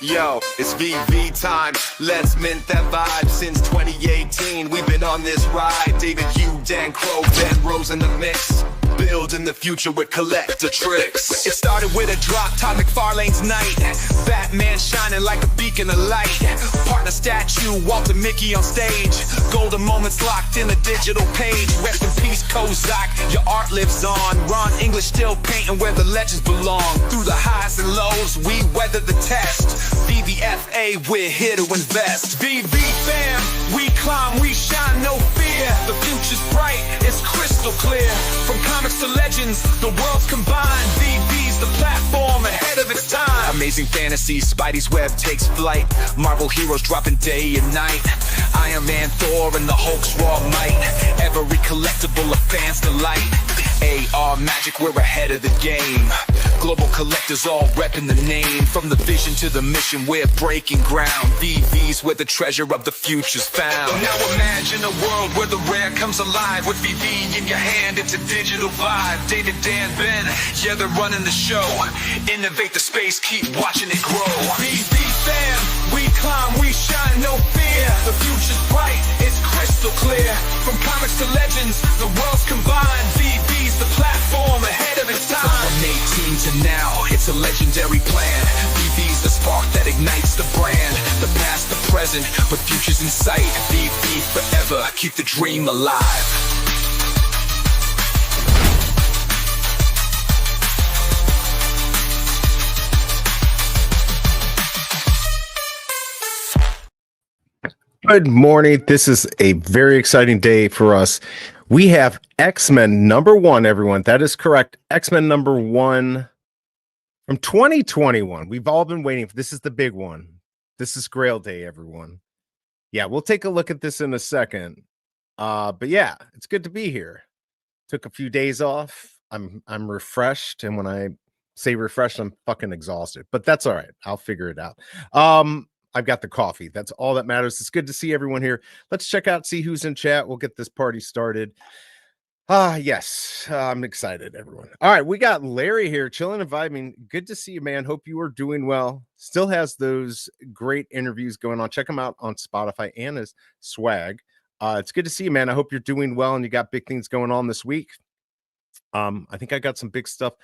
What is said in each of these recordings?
Yo, it's VV time. Let's mint that vibe. Since 2018, we've been on this ride. David Hugh, Dan Crow, Ben Rose in the mix. Building the future with collector tricks. It started with a drop, Todd McFarlane's night. Batman shining like a beacon of light. Partner statue, Walter Mickey on stage. Golden moments locked in a digital page. Rest in peace, Kozak, your art lives on. Ron English still painting where the legends belong. Through the highs and lows, we weather the test. VVFA, we're here to invest. VV fam, we climb, we shine, no fear. The future's bright, it's crystal clear. From comics to legends, the world's combined. VV's the platform ahead of its time. Amazing fantasy, Spidey's web takes flight. Marvel heroes dropping day and night. Iron Man, Thor, and the Hulk's raw might. Every collectible a fan's delight. AR magic, we're ahead of the game. Global collectors all repping the name. From the vision to the mission, we're breaking ground. VV's where the treasure of the future's found. Now imagine a world where the rare comes alive. With VV in your hand, it's a digital vibe. David, Dan, Ben, yeah, they're running the show. Innovate the space, keep watching it grow. VV fam, we climb, we shine, no fear. The future's bright, it's crystal clear. From comics to legends, the world's combined. VV's the platform ahead of its time. From 18 to now, it's a legendary plan. VV's the spark that ignites the brand. The past, the present, with futures in sight. VV forever, keep the dream alive. Good morning. This is a very exciting day for us. We have X-Men #1, everyone. That is correct. X-Men #1 from 2021. We've all been waiting for this. Is the big one. This is Grail Day, everyone. Yeah, we'll take a look at this in a second. But yeah, it's good to be here. Took a few days off. I'm refreshed, and when I say refreshed, I'm fucking exhausted. But that's all right. I'll figure it out. I've got the coffee. That's all that matters. It's good to see everyone here. Let's check out, see who's in chat. We'll get this party started. Yes, I'm excited, everyone. All right, we got Larry here, chilling and vibing. Good to see you, man. Hope you are doing well. Still has those great interviews going on. Check him out on Spotify and his swag. It's good to see you, man. I hope you're doing well and you got big things going on this week. I think I got some big stuff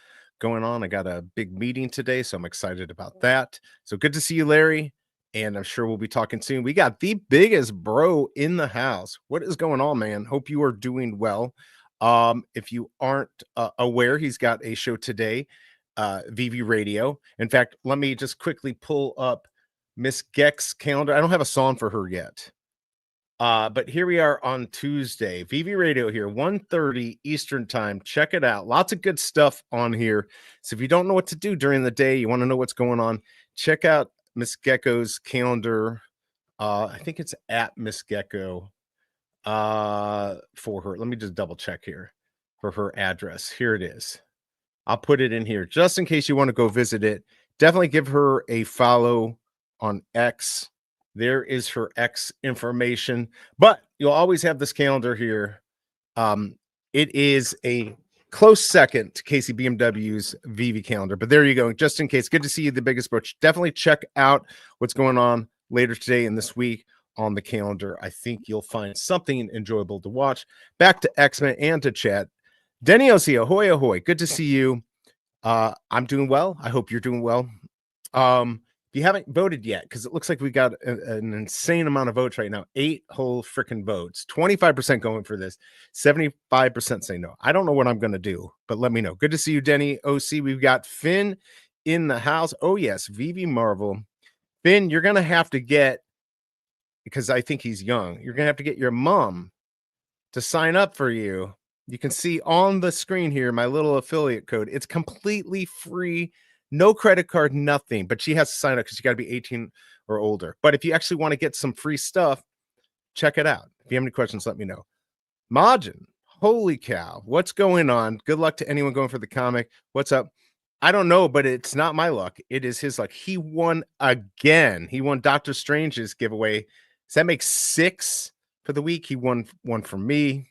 going on. I got a big meeting today, so I'm excited about that. So good to see you, Larry. And I'm sure we'll be talking soon. We got the biggest bro in the house. What is going on, man? Hope you are doing well. If you aren't aware, he's got a show today, VV Radio. In fact, let me just quickly pull up Miss Geck's calendar. I don't have a song for her yet. But here we are on Tuesday. VV Radio here, 1:30 Eastern time. Check it out. Lots of good stuff on here. So if you don't know what to do during the day, you want to know what's going on, check out Miss Gecko's calendar. I think it's at Miss Gecko for her. Let me just double check here for her address. Here it is. I'll put it in here just in case you want to go visit it. Definitely give her a follow on X. There is her X information, but you'll always have this calendar here. It is a close second to Casey BMW's VV calendar, but there you go. Just in case, good to see you, the biggest bro. Definitely check out what's going on later today and this week on the calendar. I think you'll find something enjoyable to watch. Back to X-Men and to chat. Denny Osi, ahoy, ahoy. Good to see you. I'm doing well. I hope you're doing well. If you haven't voted yet, because it looks like we got an insane amount of votes right now, 8 whole freaking votes, 25% going for this, 75% say no. I don't know what I'm going to do, but let me know. Good to see you, Denny OC. We've got Finn in the house. Oh, yes, VV Marvel. Finn, you're going to have to get, because I think he's young, you're going to have to get your mom to sign up for you. You can see on the screen here my little affiliate code. It's completely free. No credit card, nothing, but she has to sign up because you got to be 18 or older. But if you actually want to get some free stuff, check it out. If you have any questions, let me know. Majin, holy cow, what's going on? Good luck to anyone going for the comic. What's up? I don't know, but it's not my luck. It is his luck. He won again. He won Doctor Strange's giveaway. Does that make 6 for the week? He won one from me.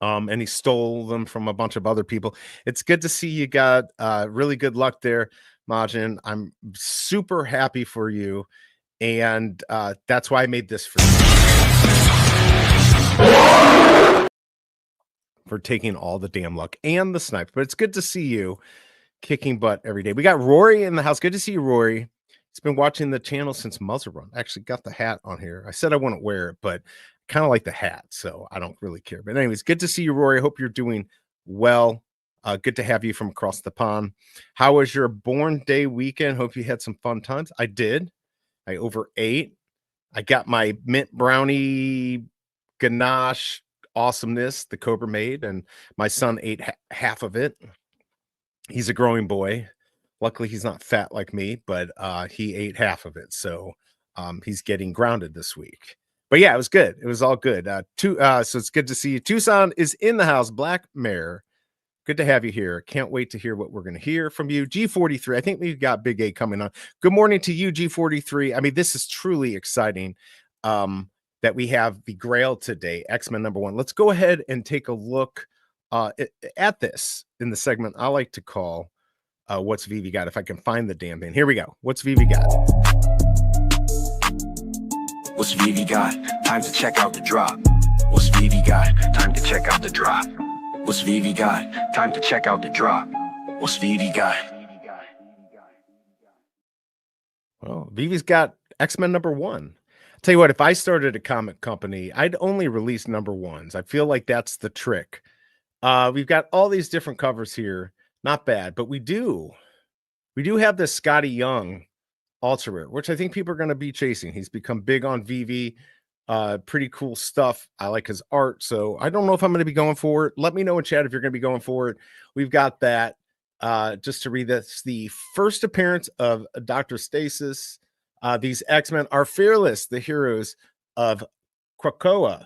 And he stole them from a bunch of other people. It's good to see you got really good luck there. Majin. I'm super happy for you. And that's why I made this for you. For taking all the damn luck and the snipes. But it's good to see you kicking butt every day. We got Rory in the house. Good to see you, Rory. He's been watching the channel since Muzzle Run. Actually got the hat on here. I said I wouldn't wear it, but kind of like the hat, so I don't really care. But anyways, good to see you, Rory. Hope you're doing well. Good to have you from across the pond. How was your Born Day weekend? Hope you had some fun times. I did. I overate. I got my mint brownie ganache awesomeness the Cobra made, and my son ate half of it. He's a growing boy. Luckily, he's not fat like me, but he ate half of it. So he's getting grounded this week. But yeah, it was good. It was all good. So it's good to see you. Tucson is in the house. Black Mare. Good to have you here. Can't wait to hear what we're going to hear from you. G43. I think we've got Big A coming on. Good morning to you, G43. I mean, this is truly exciting that we have the Grail today, X-Men #1. Let's go ahead and take a look at this in the segment I like to call What's Veve Got? If I can find the damn thing. Here we go. What's Veve Got? What's Veve got? Time to check out the drop. What's Veve got? Time to check out the drop. What's Veve got? Time to check out the drop. What's Veve got? Well, Veve's got X-Men #1. I'll tell you what, if I started a comic company, I'd only release #1s. I feel like that's the trick. We've got all these different covers here. Not bad, but we do have this Skottie Young ultra rare, which I think people are going to be chasing. He's become big on Veve. Pretty cool stuff. I like his art, so I don't know if I'm going to be going for it. Let me know in chat if you're going to be going for it. We've got that. Just to read this, the first appearance of Dr. Stasis. These X-Men are fearless. The heroes of Krakoa.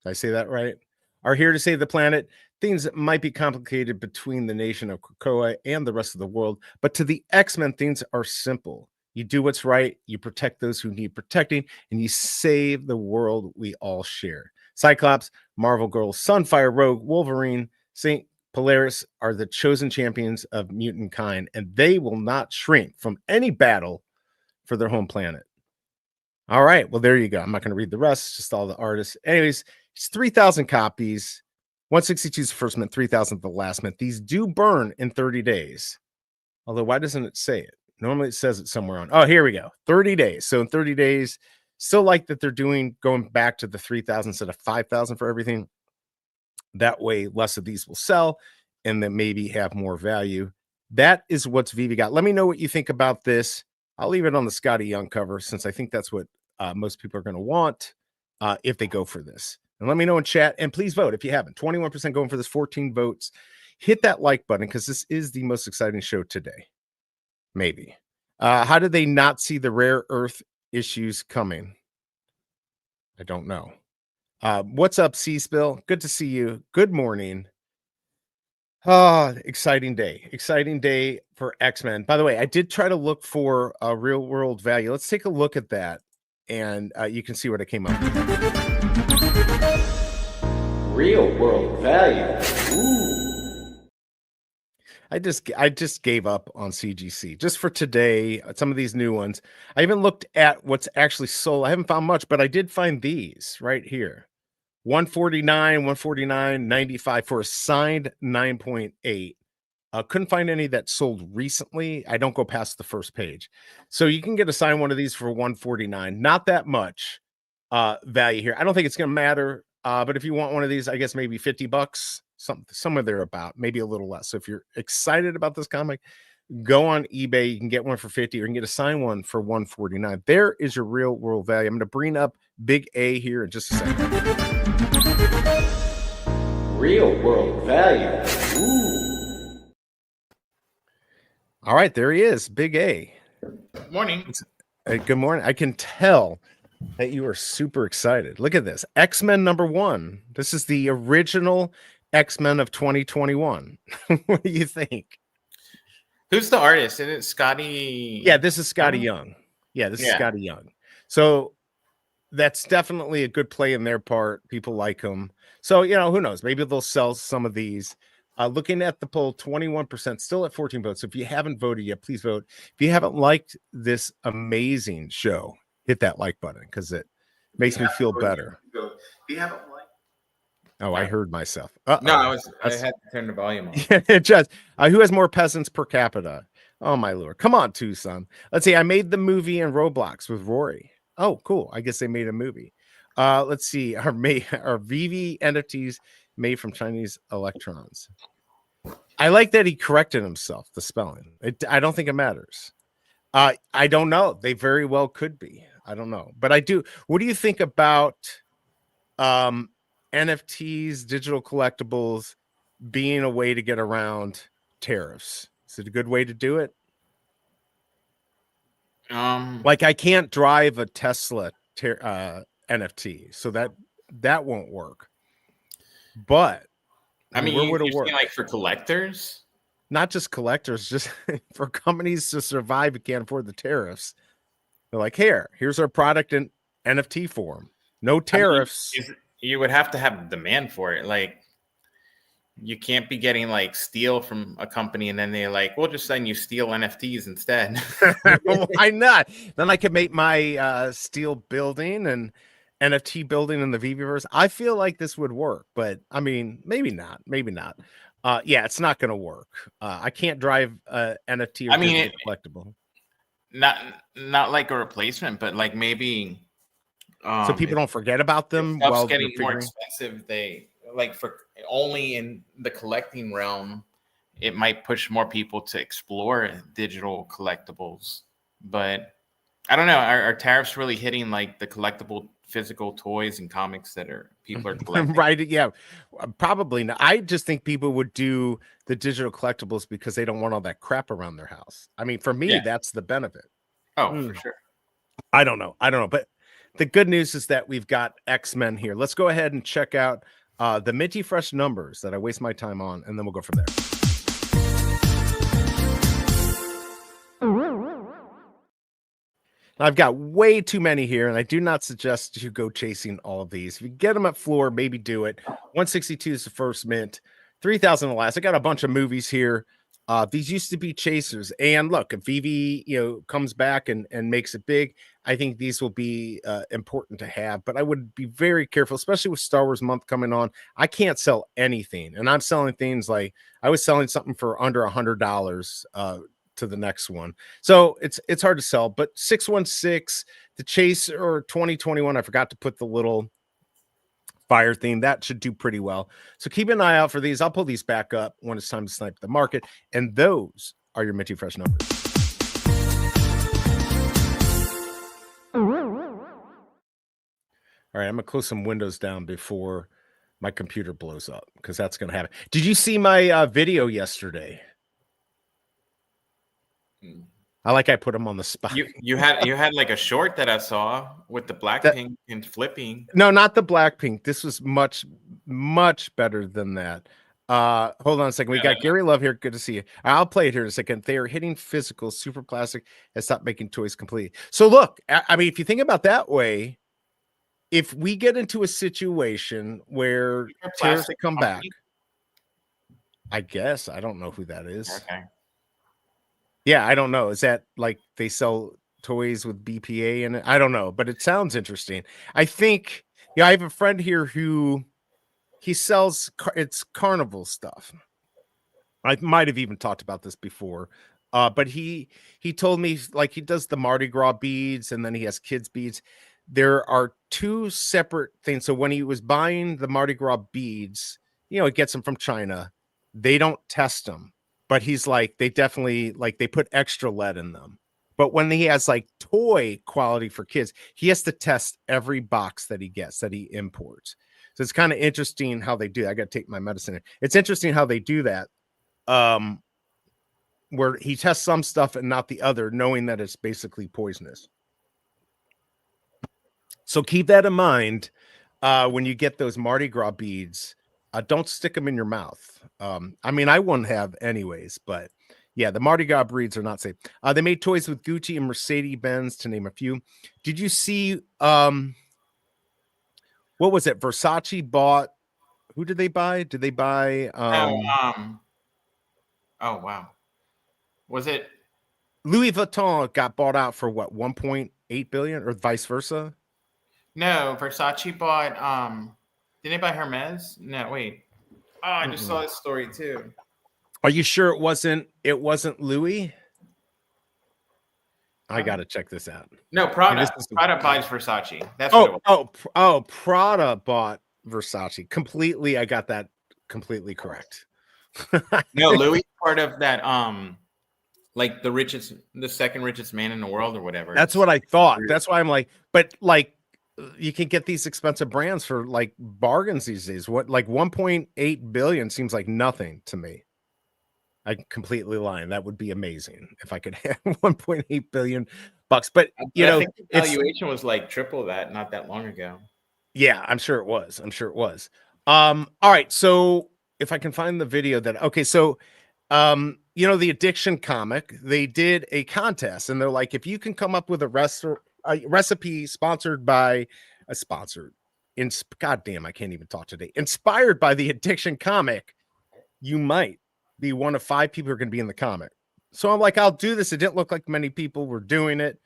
Did I say that right? Are here to save the planet. Things might be complicated between the nation of Krakoa and the rest of the world, but to the X-Men, things are simple. You do what's right, you protect those who need protecting, and you save the world we all share. Cyclops, Marvel Girl, Sunfire, Rogue, Wolverine, St. Polaris are the chosen champions of mutant kind, and they will not shrink from any battle for their home planet. All right, well, there you go. I'm not going to read the rest, just all the artists. Anyways, it's 3,000 copies. 162 is the first mint, 3,000 the last mint. These do burn in 30 days. Although, why doesn't it say it? Normally it says it somewhere on. Oh, here we go. 30 days. So in 30 days, still like that they're going back to the 3,000 instead of 5,000 for everything. That way, less of these will sell and then maybe have more value. That is what's Veve got. Let me know what you think about this. I'll leave it on the Skottie Young cover since I think that's what most people are going to want if they go for this. And let me know in chat, and please vote if you haven't. 21% going for this, 14 votes. Hit that like button because this is the most exciting show today. Maybe. How did they not see the rare earth issues coming? I don't know. What's up, C-Spill? Good to see you. Good morning. Exciting day. Exciting day for X-Men. By the way, I did try to look for a real world value. Let's take a look at that, and you can see what I came up with. Real world value. Ooh. I just gave up on CGC just for today. Some of these new ones. I even looked at what's actually sold. I haven't found much, but I did find these right here. 149, 149.95 for a signed 9.8. Couldn't find any that sold recently. I don't go past the first page. So you can get a signed one of these for 149. Not that much value here. I don't think it's going to matter. But if you want one of these, I guess maybe $50, somewhere there about, maybe a little less. So if you're excited about this comic, go on eBay. You can get one for 50 or you can get a signed one for 149. There is your real world value. I'm going to bring up Big A here in just a second. Real world value. Ooh. All right, there he is, Big A. Morning. Good morning. I can tell that you are super excited. Look at this. X-Men #1. This is the original X-Men of 2021. What do you think? Who's the artist? Is it Skottie? Yeah, this is Skottie Young. Yeah, this is Skottie Young. So that's definitely a good play in their part. People like him. So, who knows? Maybe they'll sell some of these. Looking at the poll, 21%, still at 14 votes. So if you haven't voted yet, please vote. If you haven't liked this amazing show, hit that like button because it makes me feel better. If you haven't liked. Oh, I heard myself. No, I had to turn the volume on. It just who has more peasants per capita? Oh my lord! Come on, Tucson. Let's see. I made the movie in Roblox with Rory. Oh, cool. I guess they made a movie. Let's see. Our Veve NFTs made from Chinese electrons. I like that he corrected himself. The spelling. I don't think it matters. I don't know. They very well could be. I don't know, but I do. What do you think about NFTs, digital collectibles, being a way to get around tariffs? Is it a good way to do it? Like I can't drive a Tesla NFT, so that won't work. But I mean, where would it you're work? saying, like for collectors, Not just collectors, just for companies to survive and can't afford the tariffs. They're like, here's our product in NFT form. No tariffs. I mean, you would have to have demand for it. Like, you can't be getting like steel from a company and then they're like, we'll just send you steel NFTs instead. Why not? Then I could make my steel building and NFT building in the Viveverse. I feel like this would work, but I mean, maybe not. Maybe not. Yeah, it's not going to work. I can't drive NFT or digital collectible. Not like a replacement, but like maybe so people don't forget about them while getting more expensive. They like for only in the collecting realm, it might push more people to explore digital collectibles. But I don't know. Are tariffs really hitting like the collectible physical toys and comics that people are collecting? Right? Yeah, probably not. I just think people would do the digital collectibles because they don't want all that crap around their house. I mean, for me, that's the benefit. Oh, for sure. I don't know. But the good news is that we've got X-Men here. Let's go ahead and check out the minty fresh numbers that I waste my time on, and then we'll go from there. I've got way too many here, and I do not suggest you go chasing all of these. If you get them at floor, maybe do it. 162 is the first mint, 3,000 the last. I got a bunch of movies here. These used to be chasers, and look, if Veve comes back and makes it big, I think these will be important to have. But I would be very careful, especially with Star Wars month coming on. I can't sell anything, and I'm selling things like I was selling something for under $100 to the next one, so it's hard to sell. But 616, the Chaser 2021, I forgot to put the little fire theme. That should do pretty well. So keep an eye out for these. I'll pull these back up when it's time to snipe the market. And those are your minty fresh numbers. All right, I'm going to close some windows down before my computer blows up because that's going to happen. Did you see my video yesterday? I put them on the spot. You had like a short that I saw with the Blackpink and flipping. No, not the Blackpink. This was much better than that. Hold on a second. We got Gary Love here. Good to see you. I'll play it here in a second. They are hitting physical. Super Plastic has stopped making toys completely. So look, I mean, if you think about that way, if we get into a situation where tariffs come back, I guess I don't know who that is. Okay. Yeah, I don't know. Is that like they sell toys with BPA in it? I don't know, but it sounds interesting. I think, I have a friend here who he sells it's carnival stuff. I might have even talked about this before, but he told me like he does the Mardi Gras beads and then he has kids beads. There are two separate things. So when he was buying the Mardi Gras beads, he gets them from China. They don't test them. But he's like, they definitely they put extra lead in them. But when he has like toy quality for kids, he has to test every box that he gets, that he imports. So it's kind of interesting how they do that. I got to take my medicine. It's interesting how they do that. Where he tests some stuff and not the other, knowing that it's basically poisonous. So keep that in mind when you get those Mardi Gras beads. Don't stick them in your mouth. I mean, I wouldn't have anyways, but yeah, the Mardi Gras breeds are not safe. They made toys with Gucci and Mercedes-Benz, to name a few. Did you see, what was it? Versace bought Who did they buy? Did they buy Oh wow. Was it? Louis Vuitton got bought out for what, 1.8 billion or vice versa? No, Versace bought. Did they buy Hermes? No, wait. Oh, I just saw this story too. Are you sure it wasn't Louis? I got to check this out. No, Prada. Prada buys Versace. That's what it was. Prada bought Versace. Completely, I got that completely correct. No, Louis part of that. Like the second richest man in the world or whatever. That's what I thought. That's why I'm like, but like, you can get these expensive brands for like bargains these days. What, like 1.8 billion seems like nothing to me. I completely lying. That would be amazing if I could have 1.8 billion bucks. But you know, I think the valuation was like triple that not that long ago. Yeah, I'm sure it was. All right. So if I can find the video that so you know, the addiction comic, they did a contest and they're like, if you can come up with a recipe sponsored by a goddamn, I can't even talk today. Inspired by the addiction comic, you might be one of 5 people who are going to be in the comic. So I'm like, I'll do this. It didn't look like many people were doing it.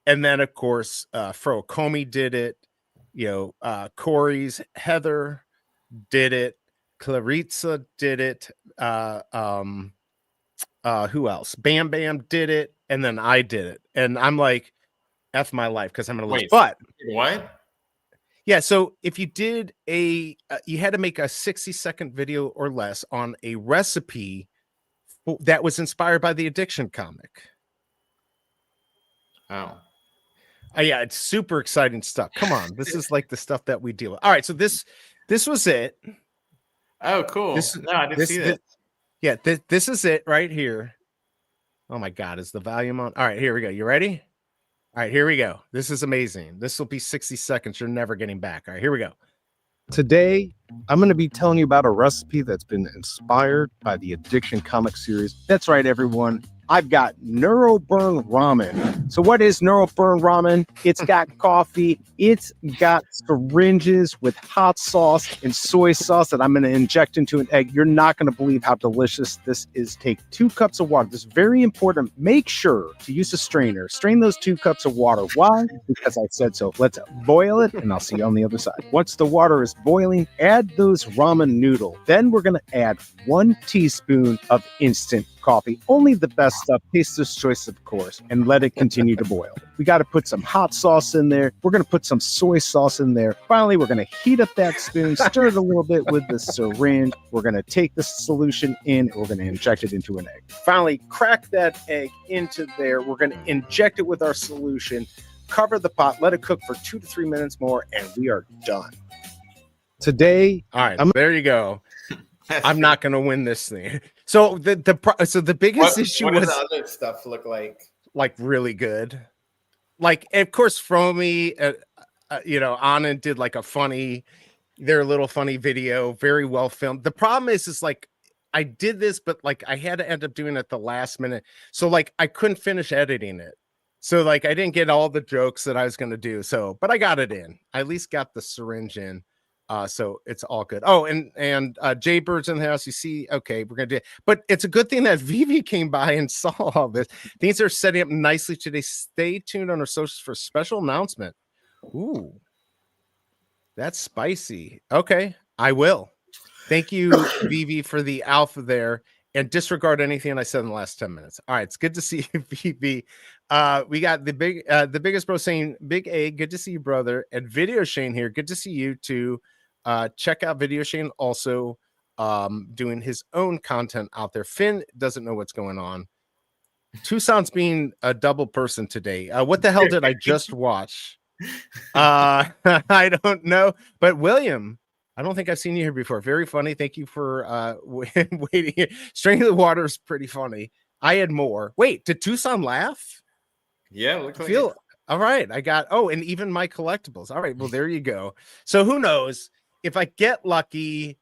And then of course, Fro Comey did it. You know, Corey's Heather did it. Claritza did it. Who else? Bam Bam did it. And then I did it. And I'm like, F my life, because I'm going to lose. But what? Yeah, so if you did you had to make a 60-second video or less on a recipe that was inspired by the addiction comic. Oh. Yeah, it's super exciting stuff. Come on, this is like the stuff that we deal with. All right, so this was it. Oh, cool. No, I didn't see that. Yeah, this is it right here. Oh my God, is the volume on? All right, here we go. You ready? All right, here we go. This is amazing. This will be 60 seconds. You're never getting back. All right, here we go. Today, I'm going to be telling you about a recipe that's been inspired by the Addiction comic series. That's right, everyone. I've got Neuroburn Ramen. So what is Neuroburn Ramen? It's got coffee. It's got syringes with hot sauce and soy sauce that I'm going to inject into an egg. You're not going to believe how delicious this is. Take 2 cups of water. This is very important. Make sure to use a strainer. Strain those 2 cups of water. Why? Because I said so. Let's boil it, and I'll see you on the other side. Once the water is boiling, add those ramen noodles. Then we're going to add 1 teaspoon of instant coffee, only the best stuff, taster's choice, of course, and let it continue to boil. We got to put some hot sauce in there. We're going to put some soy sauce in there. Finally, we're going to heat up that spoon, stir it a little bit with the syringe. We're going to take the solution in, and we're going to inject it into an egg. Finally, crack that egg into there. We're going to inject it with our solution, cover the pot, let it cook for 2 to 3 minutes more, and we are done. Today, all right, there you go. I'm not going to win this thing. So the biggest issue what was does the other stuff look like? Like really good. Like, of course, Fromy, you know, Anand did like their little funny video, very well filmed. The problem is like I did this, but like I had to end up doing it at the last minute. So like I couldn't finish editing it. So like I didn't get all the jokes that I was going to do. So, but I got it in. I at least got the syringe in. So it's all good. Oh, and Jay Bird's in the house. You see, okay, we're gonna do it. But it's a good thing that Veve came by and saw all this. Things are setting up nicely today. Stay tuned on our socials for a special announcement. Ooh, that's spicy. Okay, I will. Thank you, Veve, for the alpha there. And disregard anything I said in the last 10 minutes. All right, it's good to see you, Veve. We got the biggest bro saying, BigA, good to see you, brother. And Video Shane here, good to see you too. Check out Video Shane also doing his own content out there. Finn doesn't know what's going on. Tucson's being a double person today. What the hell did I just watch? I don't know. But William, I don't think I've seen you here before. Very funny. Thank you for waiting. Straining the water is pretty funny. I had more. Wait, did Tucson laugh? Yeah, looks like it. All right. I got and even my collectibles. All right. Well, there you go. So who knows? If I get lucky,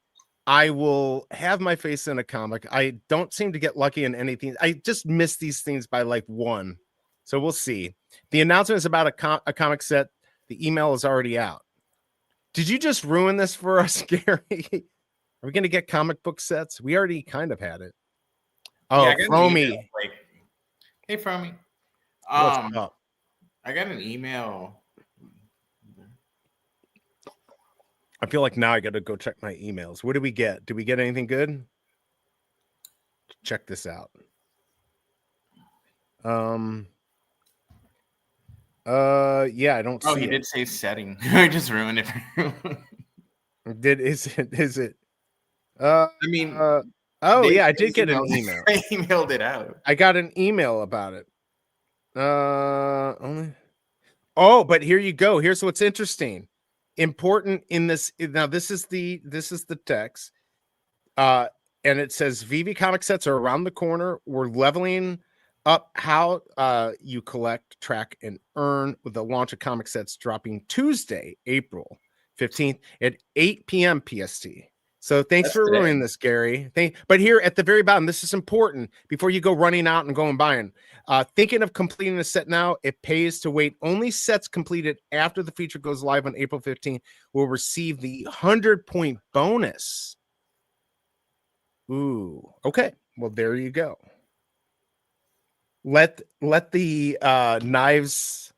I will have my face in a comic. I don't seem to get lucky in anything. I just miss these things by like 1. So we'll see. The announcement is about a comic set. The email is already out. Did you just ruin this for us, Gary? Are we going to get comic book sets? We already kind of had it. Yeah, Oh, I got an email, Fromy. like, hey, Fromy. What's up? I got an email. I feel like now I got to go check my emails. What did we get? Did we get anything good? Check this out. Yeah, I don't see Oh, he it. did say setting. I just ruined it for everyone. Is it? I mean, Oh they- yeah, I they did get an emailed- email. I emailed it out. I got an email about it. Only. Oh, but here you go. Here's what's interesting. Important in this. Now, this is the text. And it says VV comic sets are around the corner. We're leveling up how you collect, track, and earn with the launch of comic sets dropping Tuesday, April 15th at 8 p.m. PST. So thanks for ruining this, Gary. But here at the very bottom, this is important before you go running out and go and buying. Thinking of completing a set now, it pays to wait. Only sets completed after the feature goes live on April 15th will receive the 100-point bonus. Ooh, okay. Well, there you go. Let the knives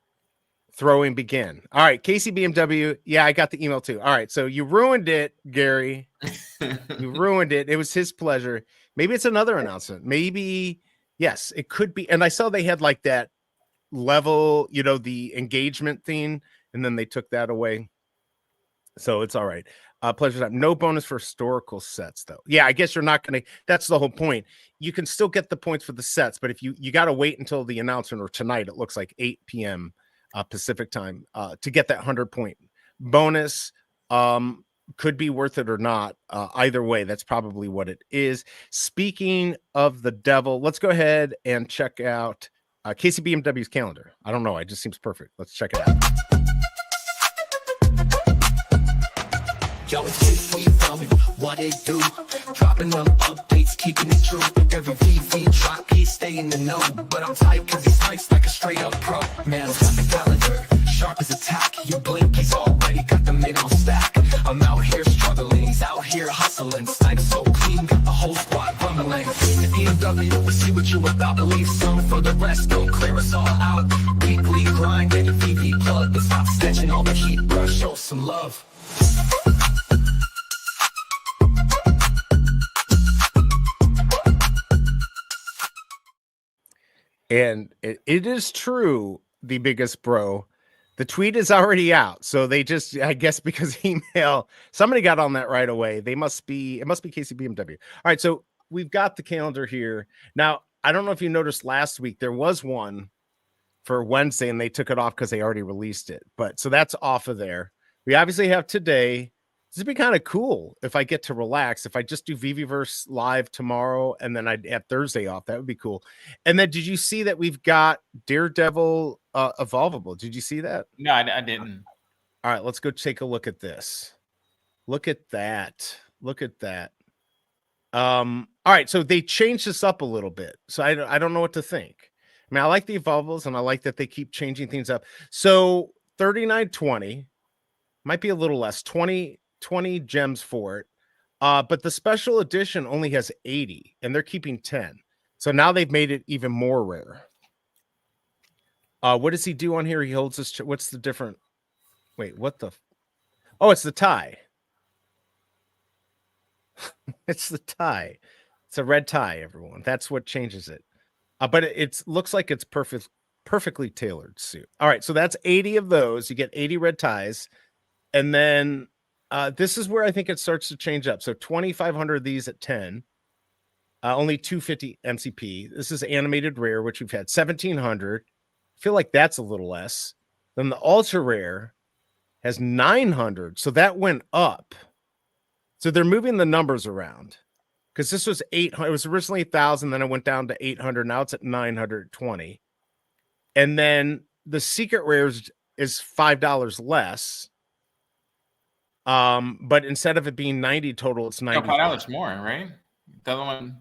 throwing begin. All right, Casey BMW. Yeah, I got the email too. All right, so you ruined it, Gary. You ruined it. It was his pleasure. Maybe it's another announcement. Maybe, yes, it could be. And I saw they had like that level, the engagement thing, and then they took that away. So it's all right. Pleasure time. No bonus for historical sets, though. Yeah, I guess you're not going to. That's the whole point. You can still get the points for the sets, but if you got to wait until the announcement, or tonight, it looks like 8 p.m. Pacific time to get that 100-point bonus. Could be worth it or not. Either way, that's probably what it is. Speaking of the devil, let's go ahead and check out KCBMW's calendar. I don't know. It just seems perfect. Let's check it out. Yo, it's good for you, tell me what it do. Dropping them updates, keeping it true. Every VV drop, he stay in the know. But I'm tight cause he's nice like a straight up pro. Man's got the calendar, sharp as a tack. You blink, he's already got the mid on stack. I'm out here struggling, he's out here hustling. Snipes so clean, got the whole squad rumbling. The BMW, we see what you about to leave some for the rest. Don't clear us all out. Weekly grind, get a VV plug. But stop snatching all the heat, bro. Show some love. And it is true, the biggest bro. The tweet is already out. So they just, I guess, because email, somebody got on that right away. It must be KCBMW. All right. So we've got the calendar here. Now, I don't know if you noticed last week, there was one for Wednesday and they took it off because they already released it. But so that's off of there. We obviously have today. This would be kind of cool if I get to relax. If I just do VVverse live tomorrow and then I'd have Thursday off, that would be cool. And then did you see that we've got Daredevil Evolvable? Did you see that? No, I didn't. All right, let's go take a look at this. Look at that. Look at that. All right, so they changed this up a little bit. So I don't know what to think. I mean, I like the Evolvables and I like that they keep changing things up. So 39.20 might be a little less, 20 gems for it. But the special edition only has 80 and they're keeping 10. So now they've made it even more rare. What does he do on here? He holds this. What's the different? Wait, what the? Oh, it's the tie. It's the tie. It's a red tie, everyone. That's what changes it. But it looks like it's perfectly tailored suit. All right, so that's 80 of those. You get 80 red ties. And then this is where I think it starts to change up. So 2,500 of these at 10. Only 250 MCP. This is animated rare, which we've had 1,700. I feel like that's a little less. Then the ultra rare has 900. So that went up. So they're moving the numbers around because this was 800. It was originally 1,000. Then it went down to 800. Now it's at 920. And then the secret rares is $5 less. But instead of it being 90 total, it's 90. $5 more, right? The other one.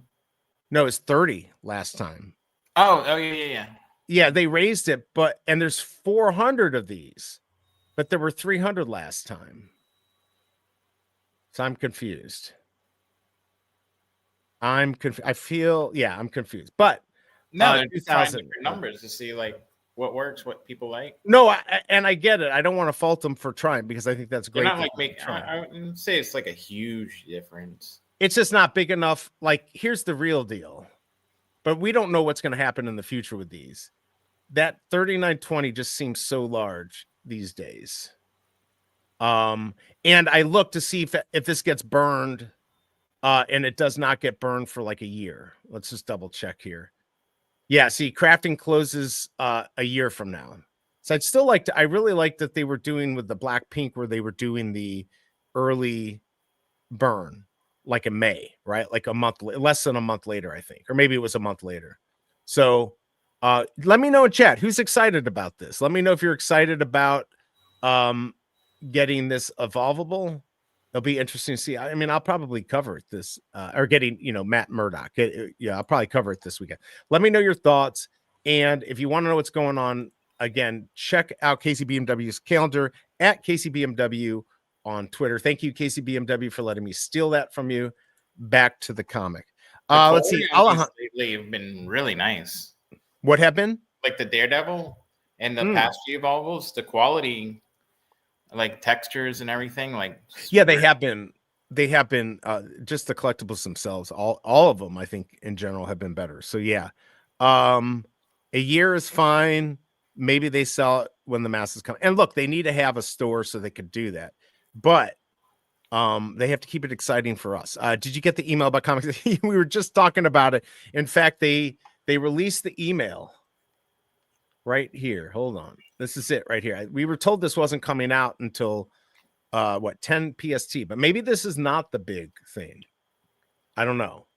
No, it's 30 last time. Oh, yeah. Yeah, they raised it, and there's 400 of these, but there were 300 last time. So I'm confused. I'm confused. I feel, yeah, I'm confused. But No, they're just trying 2000. different numbers to see like what works, what people like. No, and I get it. I don't want to fault them for trying because I think that's They're great. not that like they're making. trying. I wouldn't say it's like a huge difference. It's just not big enough. Like, here's the real deal. But we don't know what's going to happen in the future with these. That 3920 just seems so large these days. And I look to see if this gets burned, and it does not get burned for like a year. Let's just double check here. Yeah, see, crafting closes a year from now. So I'd still like to, I really like that they were doing with the black pink where they were doing the early burn like in May, right? Like a month, less than a month later, I think, or maybe it was a month later. So let me know in chat who's excited about this. Let me know if you're excited about getting this evolvable. It'll be interesting to see. I mean, I'll probably cover it this or getting, Matt Murdock. Yeah, I'll probably cover it this weekend. Let me know your thoughts. And if you want to know what's going on, again, check out KCBMW's calendar at KCBMW on Twitter. Thank you, KCBMW, for letting me steal that from you. Back to the comic. Let's see. Lately have been really nice. What have been? Like the Daredevil and the past few evolvables, the quality, like textures and everything. Like, yeah, they have been just the collectibles themselves. All of them, I think, in general, have been better. So yeah, a year is fine. Maybe they sell it when the masses come. And look, they need to have a store so they could do that. But they have to keep it exciting for us. Did you get the email about comics? We were just talking about it. In fact, they released the email right here. Hold on. This is it right here. We were told this wasn't coming out until 10 PST, but maybe this is not the big thing. I don't know.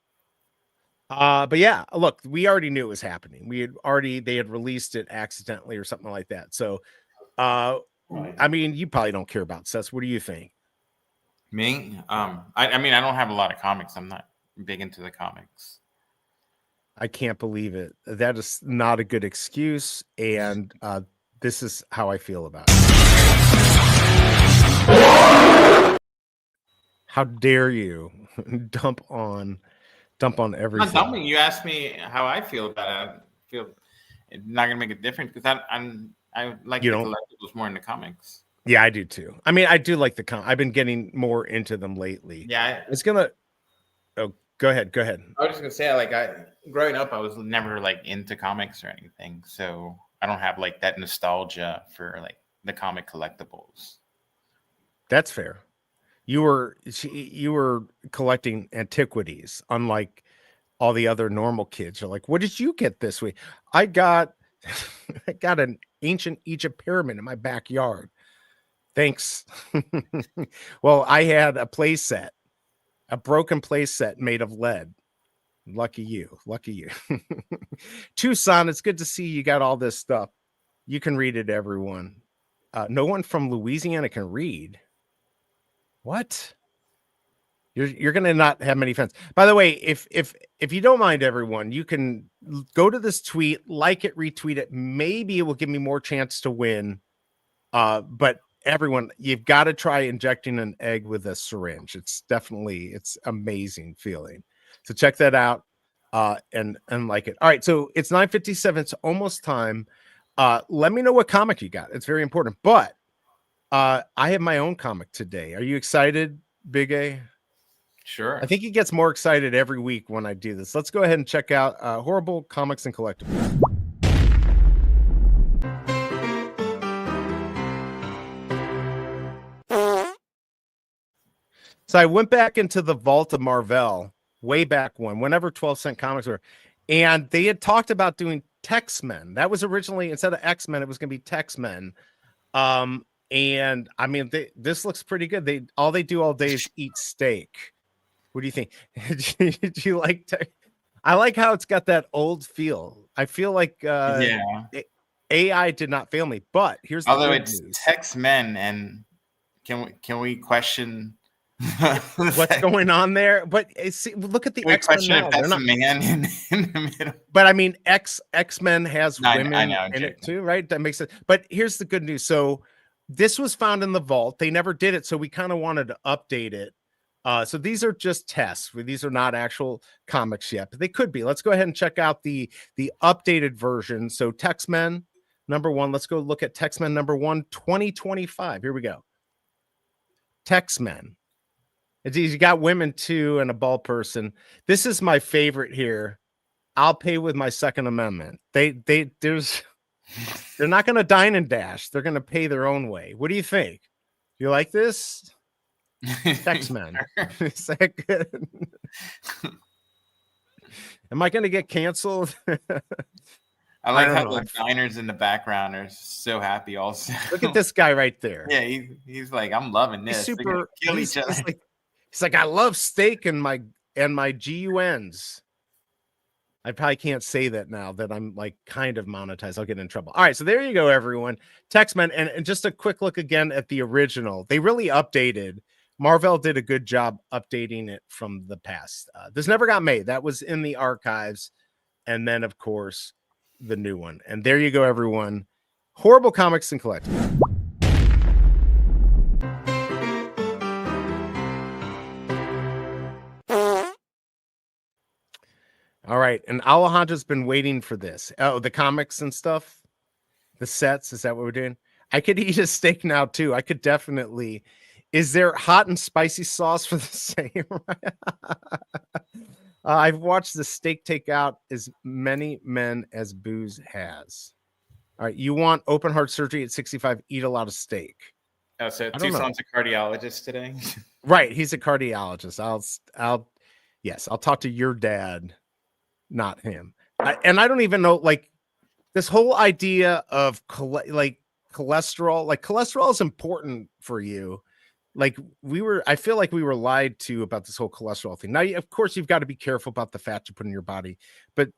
But yeah, look, we already knew it was happening. They had released it accidentally or something like that. So I mean, you probably don't care about sets. What do you think? Me? I mean, I don't have a lot of comics. I'm not big into the comics. I can't believe it. That is not a good excuse. And this is how I feel about it. How dare you dump on everything? Not dumping. You asked me how I feel about it. I feel it's not gonna make a difference because I like the collectibles more in the comics. Yeah, I do too. I mean, I do like the I've been getting more into them lately. Yeah, it's gonna. Oh, go ahead. I was just gonna say, like, growing up, I was never like into comics or anything, so I don't have like that nostalgia for like the comic collectibles. That's fair. You were collecting antiquities, unlike all the other normal kids. You're like, what did you get this week? I got an ancient Egypt pyramid in my backyard. Thanks. Well, I had a broken play set made of lead. Lucky you. Tucson, it's good to see you got all this stuff. You can read it, everyone. No one from Louisiana can read. What? You're gonna not have many fans. By the way, if you don't mind, everyone, you can go to this tweet, like it, retweet it. Maybe it will give me more chance to win. But everyone, you've got to try injecting an egg with a syringe. It's amazing feeling. So check that out and like it. All right, so it's 9:57. It's almost time. Let me know what comic you got. It's very important. But I have my own comic today. Are you excited, BigA? Sure. I think he gets more excited every week when I do this. Let's go ahead and check out Horrible Comics and Collectibles. So I went back into the vault of Marvel way back whenever 12-cent comics were, and they had talked about doing Tex-Men. That was originally, instead of X-Men, it was going to be Tex-Men. And I mean, this looks pretty good. All they do all day is eat steak. What do you think? Do you like? I like how it's got that old feel. I feel like AI did not fail me. But here's the although good it's news. Tex-Men, and can we question what's going on there? But see, look at the X-Men now. If that's a man in the middle. But I mean, X-Men has women in it too, right? That makes sense. But here's the good news. So this was found in the vault. They never did it, so we kind of wanted to update it. So these are just tests. These are not actual comics yet, but they could be. Let's go ahead and check out the updated version. So Textmen number 1. Let's go look at Textmen number 1, 2025. Here we go. Textmen. You got women too and a bald person. This is my favorite here. I'll pay with my Second Amendment. They're not going to dine and dash. They're going to pay their own way. What do you think? You like this? Textmen. Is that good? Am I going to get canceled? I like how the diners in the background are so happy also. Look at this guy right there. Yeah, he's like, I'm loving this. He's super. He's like, I love steak and my GUNs. I probably can't say that now that I'm like kind of monetized. I'll get in trouble. All right, so there you go, everyone. Textmen, and just a quick look again at the original. They really updated. Marvel did a good job updating it from the past. This never got made. That was in the archives, and then of course the new one. And there you go, everyone. Horrible Comics and Collectibles. All right, and Alejandro's been waiting for this. Oh, the comics and stuff, the sets. Is that what we're doing? I could eat a steak now too. I could definitely. Is there hot and spicy sauce for the same? I've watched the steak take out as many men as booze has. All right, you want open heart surgery at 65? Eat a lot of steak. Oh, so Tucson's a cardiologist today. Right, he's a cardiologist. I'll talk to your dad. Not him. And I don't even know, like, this whole idea of cholesterol, like cholesterol is important for you. Like I feel like we were lied to about this whole cholesterol thing. Now, of course, you've got to be careful about the fat you put in your body, but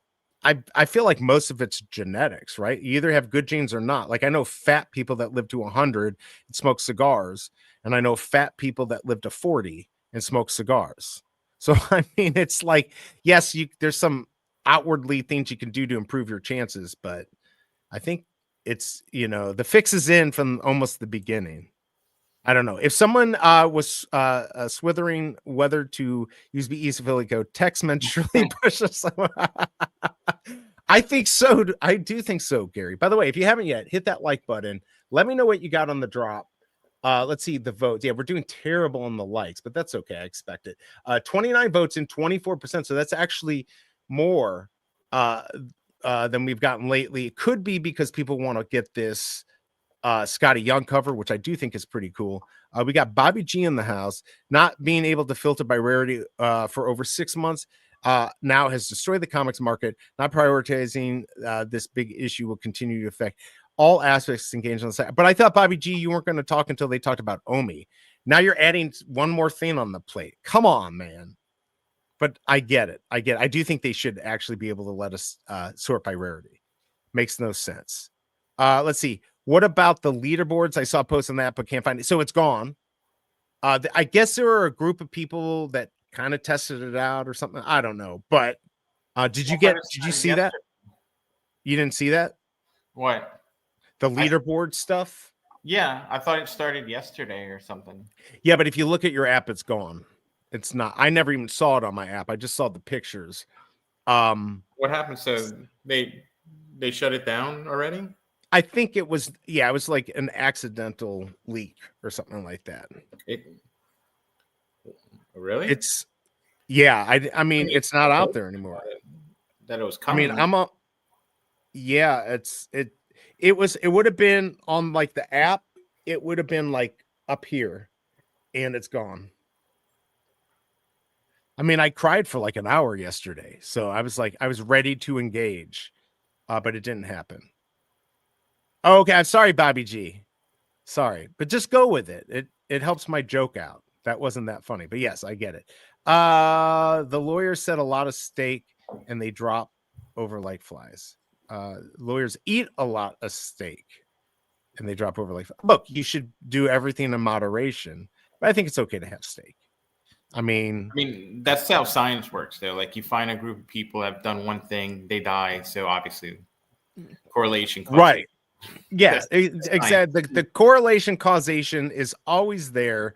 I feel like most of it's genetics, right? You either have good genes or not. Like I know fat people that live to 100 and smoke cigars, and I know fat people that live to 40 and smoke cigars. So, I mean, it's like, yes, there's some outwardly things you can do to improve your chances, but I think it's, the fix is in from almost the beginning. I don't know if someone was swithering whether to use BE affiliate code Textmen surely pushes. I think so. I do think so, Gary. By the way, if you haven't yet, hit that like button. Let me know what you got on the drop. Let's see the votes. Yeah, we're doing terrible on the likes, but that's okay. I expect it. 29 votes in 24%. So that's actually more than we've gotten lately. It could be because people want to get this Skottie Young cover, which I do think is pretty cool. We got Bobby G in the house. Not being able to filter by rarity for over 6 months now has destroyed the comics market. Not prioritizing this big issue will continue to affect all aspects engaged on the site. But I thought, Bobby G, you weren't going to talk until they talked about Omi. Now you're adding one more thing on the plate. Come on, man. But I get it. I do think they should actually be able to let us sort by rarity. Makes no sense. Let's see. What about the leaderboards? I saw a post on that, but can't find it. So it's gone. I guess there were a group of people that kind of tested it out or something. I don't know. But did you see that? You didn't see that? What? The leaderboard stuff? Yeah, I thought it started yesterday or something. Yeah, but if you look at your app, it's gone. It's not. I never even saw it on my app. I just saw the pictures. What happened? So they shut it down already? I think it was like an accidental leak or something like that. Really? It's I mean it's not out there anymore. That it was coming. I mean, it would have been on like the app, it would have been like up here, and it's gone. I mean, I cried for like an hour yesterday, so I was ready to engage, but it didn't happen. Oh, okay, I'm sorry, Bobby G. Sorry, but just go with it. It helps my joke out. That wasn't that funny, but yes, I get it. The lawyer said a lot of steak, and they drop over like flies. Lawyers eat a lot of steak, and they drop over like flies. Look, you should do everything in moderation, but I think it's okay to have steak. I mean, that's how science works, though. Like, you find a group of people that have done one thing, they die. So obviously, correlation. Right. Yeah, exactly. The correlation causation is always there.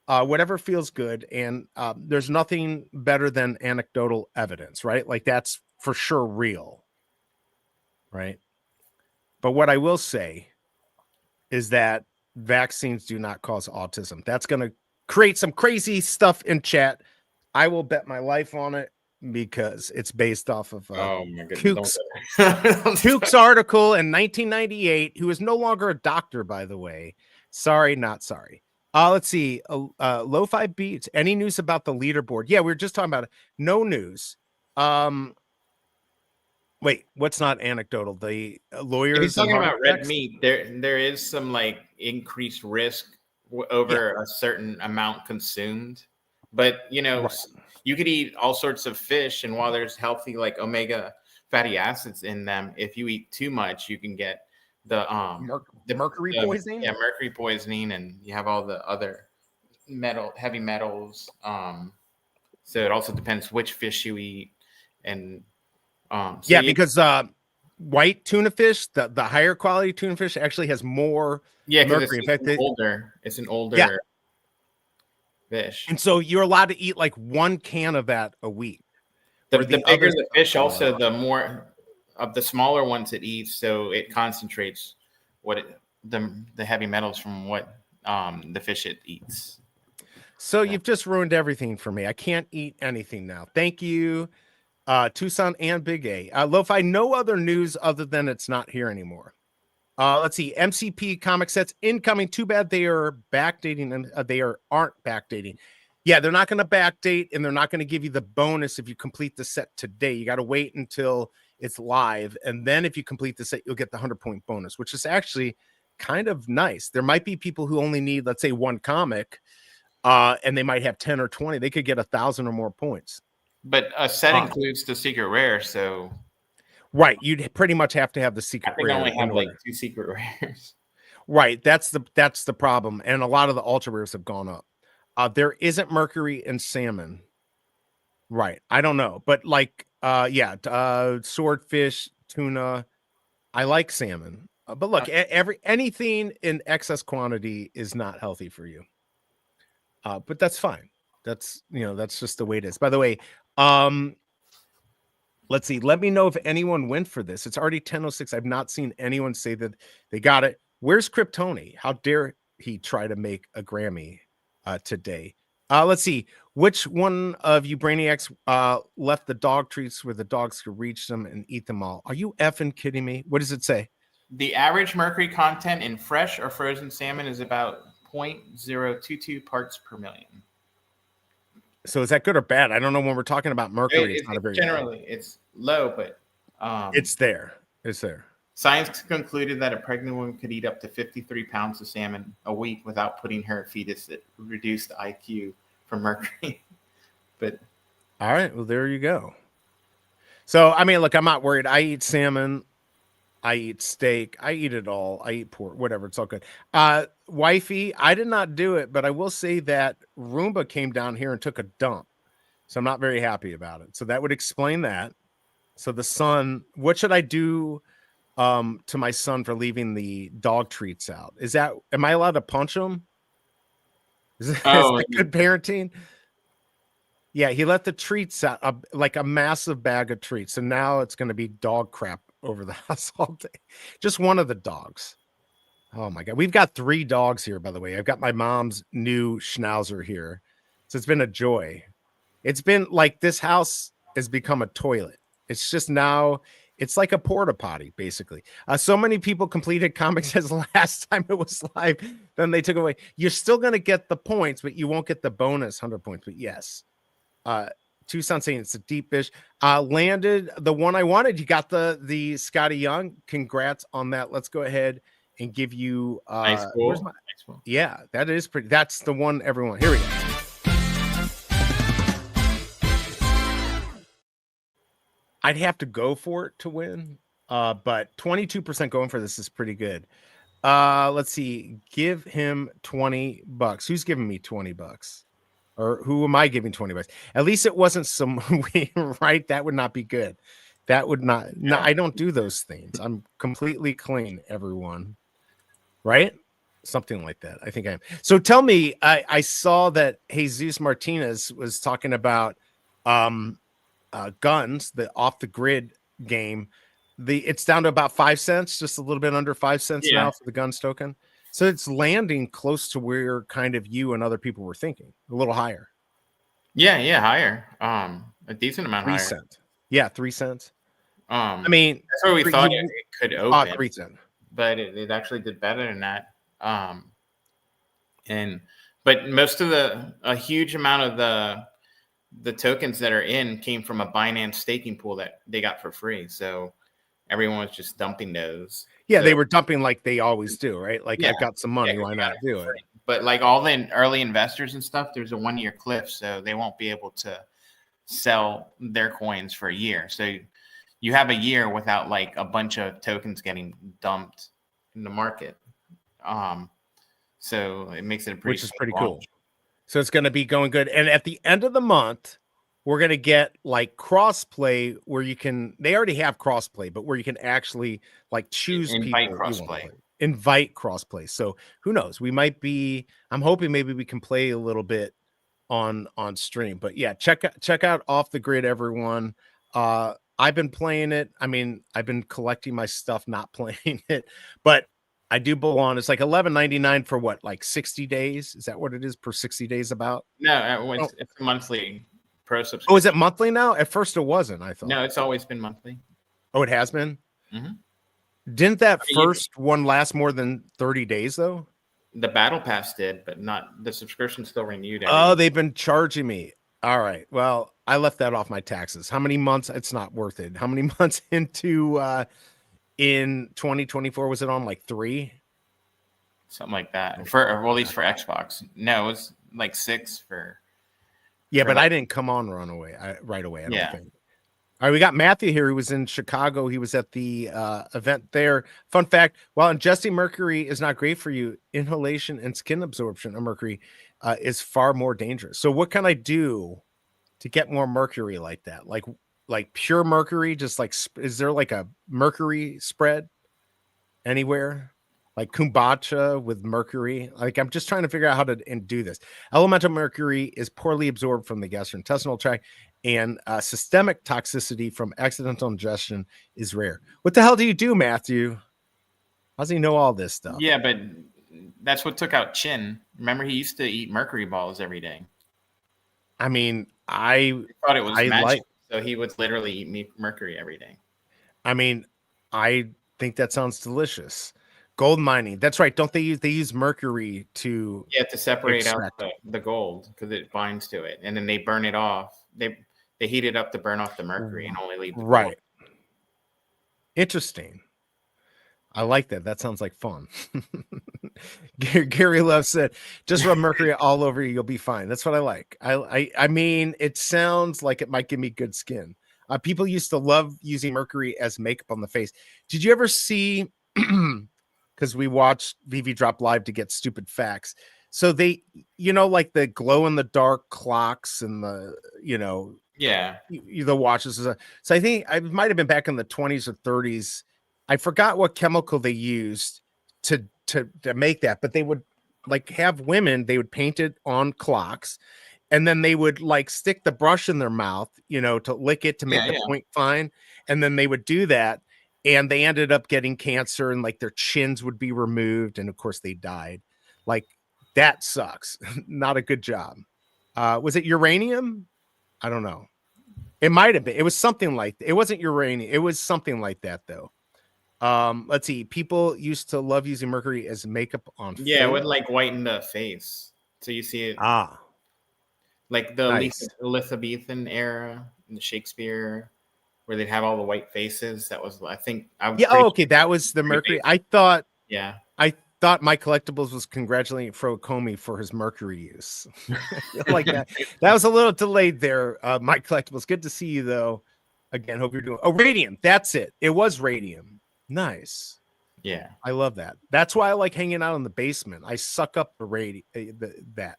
whatever feels good. And there's nothing better than anecdotal evidence, right? Like that's for sure real, right? But what I will say is that vaccines do not cause autism. That's going to create some crazy stuff in chat. I will bet my life on it because it's based off of Oh my Kook's, goodness. Kook's article in 1998, who is no longer a doctor, by the way. Sorry, not sorry. Let's see. Lo-fi beats. Any news about the leaderboard? Yeah, we were just talking about it. No news. Wait, what's not anecdotal? The lawyers. If he's talking and about red architects? meat, there is some like increased risk over a certain amount consumed. But you know, Right. you could eat all sorts of fish, and while there's healthy like omega fatty acids in them, if you eat too much, you can get the mercury poisoning. Yeah, mercury poisoning, and you have all the other heavy metals. So it also depends which fish you eat, and Yeah, because white tuna fish, the higher quality tuna fish, actually has more mercury. In fact, it's an older fish. And so you're allowed to eat like 1 can of that a week. The Or bigger others the fish, also the more of the smaller ones it eats, so it concentrates the heavy metals from what the fish it eats. So you've just ruined everything for me. I can't eat anything now. Thank you, Tucson and BigA. Lo-fi, no other news other than it's not here anymore. Let's see. MCP comic sets incoming. Too bad they are backdating and they aren't backdating. Yeah, they're not going to backdate, and they're not going to give you the bonus if you complete the set today. You got to wait until it's live, and then if you complete the set, you'll get the 100-point bonus, which is actually kind of nice. There might be people who only need, let's say, 1 comic, and they might have 10 or 20. They could get 1,000 or more points. But a set includes the secret rare, so right, you'd pretty much have to have the secret rare. I only have like 2 secret rares. Right, that's the problem, and a lot of the ultra rares have gone up. There isn't mercury in salmon. Right, I don't know, but like swordfish, tuna. I like salmon, but look, anything in excess quantity is not healthy for you. But that's fine. That's that's just the way it is. By the way, let's see. Let me know if anyone went for this. It's already 10:06. I've not seen anyone say that they got it. Where's Kryptoni? How dare he try to make a Grammy today? Let's see. Which one of you brainiacs left the dog treats where the dogs could reach them and eat them all? Are you effing kidding me? What does it say? The average mercury content in fresh or frozen salmon is about 0.022 parts per million. So is that good or bad? I don't know. When we're talking about mercury, it's not a very generally it's low, but it's there. It's there. Science concluded that a pregnant woman could eat up to 53 pounds of salmon a week without putting her fetus at reduced IQ from mercury. But all right, well, there you go. So I mean, look, I'm not worried. I eat salmon, I eat steak, I eat it all. I eat pork, whatever. It's all good. Wifey, I did not do it, but I will say that Roomba came down here and took a dump. So I'm not very happy about it. So that would explain that. So the son, what should I do to my son for leaving the dog treats out? Am I allowed to punch him? Is that good parenting? Yeah, he let the treats out, like a massive bag of treats. So now it's going to be dog crap over the house all day. Just one of the dogs. Oh my God. We've got 3 dogs here, by the way. I've got my mom's new Schnauzer here. So it's been a joy. It's been like this house has become a toilet. It's just now, it's like a porta potty, basically. So many people completed comics as last time it was live. Then they took away. You're still going to get the points, but you won't get the bonus 100 points. But yes. Tucson saying it's a deep fish. Landed the one I wanted. You got the Skottie Young. Congrats on that. Let's go ahead and give you nice pool. Yeah, that is pretty. That's the one everyone. Here we go. I'd have to go for it to win. But 22% going for this is pretty good. Let's see. Give him $20. Who's giving me $20? Or who am I giving $20? At least it wasn't some right. That would not be good. That would not. No, I don't do those things. I'm completely clean, everyone. Right? Something like that. I think I am. So tell me, I saw that Jesus Martinez was talking about guns, the off the grid game. It's down to about 5 cents, just a little bit under 5 cents Yeah. now for the guns token. So it's landing close to where kind of you and other people were thinking, a little higher. Yeah, higher. A decent amount 3 higher. cents. Yeah, 3 cents. I mean, that's where we thought it could open. 3 cents. But it actually did better than that. But most of a huge amount of the tokens that are in came from a Binance staking pool that they got for free. So everyone was just dumping those. Yeah, So, they were dumping like they always do, right? Like, Yeah. I've got some money, why not do it? But like all the early investors and stuff, there's a 1-year cliff, so they won't be able to sell their coins for a year. So you have a year without like a bunch of tokens getting dumped in the market. So it makes it a Which is pretty launch. cool. So it's going to be going good. And at the end of the month, we're going to get like crossplay where you can, they already have crossplay, but where you can actually like choose Invite people. You wanna crossplay. play. Invite crossplay. So who knows? We might be, I'm hoping maybe we can play a little bit on stream. But yeah, check out Off the Grid, everyone. I've been playing it. I mean, I've been collecting my stuff, not playing it, but I do belong. It's like $11.99 for what, like 60 days? Is that what it is per 60 days about? No, it's a monthly pro subscription. Oh, is it monthly now? At first it wasn't, I thought. No, it's always been monthly. Oh, it has been? Mhm. Didn't that first one last more than 30 days though? The battle pass did, but not the subscription still renewed. Oh, they've been charging me. All right. Well, I left that off my taxes. How many months? It's not worth it. How many months into in 2024 was it on? Like 3? Something like that. For or at least for Xbox. No, it was like 6 for. Yeah, for but like, I didn't come on right away. I don't Yeah. think. All right, we got Matthew here. He was in Chicago. He was at the event there. Fun fact: while ingesting mercury is not great for you, inhalation and skin absorption of mercury is far more dangerous. So, what can I do to get more mercury like that? Like pure mercury? Just like, is there like a mercury spread anywhere? Like kombucha with mercury? Like, I'm just trying to figure out how to do this. Elemental mercury is poorly absorbed from the gastrointestinal tract, and systemic toxicity from accidental ingestion is rare. What the hell do you do, Matthew? How does he know all this stuff? Yeah, but that's what took out Chin. Remember, he used to eat mercury balls every day. I mean, I thought it was magic, so he would literally eat mercury every day. I mean, I think that sounds delicious. Gold mining. That's right. Don't they use mercury to separate out the gold because it binds to it, and then they burn it off. They heat it up to burn off the mercury and only leave the right. gold. Interesting. I like that. That sounds like fun. Gary Love said, "Just rub mercury all over you, you'll be fine." That's what I like. I mean, it sounds like it might give me good skin. People used to love using mercury as makeup on the face. Did you ever see? Because we watched VV Drop Live to get stupid facts. So they, like the glow in the dark clocks and the, the watches. So I think I might have been back in the 20s or 30s. I forgot what chemical they used to make that, but they would like have women, they would paint it on clocks, and then they would like stick the brush in their mouth, to lick it to make the point fine. And then they would do that. And they ended up getting cancer, and like their chins would be removed. And of course they died. Like that sucks. Not a good job. Was it uranium? I don't know. It might've been. It was something like, it wasn't uranium. It was something like that though. Let's see. People used to love using mercury as makeup on. Yeah. It would like whiten the face. So you see it. Like the Elizabethan era in the Shakespeare, where they'd have all the white faces. That was, I think. Okay. That was the mercury. I thought My Collectibles was congratulating Frocomi for his mercury use. Like that. That was a little delayed there. My Collectibles. Good to see you though. Again, hope you're doing. Oh, radium. That's it. It was radium. Nice. Yeah. I love that. That's why I like hanging out in the basement. I suck up the radium that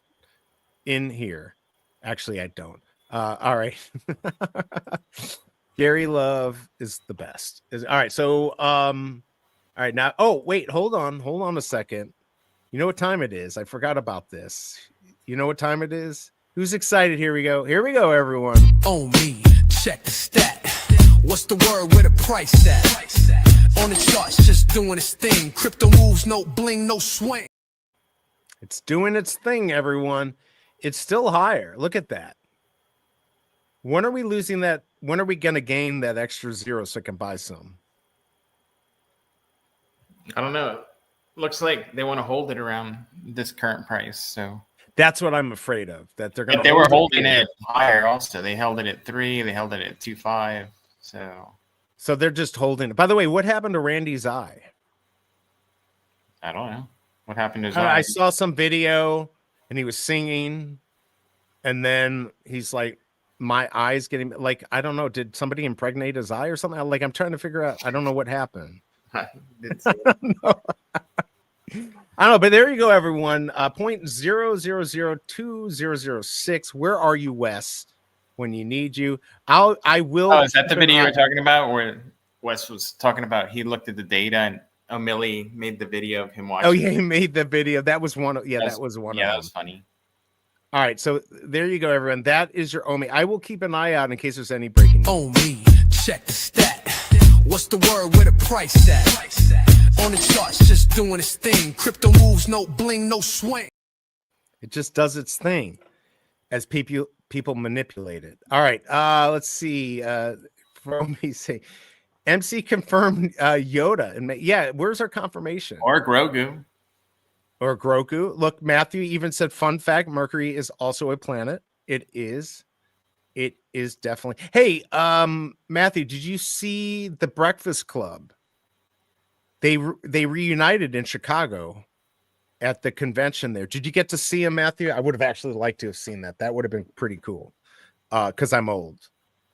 in here. Actually, I don't. All right. Gary Love is the best. All right. So, all right now. Oh, wait, hold on a second. You know what time it is? I forgot about this. You know what time it is? Who's excited? Here we go. Here we go, everyone. On me, check the stat. What's the word with a price at? On the charts, just doing its thing. Crypto moves, no bling, no swing. It's doing its thing, everyone. It's still higher. Look at that. When are we losing that? When are we going to gain that extra zero so I can buy some? I don't know. Looks like they want to hold it around this current price. So that's what I'm afraid of. That they're going to. They were holding it higher. Also, they held it at 3. They held it at 2.5. So they're just holding it. By the way, what happened to Randy's eye? I don't know what happened to his I eye. saw some video and he was singing, and then he's like, "My eye's getting like I don't know. Did somebody impregnate his eye or something?" Like I'm trying to figure out. I don't know what happened. I don't know, but there you go, everyone. 0.000206. Where are you, Wes? When you need you, I will. Oh, is that the video you're talking about where Wes was talking about? He looked at the data and O'Malley made the video of him watching. Oh yeah, he made the video. That was one. That was one. Yeah, that was funny. All right, so there you go, everyone. That is your Omi. I will keep an eye out in case there's any breaking news. On me, check the stat. What's the word with a price at? On the charts, just doing its thing. Crypto moves, no bling, no swing. It just does its thing as people manipulate it. All right, let's see. From me say, MC confirmed Yoda, and yeah, where's our confirmation? Or Grogu. Or Grogu. Look, Matthew even said, fun fact, Mercury is also a planet. It is. It is definitely. Hey, Matthew, did you see the Breakfast Club? They reunited in Chicago at the convention there. Did you get to see him, Matthew? I would have actually liked to have seen that. That would have been pretty cool. Because I'm old.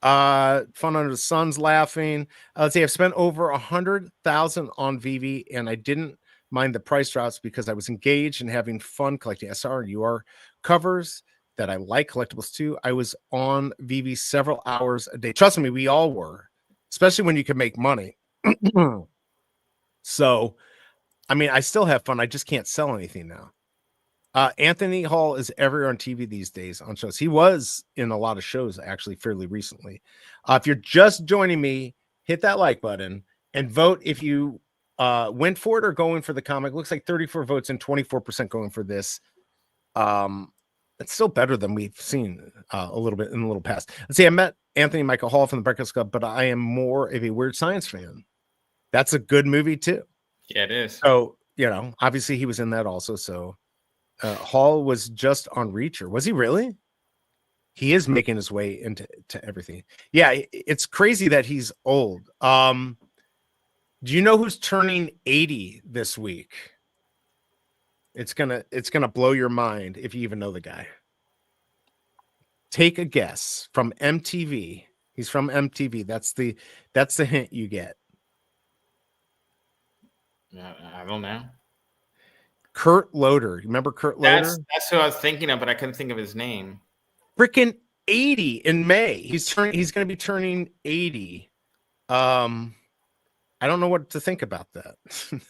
Fun Under the Sun's laughing. Let's see, I've spent over 100,000 on Veve, and I didn't mind the price drops because I was engaged and having fun collecting SR and UR covers that I like collectibles too. I was on Veve several hours a day. Trust me, we all were, especially when you can make money. So, I mean, I still have fun. I just can't sell anything now. Anthony Hall is everywhere on TV these days on shows. He was in a lot of shows actually fairly recently. If you're just joining me, hit that like button and vote if you went for it or going for the comic. Looks like 34 votes and 24% going for this. It's still better than we've seen a little bit in the little past. Let's see, I met Anthony Michael Hall from the Breakfast Club, but I am more of a Weird Science fan. That's a good movie too. Yeah, it is. So, you know, obviously he was in that also. So Hall was just on Reacher. Was he really? He is making his way into everything. Yeah, it's crazy that he's old. Do you know who's turning 80 this week? It's gonna blow your mind if you even know the guy. Take a guess. From MTV. He's from MTV. That's the hint you get. I don't know. Kurt Loder. You remember Kurt Loder? That's who I was thinking of, but I couldn't think of his name. Freaking 80 in May. He's going to be turning 80. I don't know what to think about that.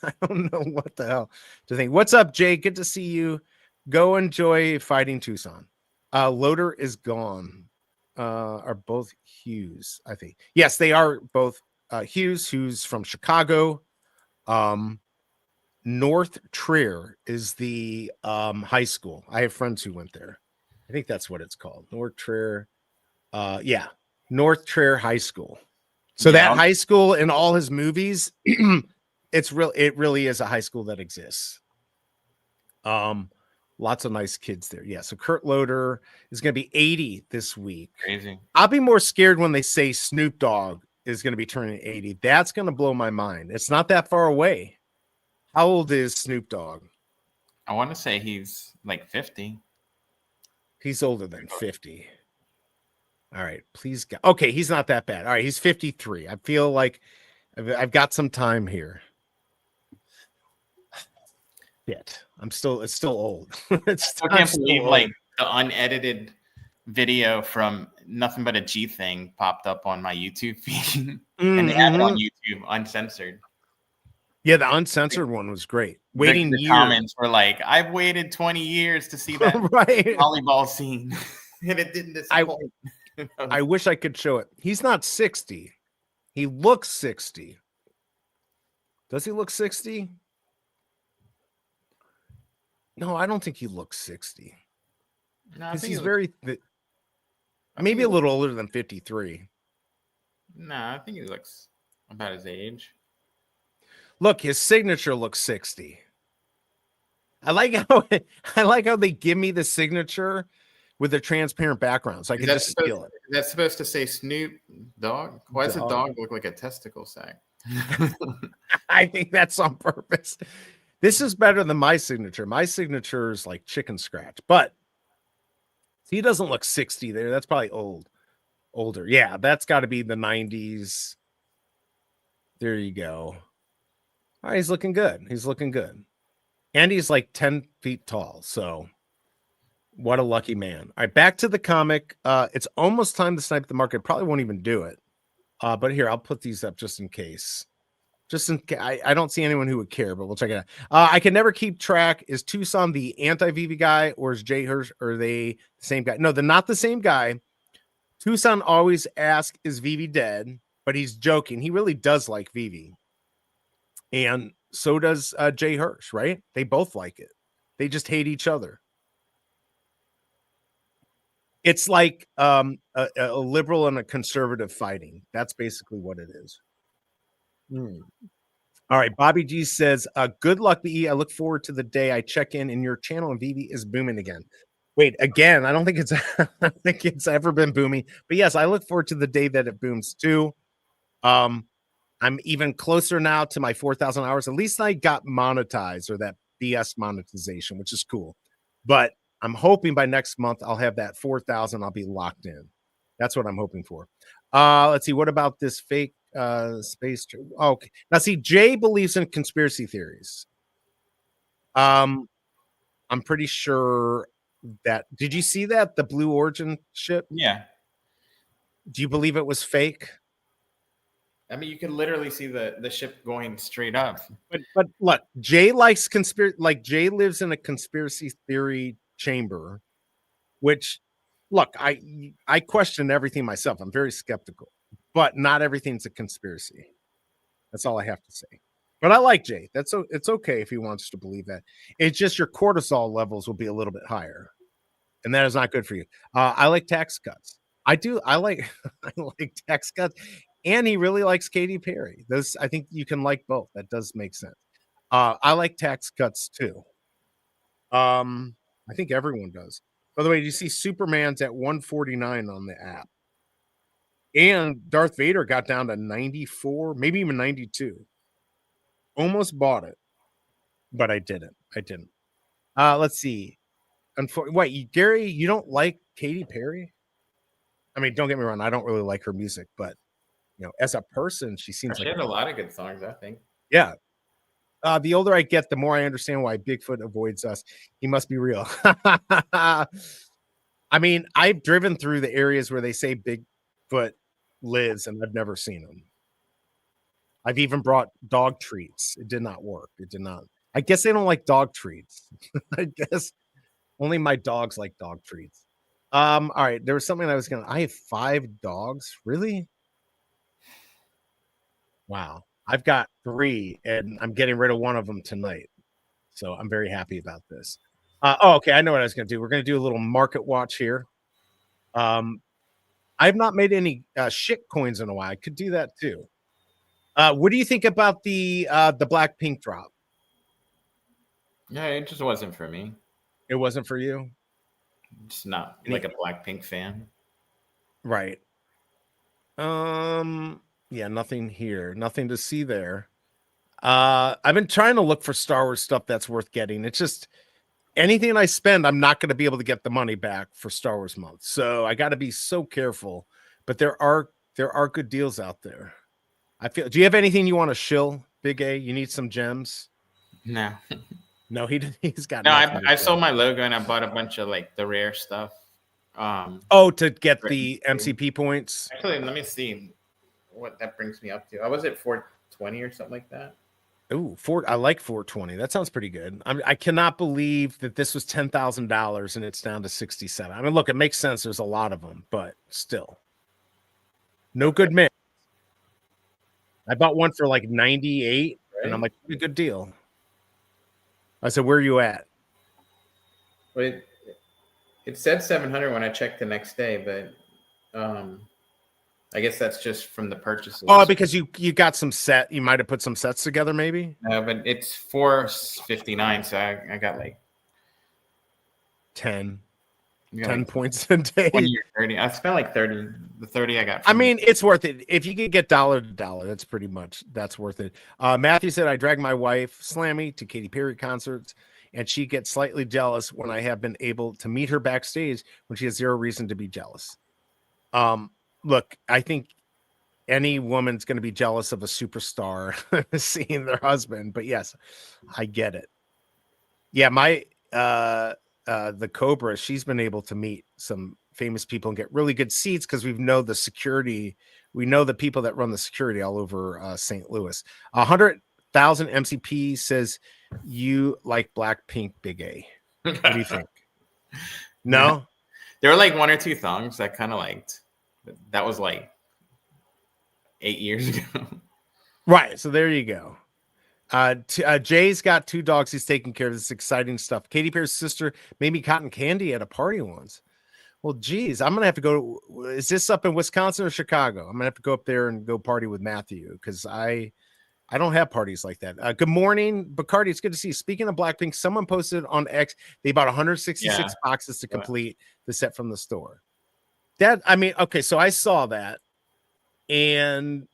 I don't know what the hell to think. What's up, Jay? Good to see you. Go enjoy fighting Tucson. Loader is gone. Are both Hughes, I think. Yes, they are both Hughes, who's from Chicago. North Trier is the high school. I have friends who went there. I think that's what it's called. North Trier. Yeah, North Trier High School. So that high school in all his movies, it really is a high school that exists. Lots of nice kids there. Yeah. So Kurt Loder is going to be 80 this week. Crazy. I'll be more scared when they say Snoop Dogg is going to be turning 80. That's going to blow my mind. It's not that far away. How old is Snoop Dogg? I want to say he's like 50. He's older than 50. All right, please. Okay, he's not that bad. All right, he's 53. I feel like I've got some time here. Yet it's still old. I can't believe like the unedited video from Nothing But a G Thing popped up on my YouTube feed, and they have it on YouTube uncensored. Yeah, the uncensored one was great. Waiting the years. comments were like, "I've waited 20 years to see that Right. volleyball scene, and it didn't disappoint." I wish I could show it. He's not 60. He looks 60. Does he look 60? No, I don't think he looks 60. No, I Because think he's he very maybe a little older than 53. No, I think he looks about his age. Look, his signature looks 60. I like how they give me the signature with a transparent background, so I can just steal it. Is that supposed to say Snoop Dogg? Why does a dog look like a testicle sack? I think that's on purpose. This is better than my signature. My signature is like chicken scratch, but he doesn't look 60 there. That's probably older. Yeah, that's got to be the 90s. There you go. All right, he's looking good. He's looking good. And he's like 10 feet tall. So what a lucky man. All right, back to the comic. It's almost time to snipe the market. Probably won't even do it. But here, I'll put these up just in case. Just in case. I don't see anyone who would care, but we'll check it out. I can never keep track. Is Tucson the anti-Veve guy, or is Jay Hirsch, or are they the same guy? No, they're not the same guy. Tucson always asks, is Veve dead? But he's joking. He really does like Veve. And so does Jay Hirsch, right? They both like it. They just hate each other. It's like a liberal and a conservative fighting. That's basically what it is. All right. Bobby G says, good luck, BE. I look forward to the day I check in and your channel and Veve is booming again. Wait, again, I don't think it's ever been booming. But yes, I look forward to the day that it booms too. I'm even closer now to my 4,000 hours. At least I got monetized, or that BS monetization, which is cool. But I'm hoping by next month I'll have that 4,000. I'll be locked in. That's what I'm hoping for. Let's see. What about this fake space? Oh, okay. Now, see, Jay believes in conspiracy theories. I'm pretty sure that. Did you see that? The Blue Origin ship? Yeah. Do you believe it was fake? I mean, you can literally see the ship going straight up. But look, Jay likes conspiracy. Like, Jay lives in a conspiracy theory chamber, which, look, I question everything myself. I'm very skeptical, but not everything's a conspiracy. That's all I have to say. But I like Jay. It's okay if he wants to believe that. It's just your cortisol levels will be a little bit higher, and that is not good for you. I like tax cuts. I like I like tax cuts. And he really likes Katy Perry. Those, I think you can like both. That does make sense. I like tax cuts too. I think everyone does. By the way, you see Superman's at 149 on the app. And Darth Vader got down to 94, maybe even 92. Almost bought it, but I didn't. Let's see. Wait, Gary, you don't like Katy Perry? I mean, don't get me wrong. I don't really like her music, but as a person, she seems She like had a lot of good songs, I think. Yeah. The older I get, the more I understand why Bigfoot avoids us. He must be real. I mean, I've driven through the areas where they say Bigfoot lives, and I've never seen him. I've even brought dog treats. It did not work. It did not. I guess they don't like dog treats. I guess only my dogs like dog treats. All right. There was something I have 5 dogs. Really? Wow. I've got 3 and I'm getting rid of one of them tonight. So I'm very happy about this. Okay. I know what I was going to do. We're going to do a little market watch here. I've not made any shit coins in a while. I could do that too. What do you think about the Blackpink drop? Yeah, it just wasn't for me. It wasn't for you? Just not like a Blackpink fan. Right. Yeah, nothing here. Nothing to see there. I've been trying to look for Star Wars stuff that's worth getting. It's just anything I spend, I'm not going to be able to get the money back for Star Wars month. So I got to be so careful. But there are good deals out there. Do you have anything you want to shill, BigA? You need some gems? No. No, he's got no. I sold my logo and I bought a bunch of like the rare stuff. To get the MCP points. Actually, let me see what that brings me up to. I was at 420 or something like that. Ooh, I like 420. That sounds pretty good. I cannot believe that this was $10,000 and it's down to 67. I mean, look, it makes sense. There's a lot of them, but still, no good mint. I bought one for like 98, and I'm like, what a good deal. I said, where are you at? But it said 700 when I checked the next day, but I guess that's just from the purchases. Oh, because you got some set. You might have put some sets together, maybe. No, but it's 459, so I got like 10 like points a day. 20 or 30. I spent like 30. The 30 I got. I mean, it's worth it. If you could get dollar to dollar, that's worth it. Matthew said, I drag my wife, Slammy, to Katy Perry concerts, and she gets slightly jealous when I have been able to meet her backstage when she has zero reason to be jealous. Look, I think any woman's going to be jealous of a superstar seeing their husband, but yes, I get it. Yeah, my the Cobra, she's been able to meet some famous people and get really good seats because we know the security. We know the people that run the security all over St. Louis. 100,000 MCP says you like Blackpink BigA. What do you think? No, yeah. There were like one or two songs I kind of liked. That was like 8 years ago. Right. So there you go. Jay's got 2 dogs. He's taking care of this exciting stuff. Katy Perry's sister made me cotton candy at a party once. Well, geez, I'm going to have to go. Is this up in Wisconsin or Chicago? I'm going to have to go up there and go party with Matthew because I don't have parties like that. Good morning, Bacardi. It's good to see you. Speaking of Blackpink, someone posted on X, they bought 166 boxes to complete the set from the store. Okay, so I saw that. And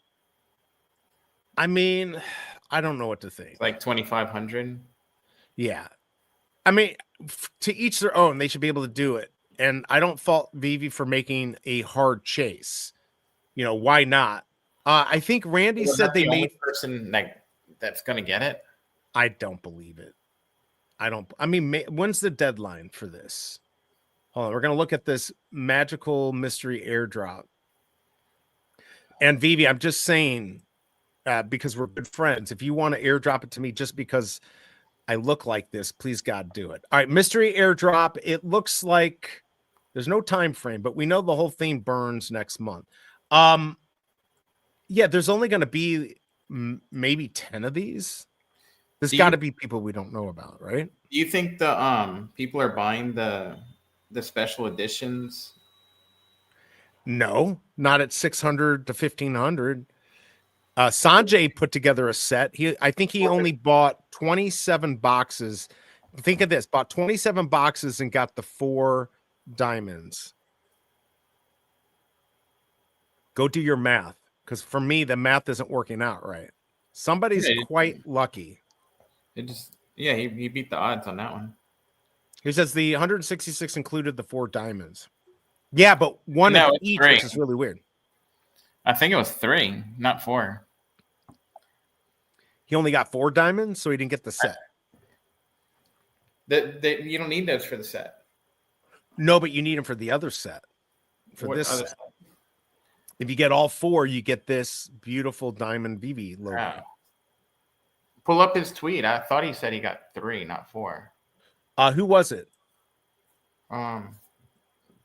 I mean, I don't know what to think. Like 2,500. Yeah. I mean, to each their own, they should be able to do it. And I don't fault Veve for making a hard chase. Why not? I think Randy said they made person that's going to get it. I don't believe it. When's the deadline for this? Hold on. We're going to look at this magical mystery airdrop. And Veve, I'm just saying, because we're good friends, if you want to airdrop it to me just because I look like this, please God do it. All right, mystery airdrop. It looks like there's no time frame, but we know the whole thing burns next month. Yeah, there's only going to be maybe 10 of these. There's got to be people we don't know about, right? Do you think the people are buying the special editions? No, not at 600 to 1,500. Sanjay put together a set. I think he only bought 27 boxes. Think of this: bought 27 boxes and got the 4 diamonds. Go do your math, because for me, the math isn't working out right. Somebody's quite lucky. He beat the odds on that one. He says the 166 included the 4 diamonds. Yeah, but one of each, which is really weird. I think it was 3, not 4. He only got 4 diamonds, so he didn't get the set. You don't need those for the set. No, but you need them for the other set. For this set. If you get all 4, you get this beautiful diamond Veve logo. Wow. Pull up his tweet. I thought he said he got 3, not 4. Who was it?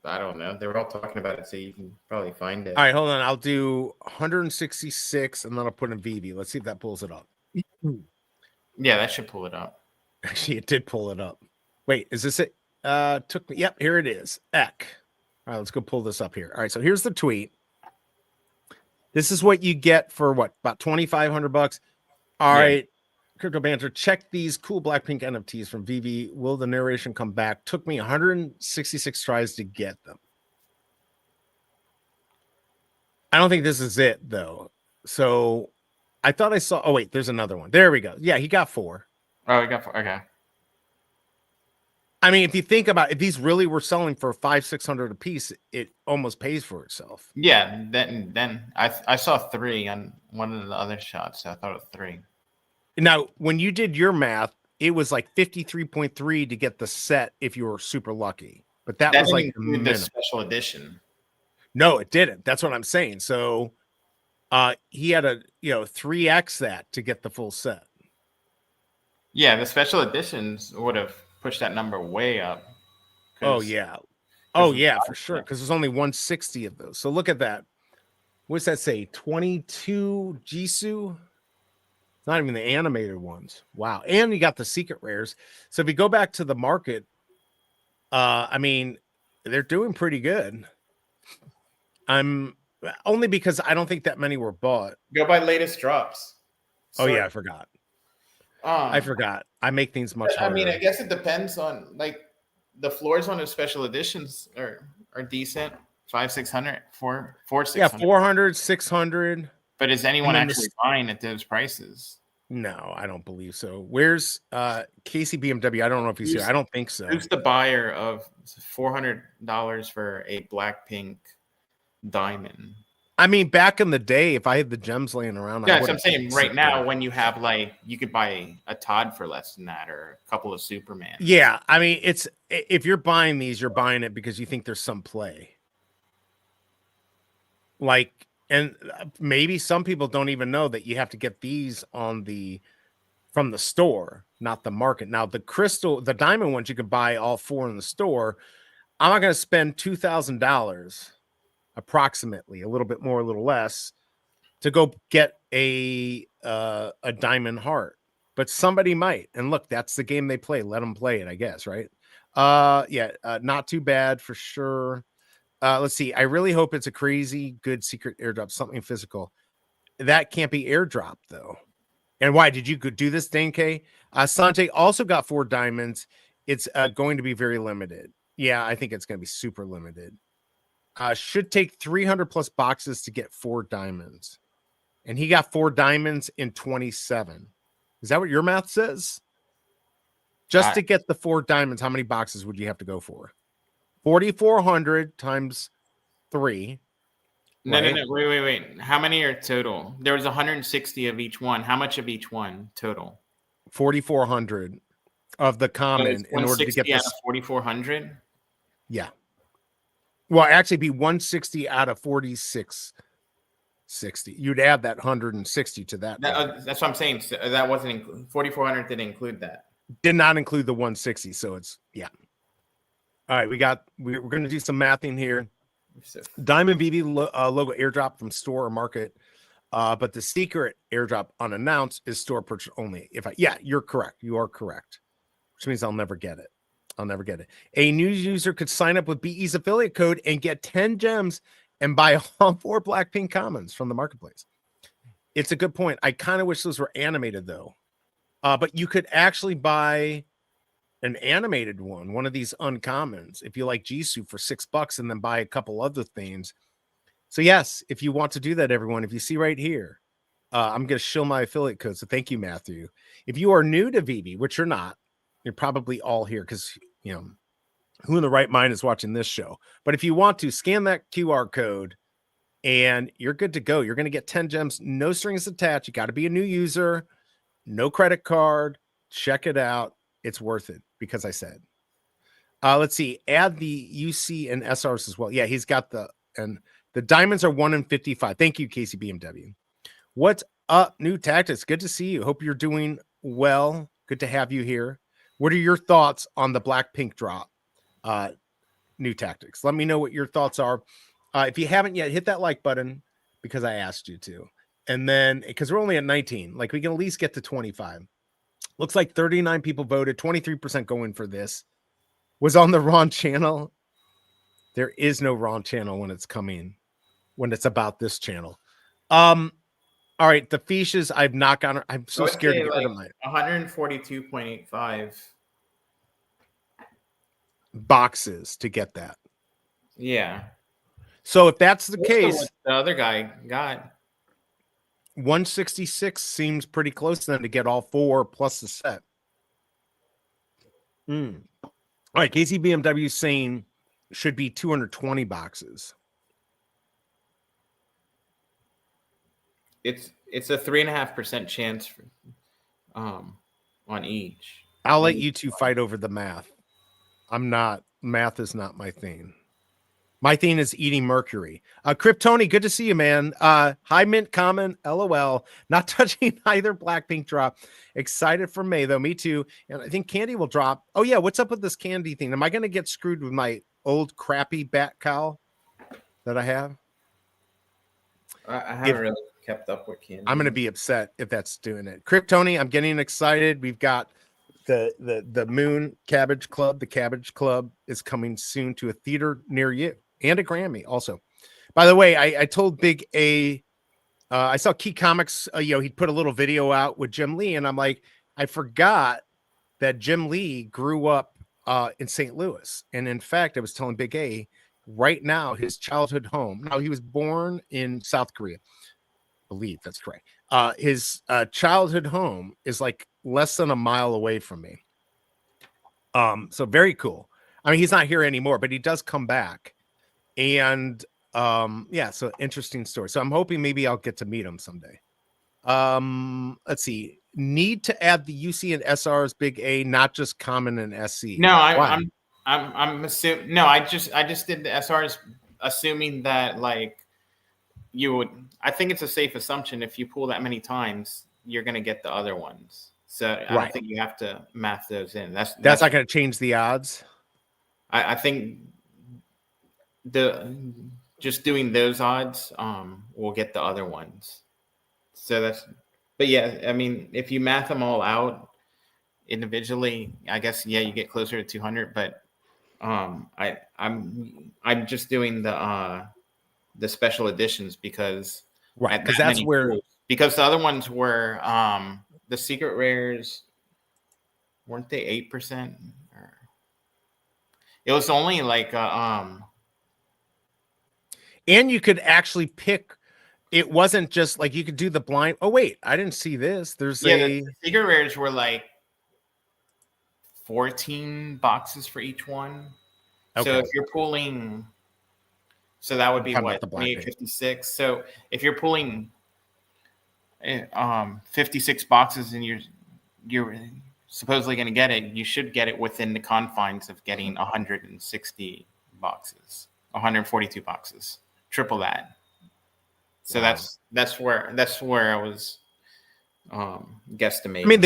I don't know. They were all talking about it, so you can probably find it. All right, hold on. I'll do 166, and then I'll put in Veve. Let's see if that pulls it up. Yeah, that should pull it up. Actually, it did pull it up. Wait, is this it? Took me. Yep, here it is. Eck. All right, let's go pull this up here. All right, so here's the tweet. This is what you get for what? About $2,500. All right, Crypto Banter. Check these cool Blackpink NFTs from Veve. Will the narration come back? Took me 166 tries to get them. I don't think this is it though. So I thought I saw. Oh wait, there's another one. There we go. Yeah, he got 4. Oh, he got 4. Okay. I mean, if you think about it, if these really were selling for $500-$600 a piece, it almost pays for itself. Yeah. Then I saw 3 on one of the other shots. So I thought it was 3. Now, when you did your math, it was like 53.3 to get the set if you were super lucky. But that was like the special edition. No, it didn't. That's what I'm saying. So he had a 3x that to get the full set. Yeah, the special editions would have pushed that number way up. Oh 'cause- yeah. 'cause Oh of yeah, the for sure. content. Because there's only 160 of those. So look at that. What's that say? 22 Jisoo? It's not even the animated ones. Wow. And you got the secret rares. So if you go back to the market, I mean, they're doing pretty good. I'm only because I don't think that many were bought. Go by latest drops. Oh yeah, Sorry. I forgot. I forgot. I make things much I mean, harder. I guess it depends on like the floors on the special editions are decent. 500-600 4 Yeah, 600. 400, 600. But is anyone then the actually buying at those prices? No, I don't believe so. Where's Casey BMW? I don't know if he's here. I don't think so. Who's the buyer of $400 for a Blackpink diamond? I mean, back in the day, if I had the gems laying around, Yeah, I so I'm would saying right now, when you have like you could buy a Todd for less than that, or a couple of Superman. Yeah, I mean, it's if you're buying these, you're buying it because you think there's some play. Like, and maybe some people don't even know that you have to get these on from the store, not the market. Now, the diamond ones, you can buy all 4 in the store. I'm not going to spend $2,000 approximately, a little bit more, a little less, to go get a diamond heart. But somebody might. And look, that's the game they play. Let them play it, I guess, right? Not too bad for sure. Let's see. I really hope it's a crazy good secret airdrop, something physical. That can't be airdropped though. And why did you do this, Dane K? Sante also got 4 diamonds. It's going to be very limited. Yeah, I think it's going to be super limited. Should take 300 plus boxes to get 4 diamonds. And he got 4 diamonds in 27. Is that what your math says? Just to get the 4 diamonds, how many boxes would you have to go for? 4,400 times 3. No, right? no, no. Wait. How many are total? There was 160 of each one. How much of each one total? 4,400 of the common in order to get this. Out of 4,400. Yeah. Well, actually, be 160 out of 4660. You'd add that 160 to that. That's what I'm saying. So that wasn't 4,400. Didn't include that. Did not include the 160. So it's yeah. All right, we're going to do some mathing here. Diamond BB logo airdrop from store or market, but the secret airdrop unannounced is store purchase only. You're correct. You are correct, which means I'll never get it. A new user could sign up with BE's affiliate code and get 10 gems and buy all 4 Blackpink commons from the marketplace. It's a good point. I kind of wish those were animated though, but you could actually buy an animated one of these uncommons, if you like Jisoo, for $6 and then buy a couple other things. So yes, if you want to do that, everyone, if you see right here, I'm going to show my affiliate code. So thank you, Matthew. If you are new to Veve, which you're not, you're probably all here because, you know, who in the right mind is watching this show? But if you want to, scan that QR code and you're good to go. You're going to get 10 gems, no strings attached. You got to be a new user, no credit card. Check it out. It's worth it because I said. Let's see. Add the UC and SRs as well. Yeah, he's got the diamonds are 1 in 55. Thank you, Casey BMW. What's up, New Tactics? Good to see you. Hope you're doing well. Good to have you here. What are your thoughts on the Blackpink drop? New Tactics. Let me know what your thoughts are. If you haven't yet, hit that like button because I asked you to. And then because we're only at 19, like we can at least get to 25. Looks like 39 people voted, 23% going for this. Was on the wrong channel. There is no wrong channel when it's about this channel. All right, the fiches I've not gotten. I'm so scared to get rid of mine. 142.85 boxes to get that. Yeah. So if that's the case, the other guy got 166 seems pretty close then to get all 4 plus the set. All right, Casey BMW saying should be 220 boxes. It's a 3.5% chance for, on each. I'll let you two fight over the math. Math is not my thing. My theme is eating mercury. Kryptoni, good to see you, man. High mint common, LOL. Not touching either Blackpink drop. Excited for May, though. Me too. And I think Candy will drop. Oh, yeah. What's up with this Candy thing? Am I going to get screwed with my old crappy bat cowl that I have? I haven't really kept up with Candy. I'm going to be upset if that's doing it. Kryptoni, I'm getting excited. We've got the Moon Cabbage Club. The Cabbage Club is coming soon to a theater near you. And a Grammy also. By the way, I told Big A, I saw Key Comics, he put a little video out with Jim Lee, and I'm like, I forgot that Jim Lee grew up in St. Louis. And in fact, I was telling Big A, right now, his childhood home, now he was born in South Korea. I believe that's correct. His childhood home is like less than a mile away from me. So very cool. I mean, he's not here anymore, but he does come back. And so interesting story. So I'm hoping maybe I'll get to meet him someday. Let's see. Need to add the UC and SR's Big A, not just common and SC. No, I'm assuming. No, I just did the SR's, assuming that like you would. I think it's a safe assumption if you pull that many times, you're gonna get the other ones. So I don't think you have to math those in. That's not going to change the odds. I think just doing those odds will get the other ones. So but yeah, I mean, if you math them all out individually, I guess you get closer to 200. But I'm just doing the special editions because that's where because the other ones were the secret rares, weren't they 8%? It was only like and you could actually pick. It wasn't just like you could do the blind. Oh wait, I didn't see this. There's the secret rares were like 14 boxes for each one. Okay. So if you're pulling, so that would be what 56. So if you're pulling 56 boxes and you're supposedly going to get it, you should get it within the confines of getting 160 boxes, 142 boxes. Triple that. So wow. that's where I was guesstimating. I mean,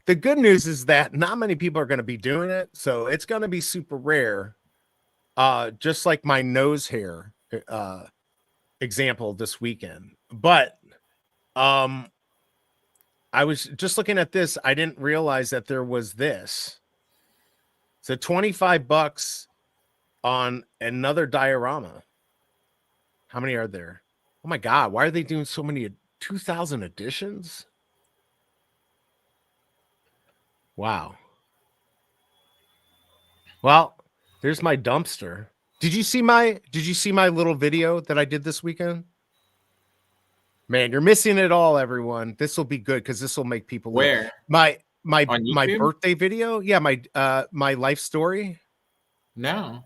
the good news is that not many people are going to be doing it, so it's going to be super rare. Just like my nose hair example this weekend. But I was just looking at this. I didn't realize that there was this. So $25 on another diorama. How many are there? Oh my God, why are they doing so many 2,000 editions? Wow. Well, there's my dumpster. Did you see my little video that I did this weekend? Man, you're missing it all, everyone. This will be good because this will make people where my birthday video. Yeah, my life story. No.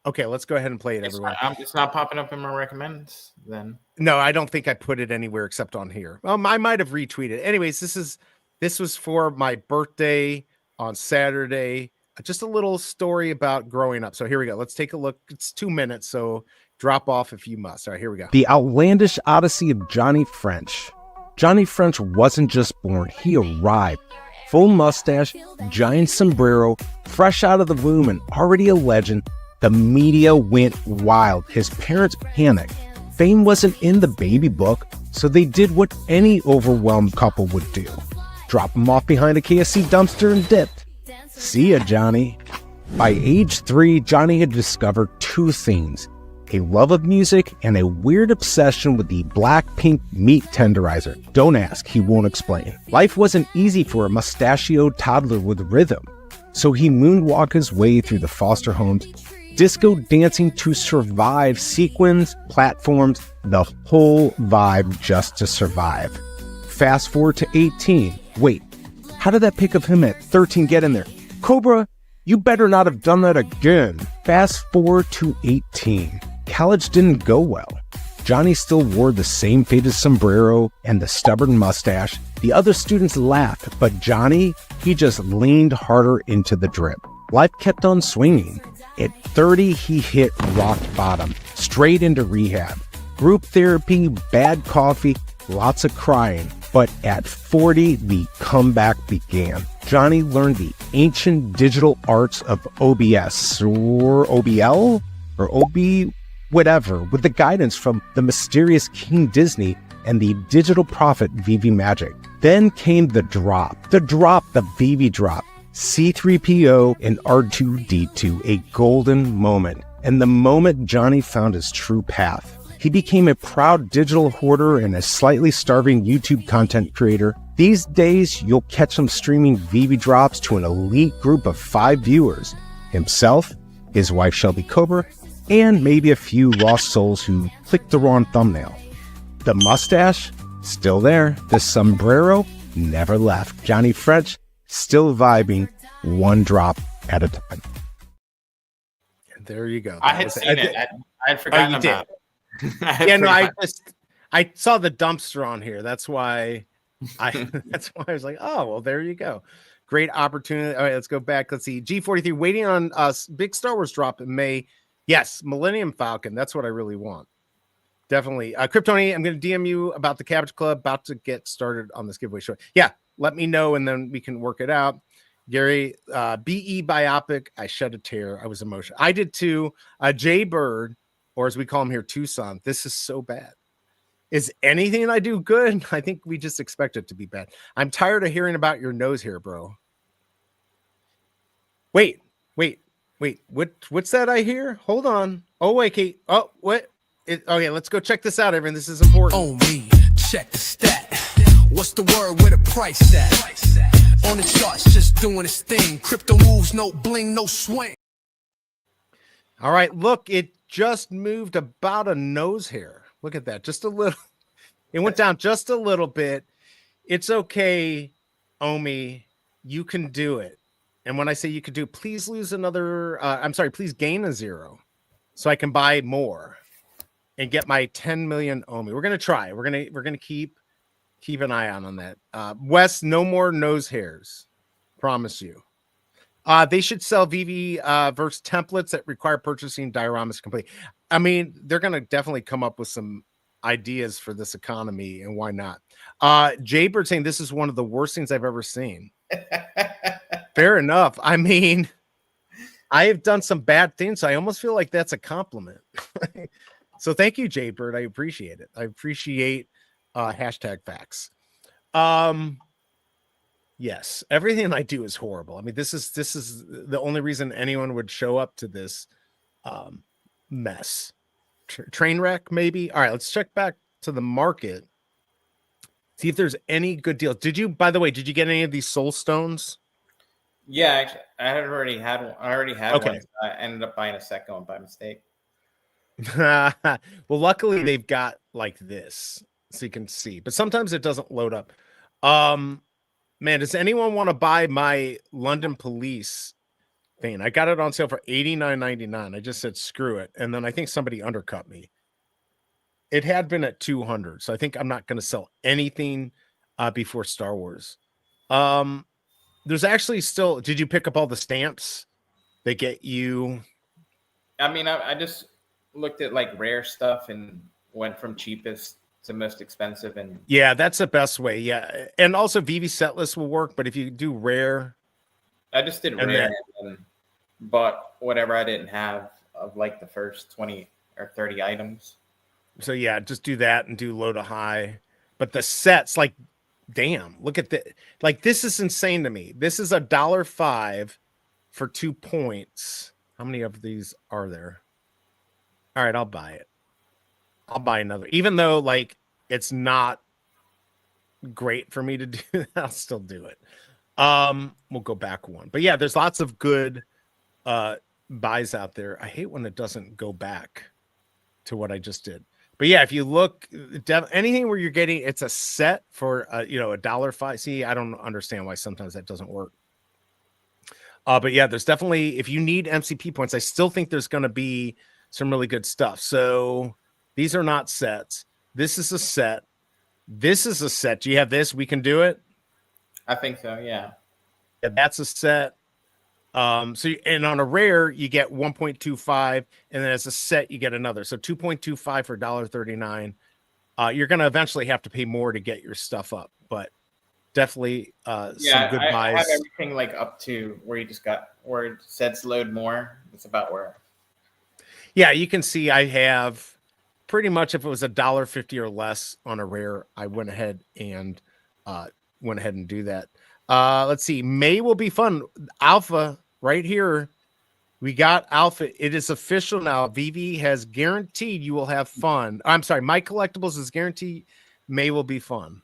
Okay, let's go ahead and play it, everyone. It's not popping up in my recommends then. No, I don't think I put it anywhere except on here. I might have retweeted. Anyways, this was for my birthday on Saturday. Just a little story about growing up. So here we go. Let's take a look. It's 2 minutes, so drop off if you must. All right, here we go. The outlandish odyssey of Johnny French. Johnny French wasn't just born, he arrived. Full mustache, giant sombrero, fresh out of the womb and already a legend. The media went wild. His parents panicked. Fame wasn't in the baby book, so they did what any overwhelmed couple would do. Drop him off behind a KFC dumpster and dipped. See ya, Johnny. By age 3, Johnny had discovered 2 things: a love of music and a weird obsession with the Blackpink meat tenderizer. Don't ask, he won't explain. Life wasn't easy for a mustachioed toddler with rhythm, so he moonwalked his way through the foster homes, disco dancing to survive, sequins, platforms, the whole vibe just to survive. Fast forward to 18. Wait, how did that pic of him at 13 get in there? Cobra, you better not have done that again. Fast forward to 18. College didn't go well. Johnny still wore the same faded sombrero and the stubborn mustache. The other students laughed, but Johnny, he just leaned harder into the drip. life kept on swinging. At 30, he hit rock bottom, straight into rehab. Group therapy, bad coffee, lots of crying. But at 40, the comeback began. Johnny learned the ancient digital arts of OBS or OBL or OB, whatever, with the guidance from the mysterious King Disney and the digital prophet Veve Magic. Then came the Veve drop. C-3PO and R2-D2, a golden moment. And the moment Johnny found his true path. He became a proud digital hoarder and a slightly starving YouTube content creator. These days, you'll catch him streaming Veve drops to an elite group of 5 viewers. Himself, his wife Shelby Cobra, and maybe a few lost souls who clicked the wrong thumbnail. The mustache, still there. The sombrero, never left. Johnny French, still vibing, one drop at a time. There you go. I had seen it. I had forgotten about it. I saw the dumpster on here. That's why I was like, oh, well, there you go. Great opportunity. All right, let's go back. Let's see. G43 waiting on us. Big Star Wars drop in May. Yes, Millennium Falcon. That's what I really want. Definitely. Kryptoni, I'm going to DM you about the Cabbage Club. About to get started on this giveaway show. Yeah, let me know and then we can work it out. Gary, BE Biopic. I shed a tear. I was emotional. I did too. Jay Bird, or as we call him here, Tucson. This is so bad. Is anything I do good? I think we just expect it to be bad. I'm tired of hearing about your nose hair, bro. Wait. What's that I hear? Hold on. Oh, wait, Kate. Oh, what? Okay, let's go check this out, everyone. This is important. On me, check the stat. What's the word with a price at? On the charts, just doing its thing. Crypto moves, no bling, no swing. All right, look, it just moved about a nose hair. Look at that, just a little. It went down just a little bit. It's okay, Omi. You can do it. And when I say you could do, please lose another. Please gain a 0, so I can buy more and get my 10 million Omi. We're gonna try. We're gonna keep an eye on that. Wes, no more nose hairs. Promise you. They should sell Veve verse templates that require purchasing dioramas complete. I mean, they're going to definitely come up with some ideas for this economy, and why not? Jay Bird saying this is one of the worst things I've ever seen. Fair enough. I mean, I have done some bad things, so I almost feel like that's a compliment. So thank you, Jay Bird. I appreciate it. I appreciate hashtag facts. Yes, everything I do is horrible. I mean, this is the only reason anyone would show up to this mess. Train wreck, maybe. All right, let's check back to the market. See if there's any good deals. By the way, did you get any of these soul stones? Yeah, I had already had one. I already had Okay. one. So I ended up buying a second one by mistake. Well, luckily they've got like this, so you can see. But sometimes it doesn't load up. Man, does anyone want to buy my London Police thing? I got it on sale for $89.99. I just said screw it, and then I think somebody undercut me. It had been at 200, so I think I'm not going to sell anything before Star Wars. There's actually still. Did you pick up all the stamps? They get you. I mean, I just looked at like rare stuff and went from cheapest to most expensive, and Yeah, that's the best way. Yeah, and also Veve set list will work, but if you do rare, I just did And rare then- and bought whatever I didn't have of like the first 20 or 30 items. so yeah, just do that and do low to high. But the sets, like, damn, look at the like. This is insane to me. This is $1.05 for 2 points. How many of these are there? All right, I'll buy it. I'll buy another, even though like it's not great for me to do. I'll still do it. We'll go back one, but yeah, there's lots of good buys out there. I hate when it doesn't go back to what I just did. But yeah, if you look, anything where you're getting, it's a set for $1.05. See, I don't understand why sometimes that doesn't work. But yeah, there's definitely, if you need MCP points, I still think there's going to be some really good stuff. So these are not sets. This is a set. This is a set. Do you have this? We can do it. I think so, yeah. Yeah, that's a set. And on a rare, you get 1.25, and then as a set, you get another. So 2.25 for $1.39. You're going to eventually have to pay more to get your stuff up, but definitely some good I buys. have everything like up to where you just got where it says load more. It's about where. Yeah, you can see I have pretty much if it was $1.50 or less on a rare, I went ahead and do that. Let's see. May will be fun. Alpha right here. We got Alpha. It is official now. Veve has guaranteed you will have fun. I'm sorry. My Collectibles is guaranteed May will be fun.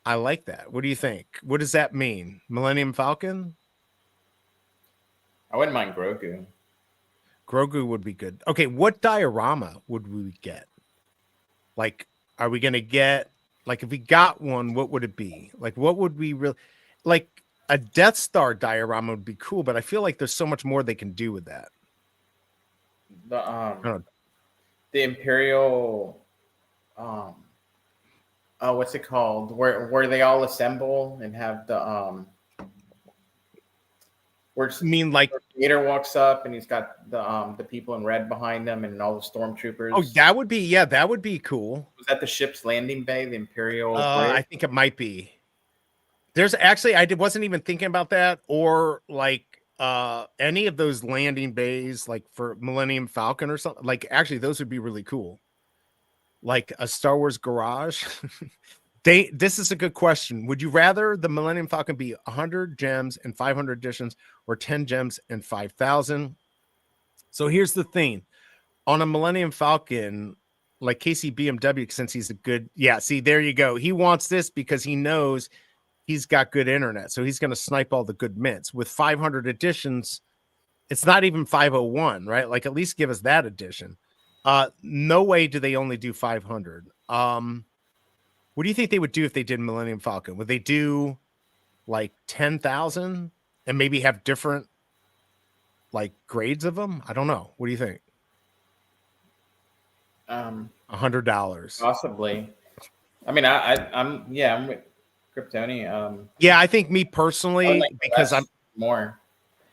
I like that. What do you think? What does that mean? Millennium Falcon? I wouldn't mind Grogu. Grogu would be good. Okay, what diorama would we get? Like, are we going to get, like, if we got one, what would it be? Like, what would we really, like, a Death Star diorama would be cool, but I feel like there's so much more they can do with that. The Imperial, what's it called? Where they all assemble and have the where I mean, like Vader walks up and he's got the people in red behind him and all the stormtroopers. Oh, that would be cool. Was that the ship's landing bay, the Imperial? I think it might be. There's actually wasn't even thinking about that, or like any of those landing bays, like for Millennium Falcon or something. Like actually, those would be really cool. Like a Star Wars garage. This is a good question. Would you rather the Millennium Falcon be 100 gems and 500 editions, or 10 gems and 5,000? So here's the thing. On a Millennium Falcon, like Casey BMW, since he's a good, see, there you go. He wants this because he knows he's got good internet. So he's going to snipe all the good mints. With 500 editions, it's not even 501, right? Like, at least give us that edition. No way do they only do 500. What do you think they would do if they did Millennium Falcon? Would they do like 10,000 and maybe have different like grades of them? I don't know. What do you think? $100 possibly. I mean, I'm with Kryptoni. I think me personally, because I'm more.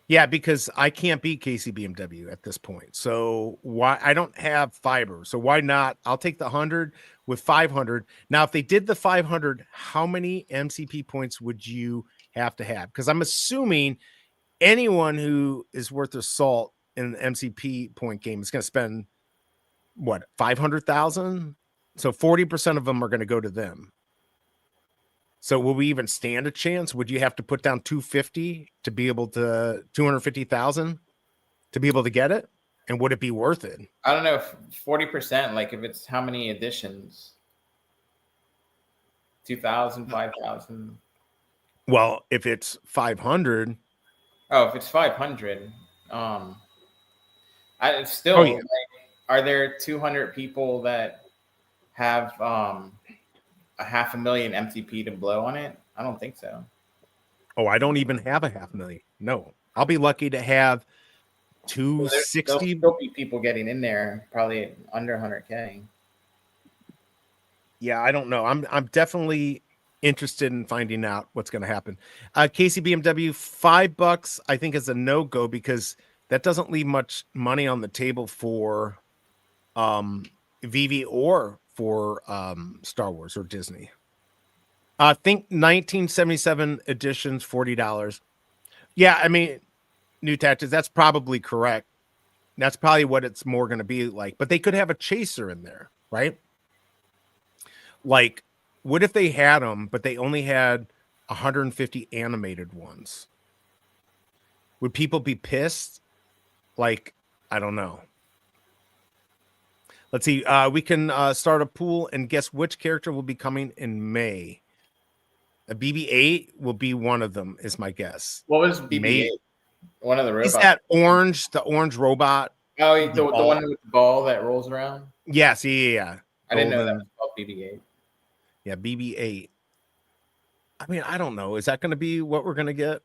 Yeah, because I can't beat Casey BMW at this point. So why I don't have fiber. So why not? I'll take the 100 with 500. Now, if they did the 500, how many MCP points would you have to have? Because I'm assuming anyone who is worth their salt in an MCP point game is going to spend what, 500,000? So 40% of them are going to go to them. So will we even stand a chance? Would you have to put down 250 to be able to 250,000 to be able to get it? And would it be worth it? I don't know. 40%, like if it's how many editions? 2,000, 5,000. Well, if it's 500. Oh, if it's 500, it's still like, are there 200 people that have 500,000 MCP to blow on it? I don't think so. Oh, I don't even have 500,000. No, I'll be lucky to have 260. There'll still be people getting in there, probably under 100K. Yeah, I don't know. I'm definitely interested in finding out what's going to happen. Casey BMW, $5, I think, is a no-go because that doesn't leave much money on the table for Veve or for Star Wars or Disney. I think 1977 editions, $40. Yeah, I mean, New Tactics, that's probably correct. That's probably what it's more going to be like. But they could have a chaser in there, right? Like, what if they had them, but they only had 150 animated ones? Would people be pissed? Like, I don't know. Let's see. We can start a pool and guess which character will be coming in May. A BB-8 will be one of them, is my guess. What was BB-8? One of the robots. Is that the orange robot? Oh, the one with the ball that rolls around? Yes, yeah. I didn't know that was called BB-8. Yeah, BB-8. I mean, I don't know. Is that going to be what we're going to get?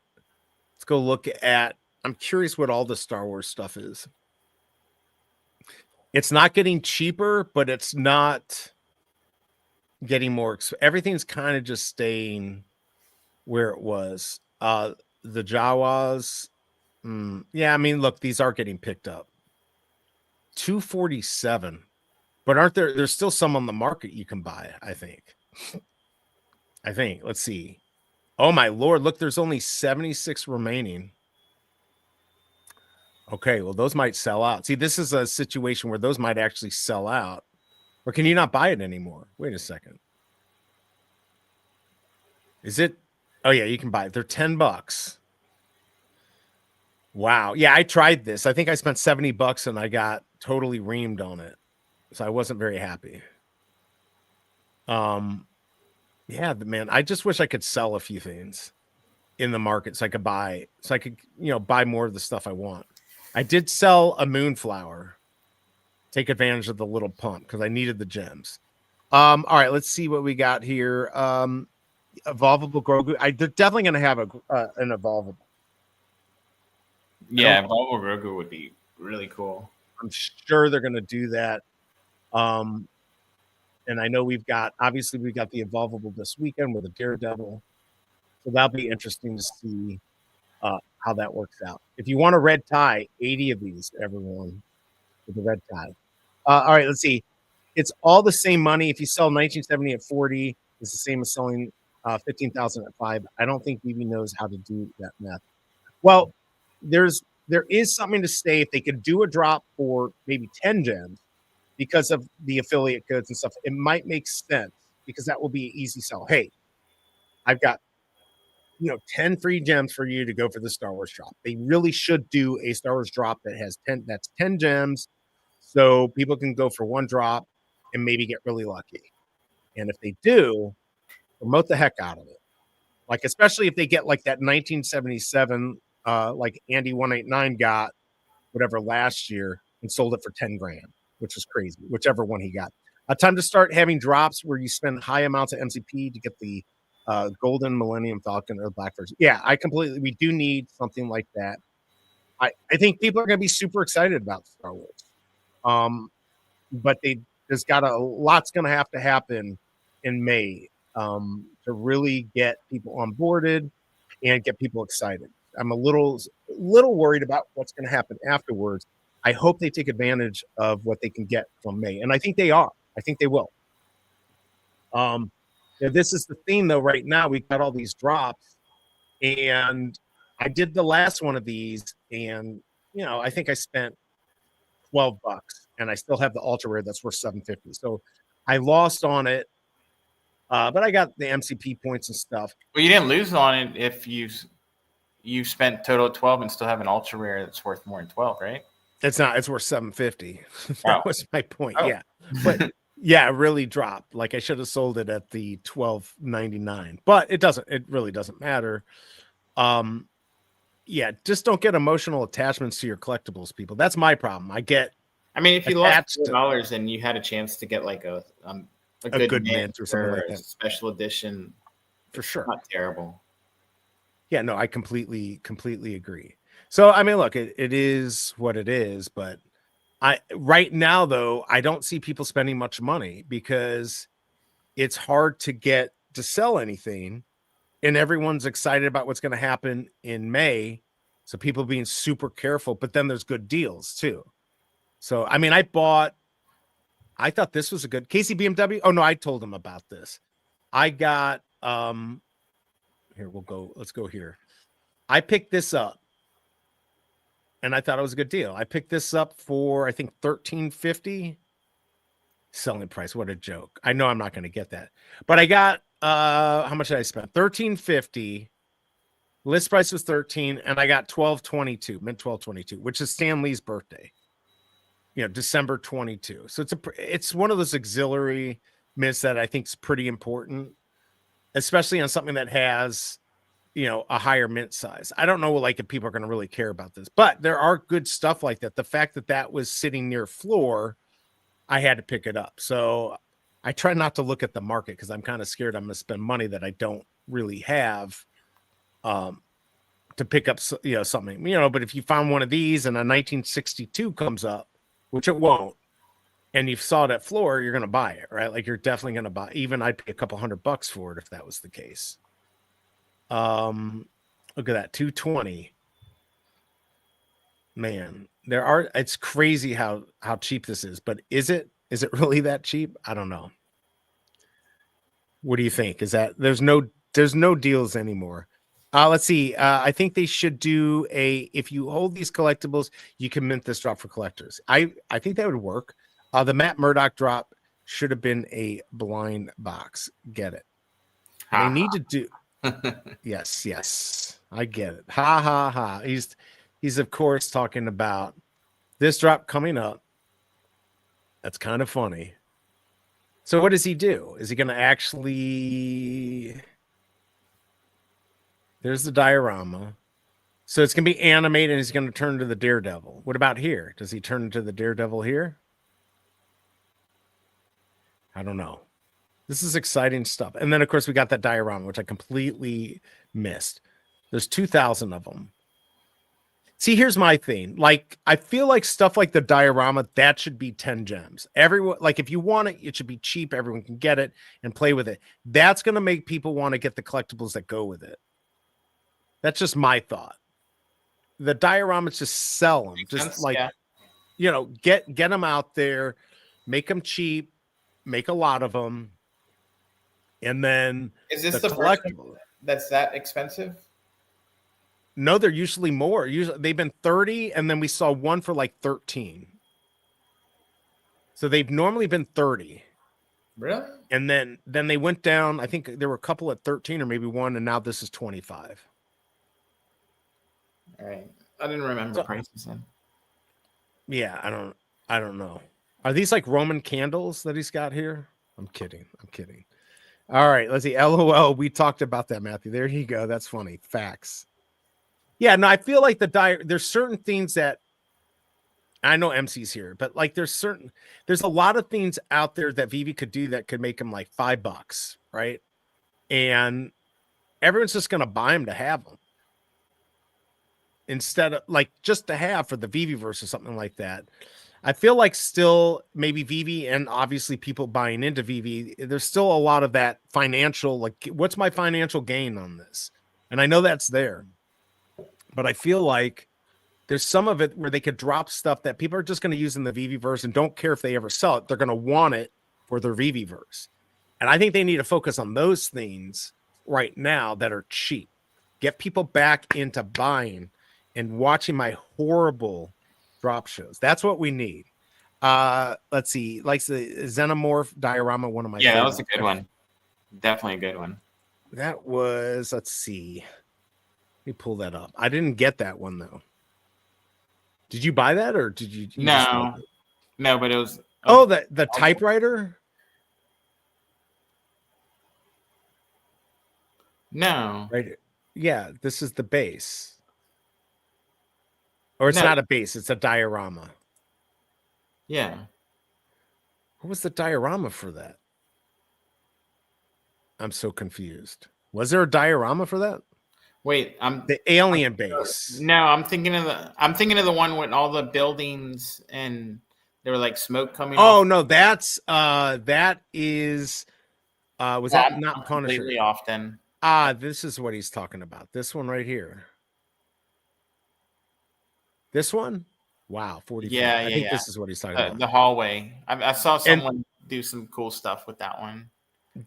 Let's go look at. I'm curious what all the Star Wars stuff is. It's not getting cheaper, but it's not getting more. Everything's kind of just staying where it was. the Jawas. Yeah, I mean, look, these are getting picked up. 247. But aren't there's still some on the market you can buy, I think. Let's see. Oh my Lord, look, there's only 76 remaining. Okay, well, those might sell out. See, this is a situation where those might actually sell out. Or can you not buy it anymore? Wait a second. Is it? Oh yeah, you can buy it. They're $10. Wow. Yeah, I tried this. I think I spent $70 and I got totally reamed on it. So I wasn't very happy. Yeah, man, I just wish I could sell a few things in the market so I could buy more of the stuff I want. I did sell a moonflower. Take advantage of the little pump because I needed the gems. All right, let's see what we got here. Evolvable Grogu. They're definitely going to have an evolvable. Yeah, Volvo Grogu would be really cool. I'm sure they're going to do that. And I know we've got the evolvable this weekend with a Daredevil. So that'll be interesting to see how that works out. If you want a red tie, 80 of these, everyone, with the red tie. All right, let's see. It's all the same money. If you sell 1970 at 40, it's the same as selling 15,000 at 5. I don't think BB knows how to do that math. Well, there is something to say if they could do a drop for maybe 10 gems because of the affiliate codes and stuff. It might make sense because that will be an easy sell. Hey, I've got 10 free gems for you to go for the Star Wars drop. They really should do a Star Wars drop that has 10 gems so people can go for one drop and maybe get really lucky. And if they do, promote the heck out of it. Like, especially if they get like that 1977, like Andy 189 got whatever last year and sold it for 10 grand, which was crazy, whichever one he got. Time to start having drops where you spend high amounts of MCP to get the Golden Millennium Falcon or Black version. Yeah, we do need something like that. I think people are going to be super excited about Star Wars. But there's lot's going to have to happen in May to really get people onboarded and get people excited. I'm a little worried about what's going to happen afterwards. I hope they take advantage of what they can get from May. And I think they are. I think they will. This is the theme, though, right now. We've got all these drops. And I did the last one of these. And, I think I spent $12. And I still have the ultra rare that's worth $750. So I lost on it. But I got the MCP points and stuff. Well, you didn't lose on it if you spent total of 12 and still have an ultra rare that's worth more than 12, right? It's not. It's worth $750. That was my point. Oh. Yeah, but yeah, it really dropped. Like I should have sold it at the $12.99, but it doesn't. It really doesn't matter. Yeah, just don't get emotional attachments to your collectibles, people. That's my problem. I mean, if you lost $4 and you had a chance to get like a good mint or something like that, special edition, for sure, not terrible. Yeah, no, I completely agree. So, I mean, look, it is what it is, but right now, though, I don't see people spending much money because it's hard to get to sell anything, and everyone's excited about what's going to happen in May. So people being super careful, but then there's good deals too. So, I mean, I thought this was a good Casey BMW. Oh no, I told him about this. I got, here, let's go here. I picked this up and I thought it was a good deal. I picked this up for, I think, $13.50 selling price. What a joke. I know I'm not going to get that, but I got, how much did I spend? $13.50. List price was $13 and I got $12.22, mint $12.22, which is Stan Lee's birthday. December 22. So it's one of those auxiliary mints that I think is pretty important, especially on something that has, a higher mint size. I don't know, like, if people are going to really care about this, but there are good stuff like that. The fact that was sitting near floor, I had to pick it up. So I try not to look at the market because I'm kind of scared I'm going to spend money that I don't really have to pick up, something, but if you found one of these and a 1962 comes up, which it won't, and you saw it at floor, you're going to buy it, right? Like, you're definitely going to buy. Even I'd pay a couple $100 for it if that was the case. Look at that, 220. Man, it's crazy how cheap this is, but is it really that cheap? I don't know. What do you think? Is that there's no deals anymore? Let's see. I think they should do if you hold these collectibles, you can mint this drop for collectors. I think that would work. The Matt Murdock drop should have been a blind box. Get it? They need to do. Yes. I get it. Ha ha ha. He's of course talking about this drop coming up. That's kind of funny. So what does he do? Is he going to actually? There's the diorama. So it's going to be animated and he's going to turn to the Daredevil. What about here? Does he turn into the Daredevil here? I don't know. This is exciting stuff. And then, of course, we got that diorama, which I completely missed. There's 2,000 of them. See, here's my thing. Like, I feel like stuff like the diorama, that should be 10 gems. Everyone, like, if you want it, it should be cheap. Everyone can get it and play with it. That's going to make people want to get the collectibles that go with it. That's just my thought. The dioramas, just sell them. Makes Just sense, like, yeah. get them out there, make them cheap, make a lot of them. And then Is this the first collectible one that's that expensive? No, they're usually more. Usually they've been 30, and then we saw one for like 13. So they've normally been 30. Really? And then they went down. I think there were a couple at 13 or maybe one, and now this is 25. All right. I didn't remember prices then. Yeah, I don't know. Are these like Roman candles that he's got here? I'm kidding. All right, let's see. LOL. We talked about that, Matthew. There you go. That's funny. Facts. Yeah, no, I feel like there's certain things that I know MC's here, but like there's a lot of things out there that Veve could do that could make them like $5, right? And everyone's just gonna buy them to have them instead of like just to have for the Veveverse or something like that. I feel like still maybe Veve and obviously people buying into Veve, there's still a lot of that financial, like what's my financial gain on this? And I know that's there. But I feel like there's some of it where they could drop stuff that people are just going to use in the Veveverse and don't care if they ever sell it. They're going to want it for their Veveverse. And I think they need to focus on those things right now that are cheap. Get people back into buying and watching my horrible drop shows. That's what we need. Let's see. Like the Xenomorph diorama, one of my that was a good one. Definitely a good one. That was, let's see. Let me pull that up. I didn't get that one though. Did you buy that or did you No, but it was. The typewriter. No, Right. Yeah, this is the base. Or it's not a base, it's a diorama. Yeah. What was the diorama for that? I'm so confused. Was there a diorama for that? Wait, the alien base. No, I'm thinking of the one with all the buildings and there were like smoke coming. Oh no, that is was that not Punisher? Completely off then. This is what he's talking about. This one right here. This one? Wow, 44. Yeah, I think this is what he's talking about. The hallway. I saw someone do some cool stuff with that one.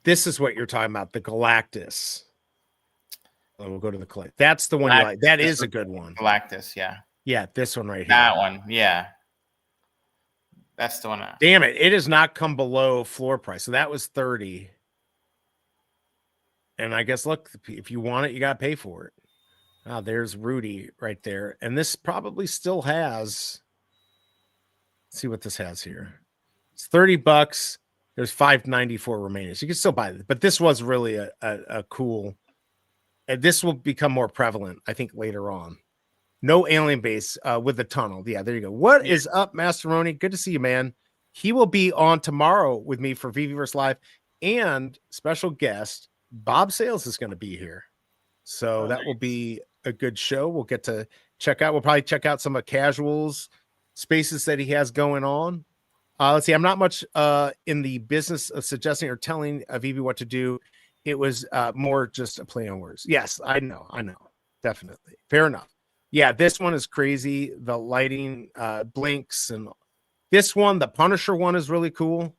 This is what you're talking about, the Galactus. Oh, we'll go to the click. That's the one you like. That is a good one. Galactus, yeah. Yeah, this one right here. That one, yeah. That's the one. Damn it. It has not come below floor price. So that was 30. And I guess, look, if you want it, you got to pay for it. There's Rudy right there. And this probably still has. Let's see what this has here. It's $30. There's 594 remaining. So you can still buy it. But this was really a cool. And this will become more prevalent, I think, later on. No alien base with the tunnel. Yeah, there you go. What is up, Masteroni? Good to see you, man. He will be on tomorrow with me for Veveverse Live. And special guest, Bob Sales is going to be here. So that will be a good show. We'll get to check out. We'll probably check out some of Casual's spaces that he has going on. Let's see. I'm not much in the business of suggesting or telling Veve what to do. It was more just a play on words. Yes, I know. definitely. Fair enough. Yeah, this one is crazy. The lighting blinks, and this one, the Punisher one, is really cool.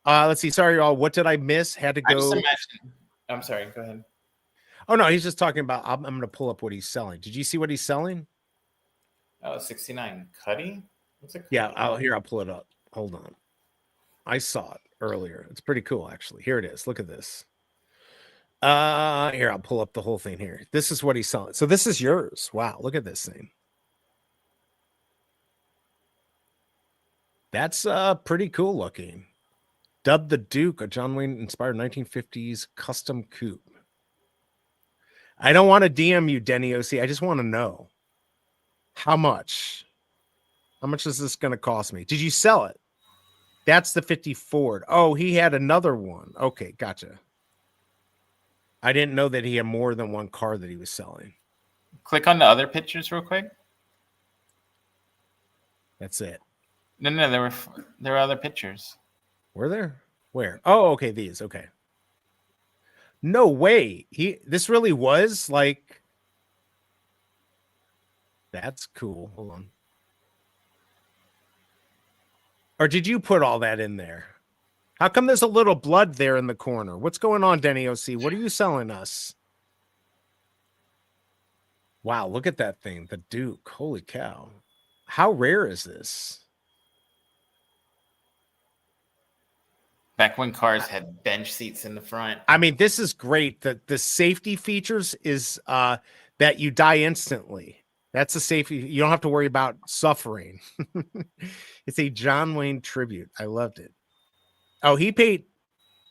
Let's see. Sorry, y'all. What did I miss? Had to I just go. imagine. I'm sorry. Go ahead. Oh no, he's just talking about. I'm going to pull up what he's selling. Did you see what he's selling? Oh, 69 Cuddy. What's it? Yeah. I'll pull it up. Hold on. I saw it earlier. It's pretty cool, actually. Here it is. Look at this. Here, I'll pull up the whole thing here. This is what he's selling. So this is yours. Wow, look at this thing. That's pretty cool looking. Dubbed the Duke, a John Wayne inspired 1950s custom coupe. I don't want to DM you, Denny OC. I just want to know how much. How much is this going to cost me? Did you sell it? That's the 50 Ford. Oh, he had another one. Okay, gotcha. I didn't know that he had more than one car that he was selling. Click on the other pictures real quick. That's it. No, there were other pictures. Were there? Where? Oh, okay, these. Okay. No way. This really was like. That's cool. Hold on. Or did you put all that in there? How come there's a little blood there in the corner? What's going on, Denny OC? What are you selling us? Wow, look at that thing. The Duke. Holy cow. How rare is this? Back when cars had bench seats in the front. I mean, this is great. The safety features is that you die instantly. That's a safety. You don't have to worry about suffering. It's a John Wayne tribute. I loved it. Oh, he paid.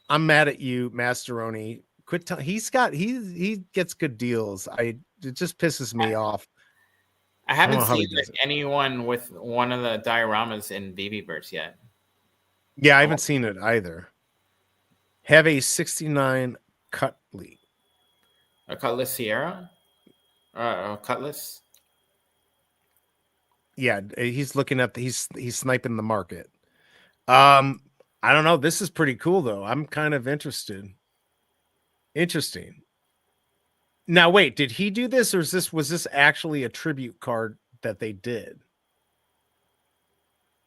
I'm mad at you, Masteroni. Quit telling. He gets good deals. It just pisses me off. I haven't seen anyone with one of the dioramas in Viviverse yet. Yeah, I haven't seen it either. Have a 69 Cutlass. A Cutlass Sierra? A Cutlass? Yeah, he's looking at he's sniping the market. I don't know. This is pretty cool though. I'm kind of interested. Interesting. Now wait, did he do this, or was this actually a tribute card that they did?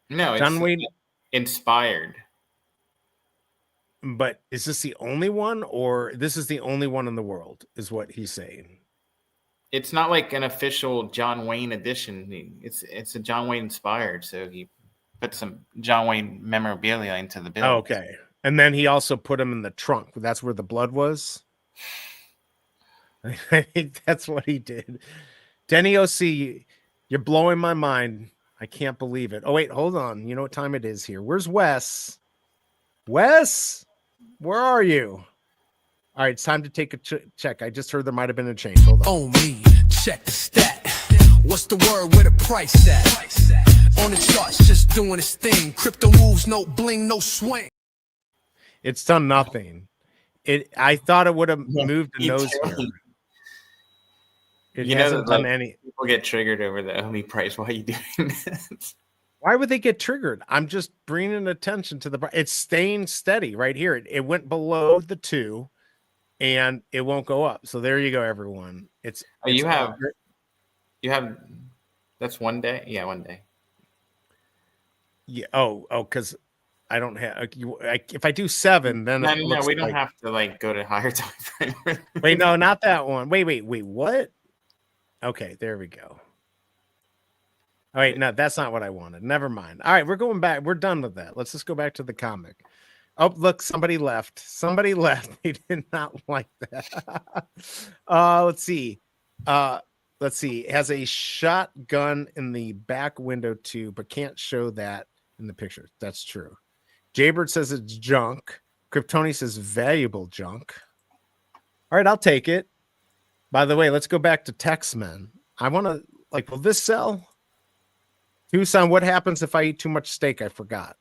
No, John it's Wayne inspired. But is this the only one, or this is the only one in the world, is what he's saying? It's not like an official John Wayne edition. It's a John Wayne inspired, so he put some John Wayne memorabilia into the build. Okay. And then he also put him in the trunk. That's where the blood was. I think that's what he did. Denny OC, you're blowing my mind. I can't believe it. Oh, wait, hold on. You know what time it is here. Where's Wes? Wes, where are you? All right, it's time to take a check. I just heard there might have been a change. Hold on. On me, check the stat. What's the word, where the price at? On the charts, just doing its thing. Crypto moves, no bling, no swing. It's done nothing. I thought it would have moved the nose here. It hasn't done any. People get triggered over the only price. Why are you doing this? Why would they get triggered? I'm just bringing attention to the price. It's staying steady right here. It went below the 2, and it won't go up. So there you go, everyone. You have that's 1 day. Yeah, 1 day. Yeah. Oh, because I don't have. If I do 7, then No, we don't have to go to higher time frame. Wait, no, not that one. Wait. What? Okay, there we go. All right, no, that's not what I wanted. Never mind. All right, we're going back. We're done with that. Let's just go back to the comic. Oh, look, somebody left. Somebody left. They did not like that. Let's see. It has a shotgun in the back window too, but can't show that in the picture. That's true. Jaybird says it's junk. Kryptoni says valuable junk. All right, I'll take it. By the way, let's go back to Texmen. I want to will this sell? Tucson, what happens if I eat too much steak? I forgot.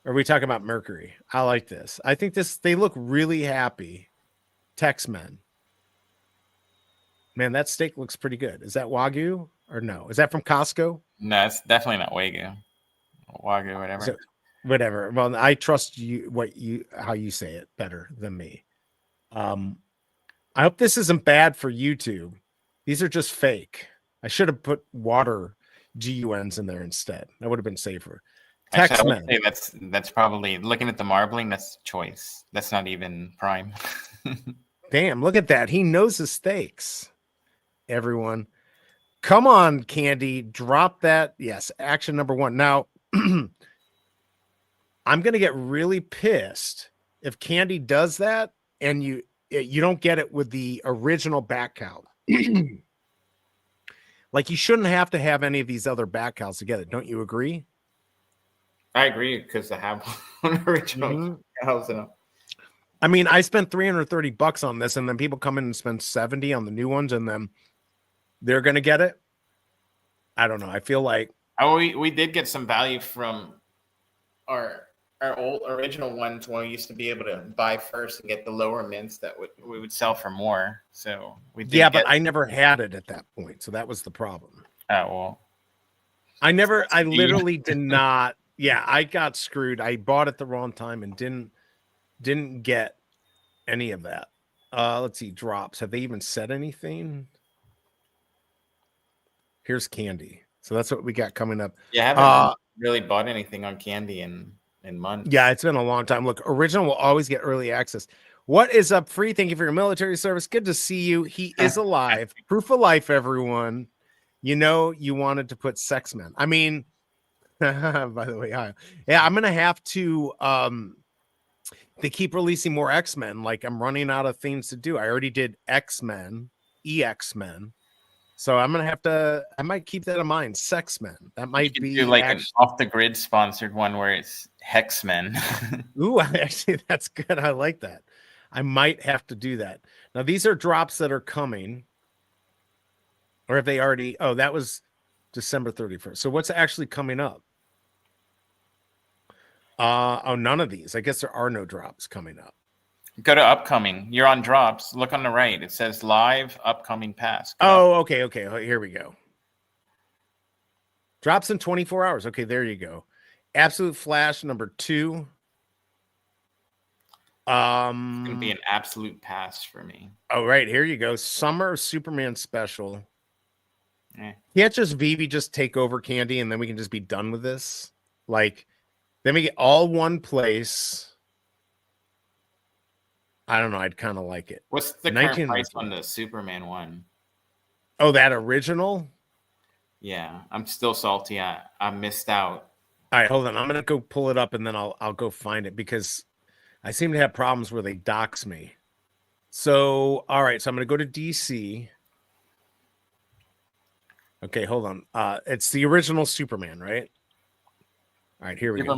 Are we talking about Mercury? I like this. I think they look really happy. Texmen. Man, that steak looks pretty good. Is that Wagyu or no? Is that from Costco? No, it's definitely not Wagyu. Wagyu, whatever. So, whatever. Well, I trust you how you say it better than me. I hope this isn't bad for YouTube. These are just fake. I should have put water GUNs in there instead. That would have been safer. Actually, I would Textmen. say that's probably looking at the marbling. That's choice. That's not even prime. Damn, look at that. He knows his stakes. Everyone. Come on, Candy. Drop that. Yes, action number 1. Now, I'm going to get really pissed if Candy does that and you don't get it with the original back cow. Like, you shouldn't have to have any of these other back cows together. Don't you agree? I agree because I have one original house in them. I mean, I spent $330 on this, and then people come in and spend 70 on the new ones, and then they're going to get it. I don't know. I feel like we did get some value from our old original ones when we used to be able to buy first and get the lower mints that we would sell for more. So we did. Yeah, but I never had it at that point, so that was the problem. Oh well. I literally did not. Yeah, I got screwed. I bought it the wrong time and didn't get any of that. Let's see, drops. Have they even said anything? Here's Candy. So that's what we got coming up. Yeah, I haven't really bought anything on Candy in months. Yeah, it's been a long time. Look, original will always get early access. What is up, Free? Thank you for your military service. Good to see you. He is alive. Proof of life, everyone. You know, you wanted to put sex men. I mean, by the way, hi. Yeah, I'm gonna have to they keep releasing more X-Men. Like, I'm running out of things to do. I already did X-Men, EX-Men. So I'm gonna have to. I might keep that in mind. Sex Men. That might be do like an off the grid sponsored one where it's Hexmen. Ooh, actually, that's good. I like that. I might have to do that. Now, these are drops that are coming, or have they already? Oh, that was December 31st. So what's actually coming up? Oh, none of these. I guess there are no drops coming up. Go to upcoming. You're on drops. Look on the right. It says live upcoming pass. Oh, okay. Oh, here we go. Drops in 24 hours. Okay, there you go. Absolute Flash number 2. It's gonna be an absolute pass for me. Oh, right. Here you go. Summer Superman special. Can't just Veve just take over Candy and then we can just be done with this? Like, then we get all one place. I don't know. I'd kind of like it. What's the current price on the Superman one? Oh, that original? Yeah, I'm still salty. I missed out. All right, hold on. I'm gonna go pull it up and then I'll go find it because I seem to have problems where they dox me. So, all right. So I'm gonna go to DC. Okay, hold on. It's the original Superman, right? All right, here we go.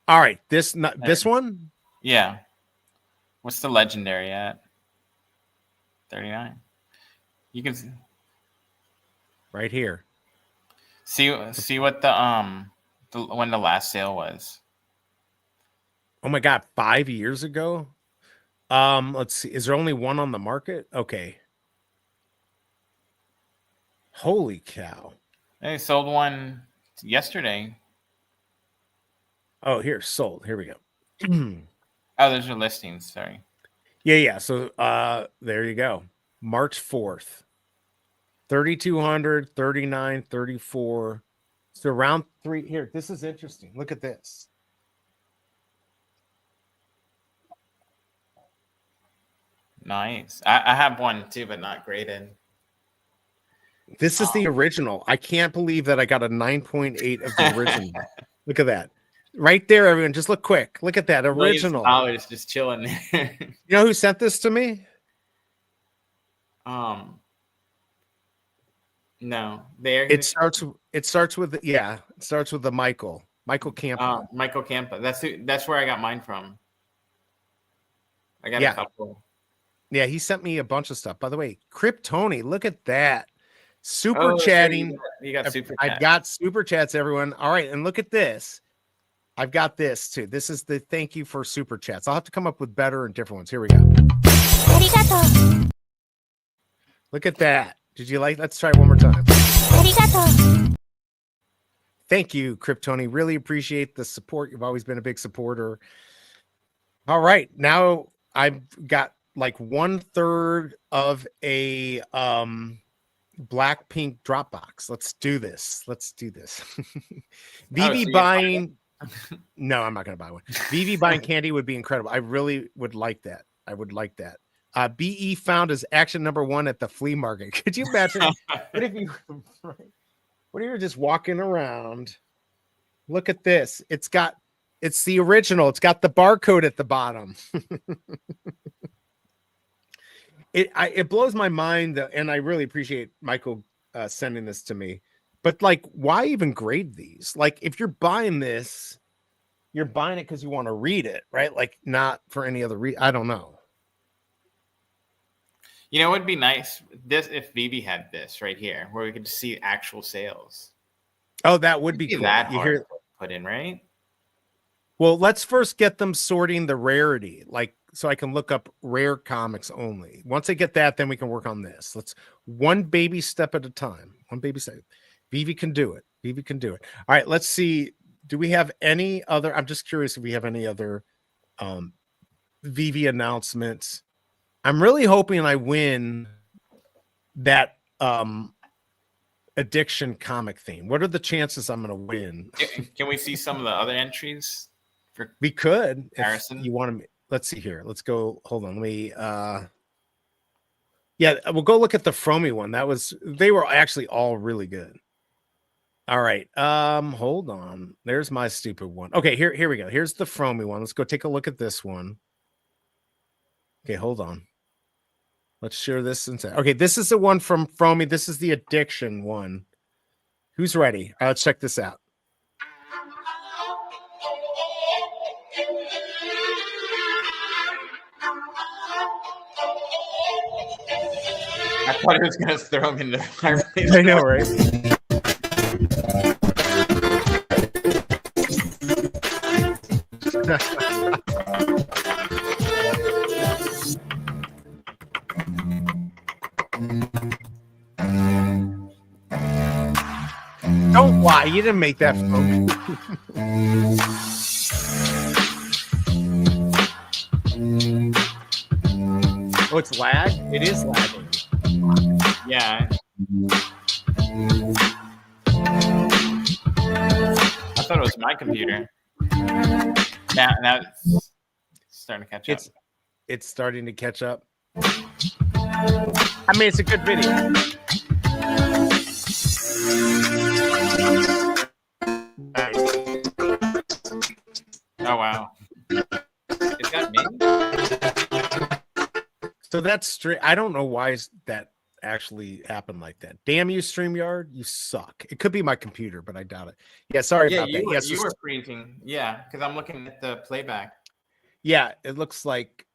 All right, this one? Yeah. What's the legendary at? 39. You can right here. See what the when the last sale was. Oh my god, 5 years ago? Let's see. Is there only one on the market? Okay. Holy cow. They sold one yesterday. Oh, here, sold. Here we go. Oh, there's your listings. Sorry. Yeah. So there you go. March 4th. 3,200, 39, 34. So round 3 here. This is interesting. Look at this. Nice. I have one too, but not graded. This is the original. I can't believe that I got a 9.8 of the original. Look at that. Right there, everyone. Just look quick. Look at that original. $1 just chilling there. You know who sent this to me? No. It starts with It starts with the Michael Campa. Michael Campa. That's where I got mine from. I got a couple. Yeah, he sent me a bunch of stuff. By the way, Kryptoni, look at that. Super chatting. You got super I've got super chats, everyone. All right, and look at this. I've got this too. This is the thank you for super chats. I'll have to come up with better and different ones. Here we go. Arigato. Look at that. Did you like? Let's try it one more time. Arigato. Thank you, Kryptoni. Really appreciate the support. You've always been a big supporter. All right, now I've got like 1/3 of a Blackpink Dropbox. Let's do this. Oh, Vivi so you're gonna buy buying. No, I'm not going to buy one. Vivi buying candy would be incredible. I really would like that. I would like that. BE found as action number 1 at the flea market. Could you imagine? What if you were just walking around? Look at this. It's the original. It's got the barcode at the bottom. It blows my mind, and I really appreciate Michael sending this to me. But like, why even grade these? Like, if you're buying this, you're buying it because you want to read it, right? Like, not for any other reason. I don't know. You know, it would be nice if Vivi had this right here, where we could see actual sales. Oh, that would be cool. That you hard hear? to put in, right? Well, let's first get them sorting the rarity, like, so I can look up rare comics only. Once I get that, then we can work on this. Let's one baby step at a time. One baby step. Vivi can do it. Vivi can do it. All right, let's see. Do we have any other? I'm just curious if we have any other Vivi announcements. I'm really hoping I win that addiction comic theme. What are the chances I'm going to win? Can we see some of the other entries? We could. Harrison, you want to? Let's see here. Let's go. Hold on. Let me. Yeah, we'll go look at the Fromy one. They were actually all really good. All right. Hold on. There's my stupid one. Okay, here we go. Here's the Fromy one. Let's go take a look at this one. Okay, hold on. Let's share this inside. Okay, this is the one from Fromy. This is the addiction one. Who's ready? Let's check this out. I thought he was going to throw him in the fireplace. I know, right? Don't lie. You didn't make that phone. Oh, it's lag? It is lagging. Yeah. I thought it was my computer. Now it's starting to catch up. It's starting to catch up. I mean, it's a good video. Oh, wow. Is that me? So that's straight. I don't know why that actually happened like that. Damn you, StreamYard. You suck. It could be my computer, but I doubt it. Yeah, sorry about that. Yes, you were freezing. Yeah, because I'm looking at the playback. Yeah, it looks like,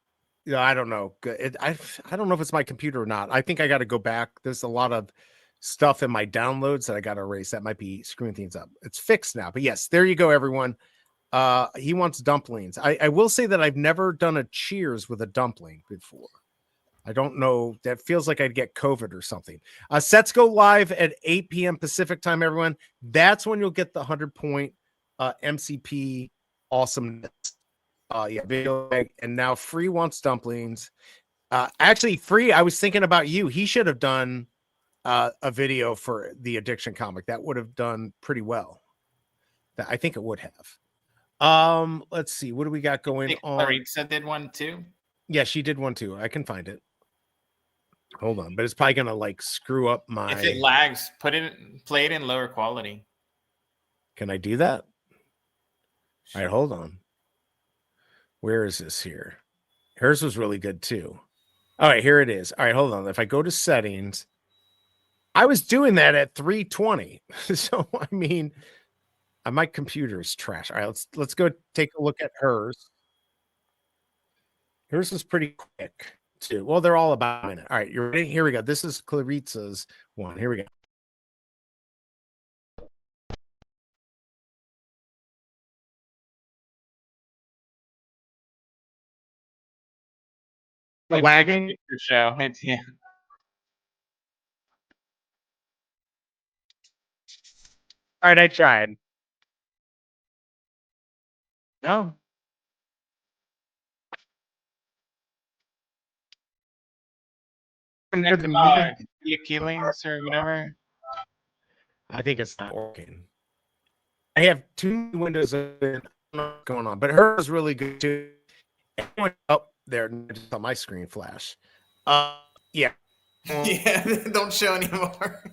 I don't know. I don't know if it's my computer or not. I think I got to go back. There's a lot of stuff in my downloads that I got to erase. That might be screwing things up. It's fixed now. But yes, there you go, everyone. He wants dumplings. I will say that I've never done a cheers with a dumpling before. I don't know. That feels like I'd get COVID or something. Sets go live at 8 p.m. Pacific time, everyone. That's when you'll get the 100-point MCP awesomeness. Yeah, video. And now Free wants dumplings. Actually, Free, I was thinking about you. He should have done a video for the addiction comic. That would have done pretty well. I think it would have. Let's see. What do we got going on? Clarissa did one too. Yeah, she did one too. I can find it. Hold on, but it's probably gonna like screw up my. If it lags, play it in lower quality. Can I do that? All right, hold on. Where is this here? Hers was really good too. All right, here it is. All right, hold on. If I go to settings, I was doing that at 320. So I mean, my computer is trash. All right, let's go take a look at hers. Hers is pretty quick too. Well, they're all about a minute. All right, you're ready? Here we go. This is Clarissa's one. Here we go. Lagging? Your show. Yeah. All right, I tried. No. Near the meter. Veve Links or whatever. I think it's not working. I have two windows open. I don't know what's going on, but hers is really good too. Anyone up there just on my screen flash. Yeah. Yeah, don't show anymore.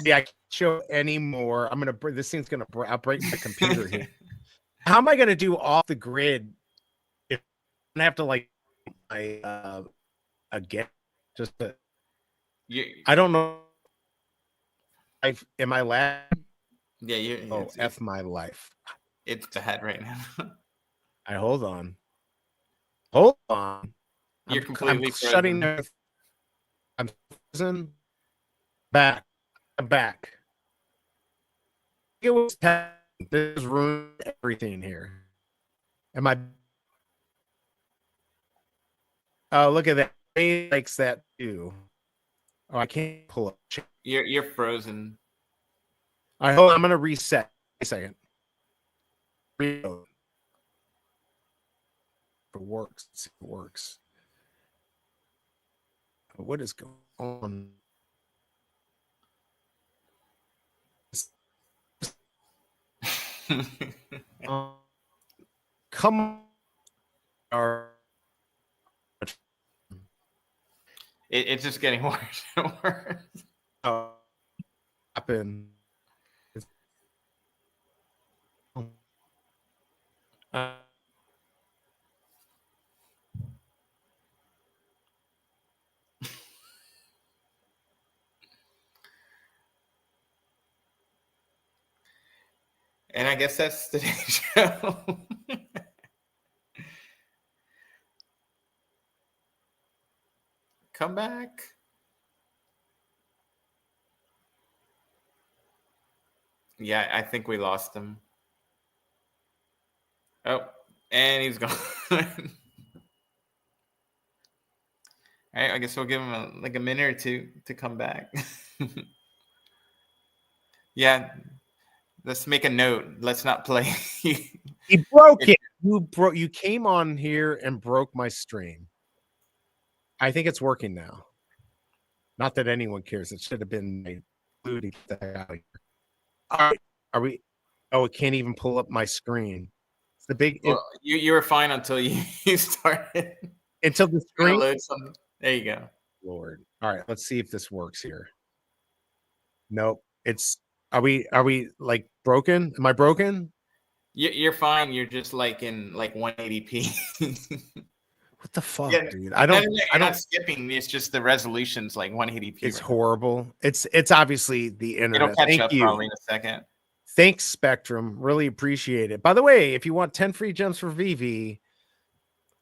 Yeah, I can't show anymore. I'm gonna this thing's gonna I'll break my computer here. How am I gonna do off the grid if I have to like my again just to, I don't know. Am I lag? Yeah, you. Oh, F my life. It's bad right now. I hold on. Hold on. You're completely I'm shutting frozen. down. I'm frozen. Back. I'm back. It was this ruined everything here. Am I? Oh, look at that. He likes that too. Oh, I can't pull up. You're frozen. All right, hold on. I'm gonna reset. A second. Reload. If it works. Let's see if it works. What is going on? Come on. It's just getting worse and worse. Happen. And I guess that's today's show. Come back. Yeah, I think we lost him. Oh, and he's gone. All right, I guess we'll give him a minute or two to come back. Yeah, let's make a note. Let's not play. He broke it. You came on here and broke my stream. I think it's working now. Not that anyone cares. It should have been made. All right, are we? Oh, it can't even pull up my screen. It's the big. Well, you were fine until you started. Until the screen. Load something. There you go. Lord. All right, let's see if this works here. Nope. It's. Are we like broken? Am I broken? You're fine. You're just like in like 180p. What the fuck, Yeah, dude? I don't. I'm not skipping. It's just the resolution's like 180p. It's horrible. It's obviously the internet. It'll catch Thank up you. probably in a second. Thanks, Spectrum. Really appreciate it. By the way, if you want 10 free gems for Veve,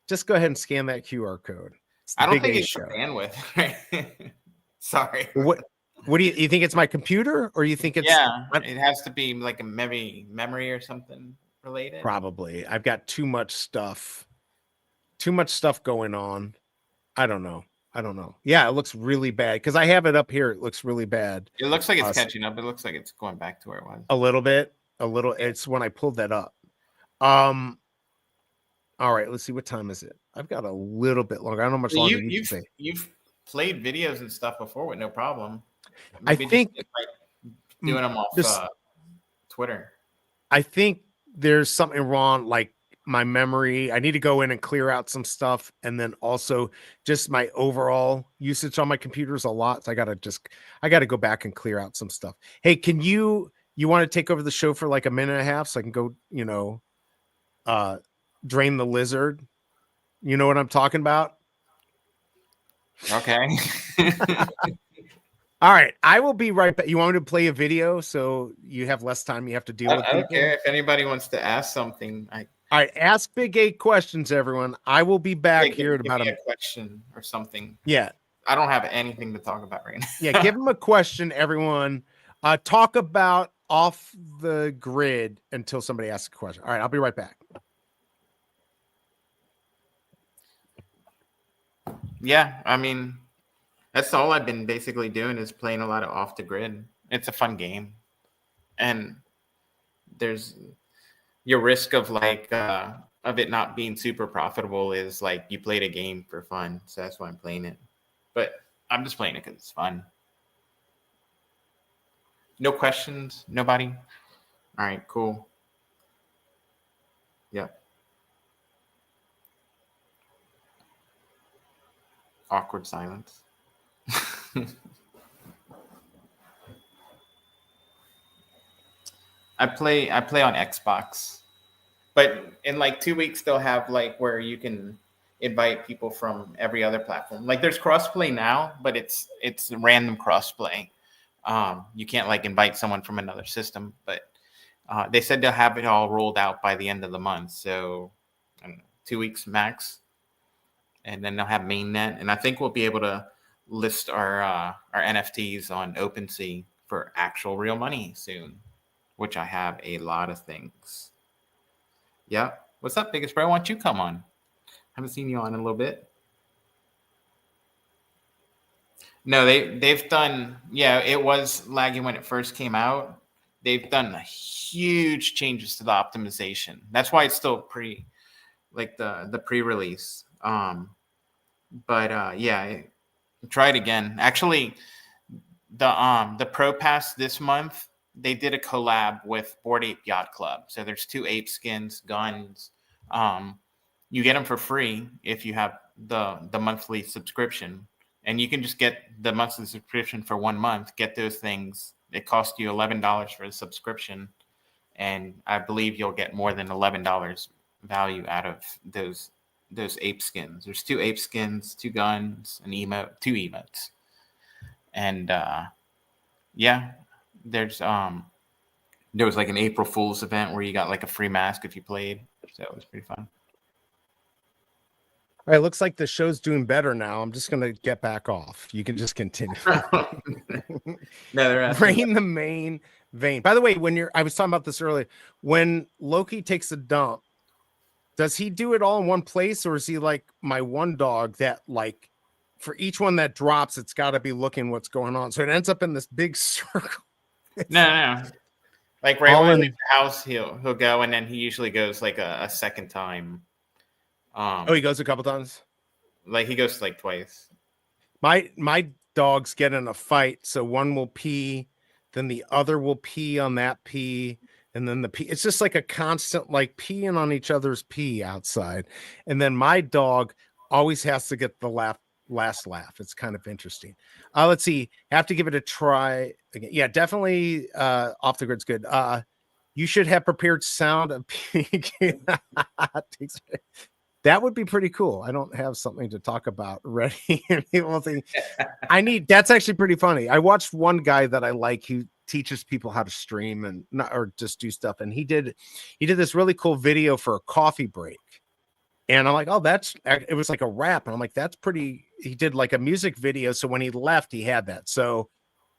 just go ahead and scan that QR code. I don't think it's your bandwidth. Right? Sorry. What do you think? It's my computer, or you think it's? Yeah, it has to be like a memory or something related. Probably. I've got too much stuff. Too much stuff going on. I don't know. Yeah, it looks really bad because I have it up here. It looks really bad. It looks like it's catching up. It looks like it's going back to where it was. A little bit. It's when I pulled that up. All right, let's see. What time is it? I've got a little bit longer. I don't know how much longer you've played videos and stuff before with no problem. Maybe I think doing them off Twitter. I think there's something wrong, like my memory. I need to go in and clear out some stuff, and then also just my overall usage on my computer is a lot. So I gotta go back and clear out some stuff. Hey, can you want to take over the show for like a minute and a half so I can go, drain the lizard? You know what I'm talking about? Okay. All right, I will be right back. You want me to play a video so you have less time you have to deal with? I don't care if anybody wants to ask something. All right, ask BigA questions, everyone. I will be back here in about a question or something. Yeah. I don't have anything to talk about right now. Yeah, give him a question, everyone. Talk about off the grid until somebody asks a question. All right, I'll be right back. Yeah, I mean, that's all I've been basically doing is playing a lot of off the grid. It's a fun game. And there's your risk of of it not being super profitable is like you played a game for fun. So that's why I'm playing it. But I'm just playing it because it's fun. No questions? Nobody? All right, cool. Yep. Awkward silence. I play on Xbox, but in like 2 weeks they'll have like where you can invite people from every other platform. Like there's crossplay now, but it's random crossplay. You can't like invite someone from another system, but they said they'll have it all rolled out by the end of the month. So I don't know, 2 weeks max, and then they'll have mainnet, and I think we'll be able to list our NFTs on OpenSea for actual real money soon, which I have a lot of things. Yeah. What's up, biggest bro? Why don't you come on? Haven't seen you on in a little bit. No, they've done, yeah, it was laggy when it first came out. They've done huge changes to the optimization. That's why it's still the pre-release. But yeah, try it again. Actually, the Pro Pass this month, they did a collab with Bored Ape Yacht Club. So there's 2 ape skins, guns. You get them for free if you have the monthly subscription. And you can just get the monthly subscription for 1 month, get those things. It costs you $11 for the subscription. And I believe you'll get more than $11 value out of those ape skins. There's 2 ape skins, 2 guns, an emote, 2 emotes. And yeah, there was like an April Fool's event where you got like a free mask if you played. So it was pretty fun. All right, looks like the show's doing better now. I'm just going to get back off. You can just continue. No, they're Rain the main vein. By the way, I was talking about this earlier. When Loki takes a dump, does he do it all in one place, or is he like my one dog that like for each one that drops, it's got to be looking what's going on? So it ends up in this big circle. No. Like right when he leaves the house, he'll go, and then he usually goes like a second time. He goes a couple times. Like he goes like twice. My dogs get in a fight, so one will pee, then the other will pee on that pee, and then the pee. It's just like a constant like peeing on each other's pee outside. And then my dog always has to get the last laugh. It's kind of interesting. Let's see. Have to give it a try again. Yeah, definitely. Off the grid's good. You should have prepared sound of peeing. That would be pretty cool. I don't have something to talk about ready. That's actually pretty funny. I watched one guy that I like who teaches people how to stream and not, or just do stuff. And he did this really cool video for a coffee break. And I'm like, oh, it was like a rap. And I'm like, that's pretty. He did like a music video. So when he left, he had that. So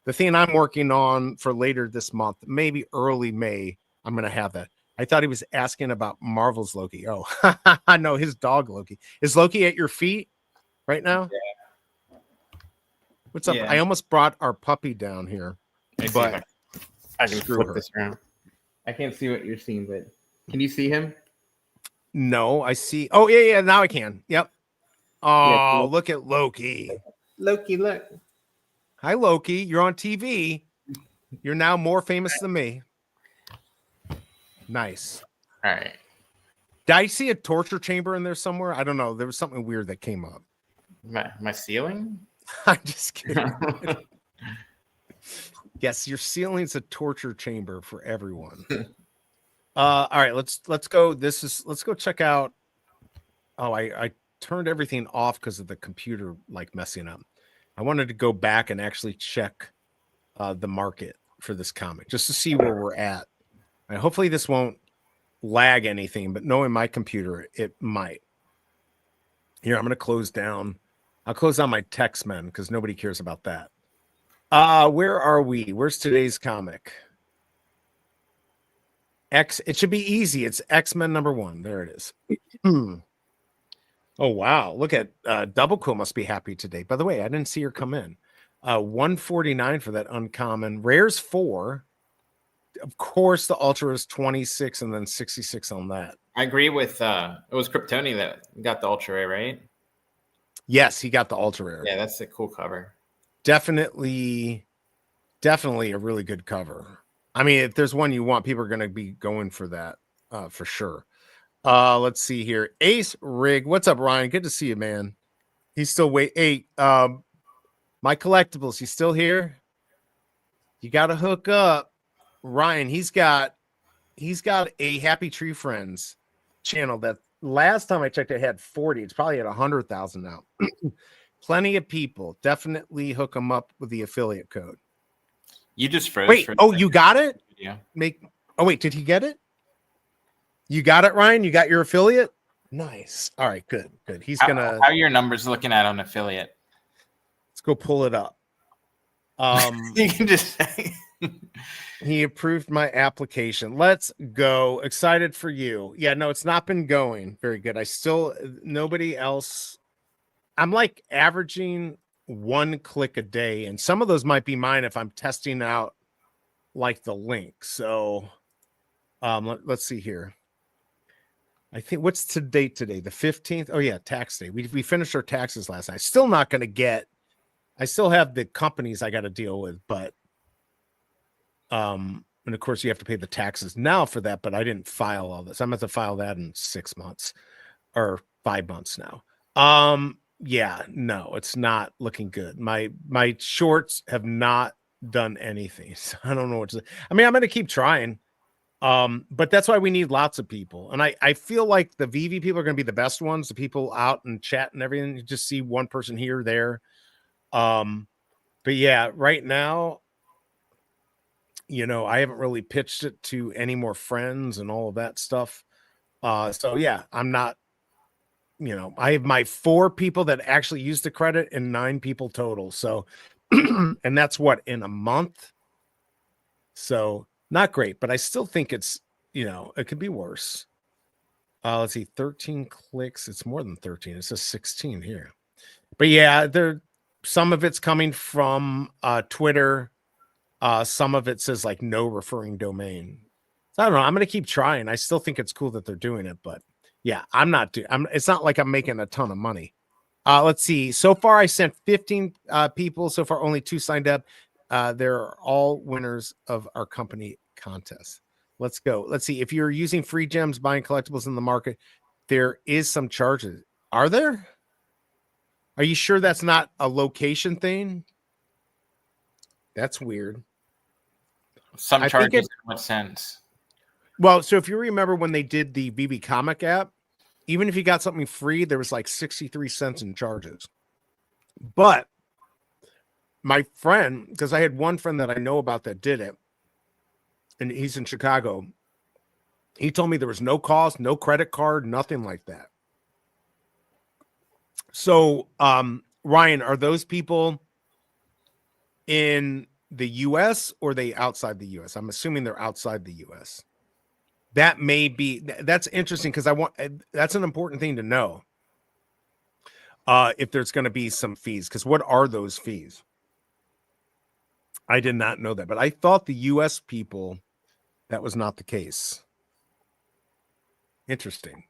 the thing I'm working on for later this month, maybe early May, I'm going to have that. I thought he was asking about Marvel's Loki. Oh, no, his dog Loki. Is Loki at your feet right now? Yeah. What's up? Yeah. I almost brought our puppy down here. But I can flip this around. I can't see what you're seeing, but can you see him? No, I see. Oh, yeah. Now I can. Yep. Oh, yeah, cool. Look at Loki. Loki, look. Hi, Loki. You're on TV. You're now more famous than me. Nice. All right. Did I see a torture chamber in there somewhere? I don't know. There was something weird that came up. My ceiling? I'm just kidding. Yes, your ceiling's a torture chamber for everyone. All right, let's go. Let's go check out. Oh, I turned everything off because of the computer like messing up. I wanted to go back and actually check the market for this comic just to see where we're at. And hopefully this won't lag anything, but knowing my computer, it might. Here, I'm going to close down. I'll close down my X-Men because nobody cares about that. Where are we? Where's today's comic? It should be easy. It's X-Men #1. There it is. Oh, wow. Look at Double Cool must be happy today. By the way, I didn't see her come in. 149 for that uncommon. Rare's 4. Of course, the Ultra is 26 and then 66 on that. I agree with it was Kryptoni that got the Ultra Rare, right? Yes, he got the Ultra Rare. Yeah, that's a cool cover. definitely a really good cover. I mean, if there's one you want, people are going to be going for that for sure. Let's see here. Ace Rig. What's up, Ryan? Good to see you, man. He's still wait. Hey, my collectibles, he's still here. You got to hook up Ryan. He's got a Happy Tree Friends channel that last time I checked it had 40. It's probably at 100,000 now. Plenty of people. Definitely hook them up with the affiliate code. You just froze. Wait, you got it? Yeah. Wait, did he get it? You got it, Ryan? You got your affiliate? Nice. All right, good. He's How are your numbers looking at on affiliate? Let's go pull it up. You can just say he approved my application. Let's go. Excited for you. Yeah, no, it's not been going very good. Nobody else. I'm like averaging 1 click a day, and some of those might be mine if I'm testing out like the link. So let's see here. I think what's the date today? The 15th. Oh yeah, tax day. We finished our taxes last night. Still not going to get. I still have the companies I got to deal with, but and of course you have to pay the taxes now for that. But I didn't file all this. I'm going to file that in 6 months or 5 months now. Yeah, no, it's not looking good. My shorts have not done anything. So I don't know what to say. I mean, I'm going to keep trying. But that's why we need lots of people. And I feel like the VV people are going to be the best ones, the people out and chat and everything. You just see one person here or there. But yeah, right now, I haven't really pitched it to any more friends and all of that stuff. So yeah, I'm not, I have my 4 people that actually use the credit and 9 people total. So, and that's what, in a month. So not great, but I still think it's, it could be worse. Let's see, 13 clicks. It's more than 13. It says 16 here. But yeah, some of it's coming from Twitter. Some of it says like no referring domain. So I don't know. I'm going to keep trying. I still think it's cool that they're doing it, but yeah, it's not like I'm making a ton of money. Let's see. So far, I sent 15 people. So far, only 2 signed up. They're all winners of our company contest. Let's go. Let's see. If you're using free gems, buying collectibles in the market, there is some charges. Are there? Are you sure that's not a location thing? That's weird. Some charges in what sense? Well, so if you remember when they did the BB Comic app, even if you got something free, there was like 63 cents in charges. But my friend, because I had one friend that I know about that did it, and he's in Chicago, he told me there was no cost, no credit card, nothing like that. So, Ryan, are those people in the U.S. or are they outside the U.S.? I'm assuming they're outside the U.S. That may be, that's interesting because that's an important thing to know. If there's going to be some fees, because what are those fees? I did not know that, but I thought the U.S. people, that was not the case. Interesting.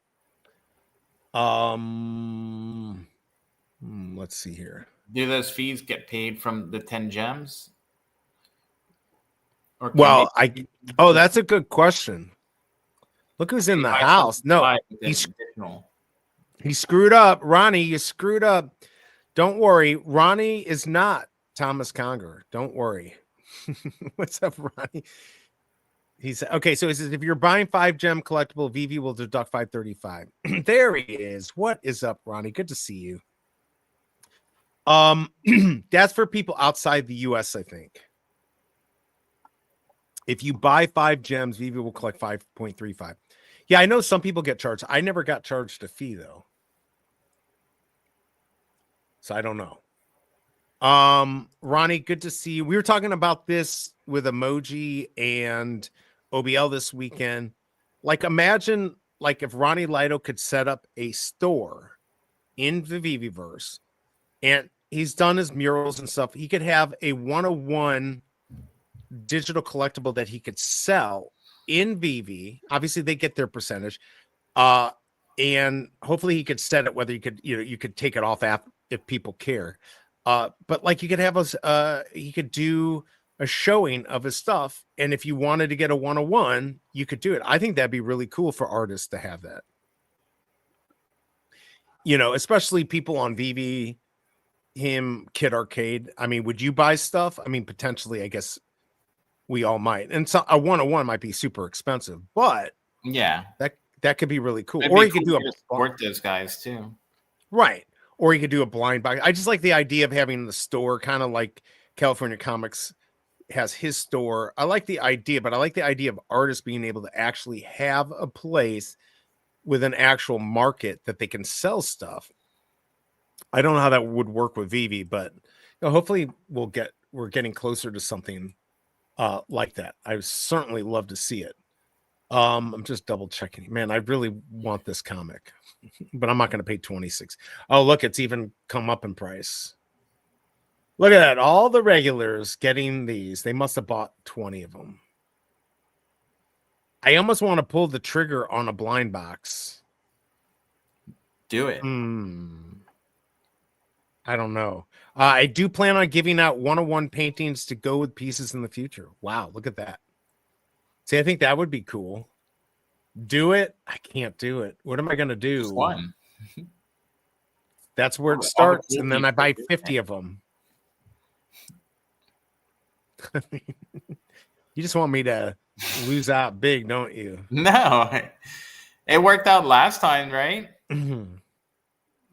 Let's see here. Do those fees get paid from the 10 gems? Well, that's a good question. Look who's in the house. No, he screwed up. Ronnie, you screwed up. Don't worry. Ronnie is not Thomas Conger. Don't worry. What's up, Ronnie? He's okay. So he says, if you're buying 5 gem collectible, VV will deduct 535. There he is. What is up, Ronnie? Good to see you. That's for people outside the US, I think. If you buy 5 gems, VV will collect 5.35. Yeah, I know some people get charged. I never got charged a fee though. So I don't know. Ronnie, good to see you. We were talking about this with Emoji and OBL this weekend. Like, imagine like if Ronnie Lido could set up a store in the Viviverse, and he's done his murals and stuff. He could have a 101 digital collectible that he could sell in VV. Obviously, they get their percentage. And hopefully he could set it whether you could take it off app if people care. But like you could have us, he could do a showing of his stuff, and if you wanted to get a 101, you could do it. I think that'd be really cool for artists to have that. You know, especially people on VV, him, Kid Arcade. I mean, would you buy stuff? I mean, potentially, I guess we all might. And so a 101 might be super expensive, but Yeah, that could be really cool. it'd Or be you could cool do to support those guys too. right. Or you could do a blind buy. I just like the idea of having the store, kind of like California Comics has his store. I like the idea, but I like the idea of artists being able to actually have a place with an actual market that they can sell stuff. I don't know how that would work with Vivi, but hopefully we're getting closer to something like that. I would certainly love to see it. I'm just double checking. Man, I really want this comic, but I'm not going to pay 26. Oh, look, it's even come up in price. Look at that. All the regulars getting these. They must have bought 20 of them. I almost want to pull the trigger on a blind box. Do it. I don't know. I do plan on giving out 101 paintings to go with pieces in the future. Wow, look at that. See, I think that would be cool. Do it? I can't do it. What am I going to do? Just one. That's where it All the starts, cool and then I people buy do 50 that. of them. You just want me to lose out big, don't you? No, it worked out last time, right?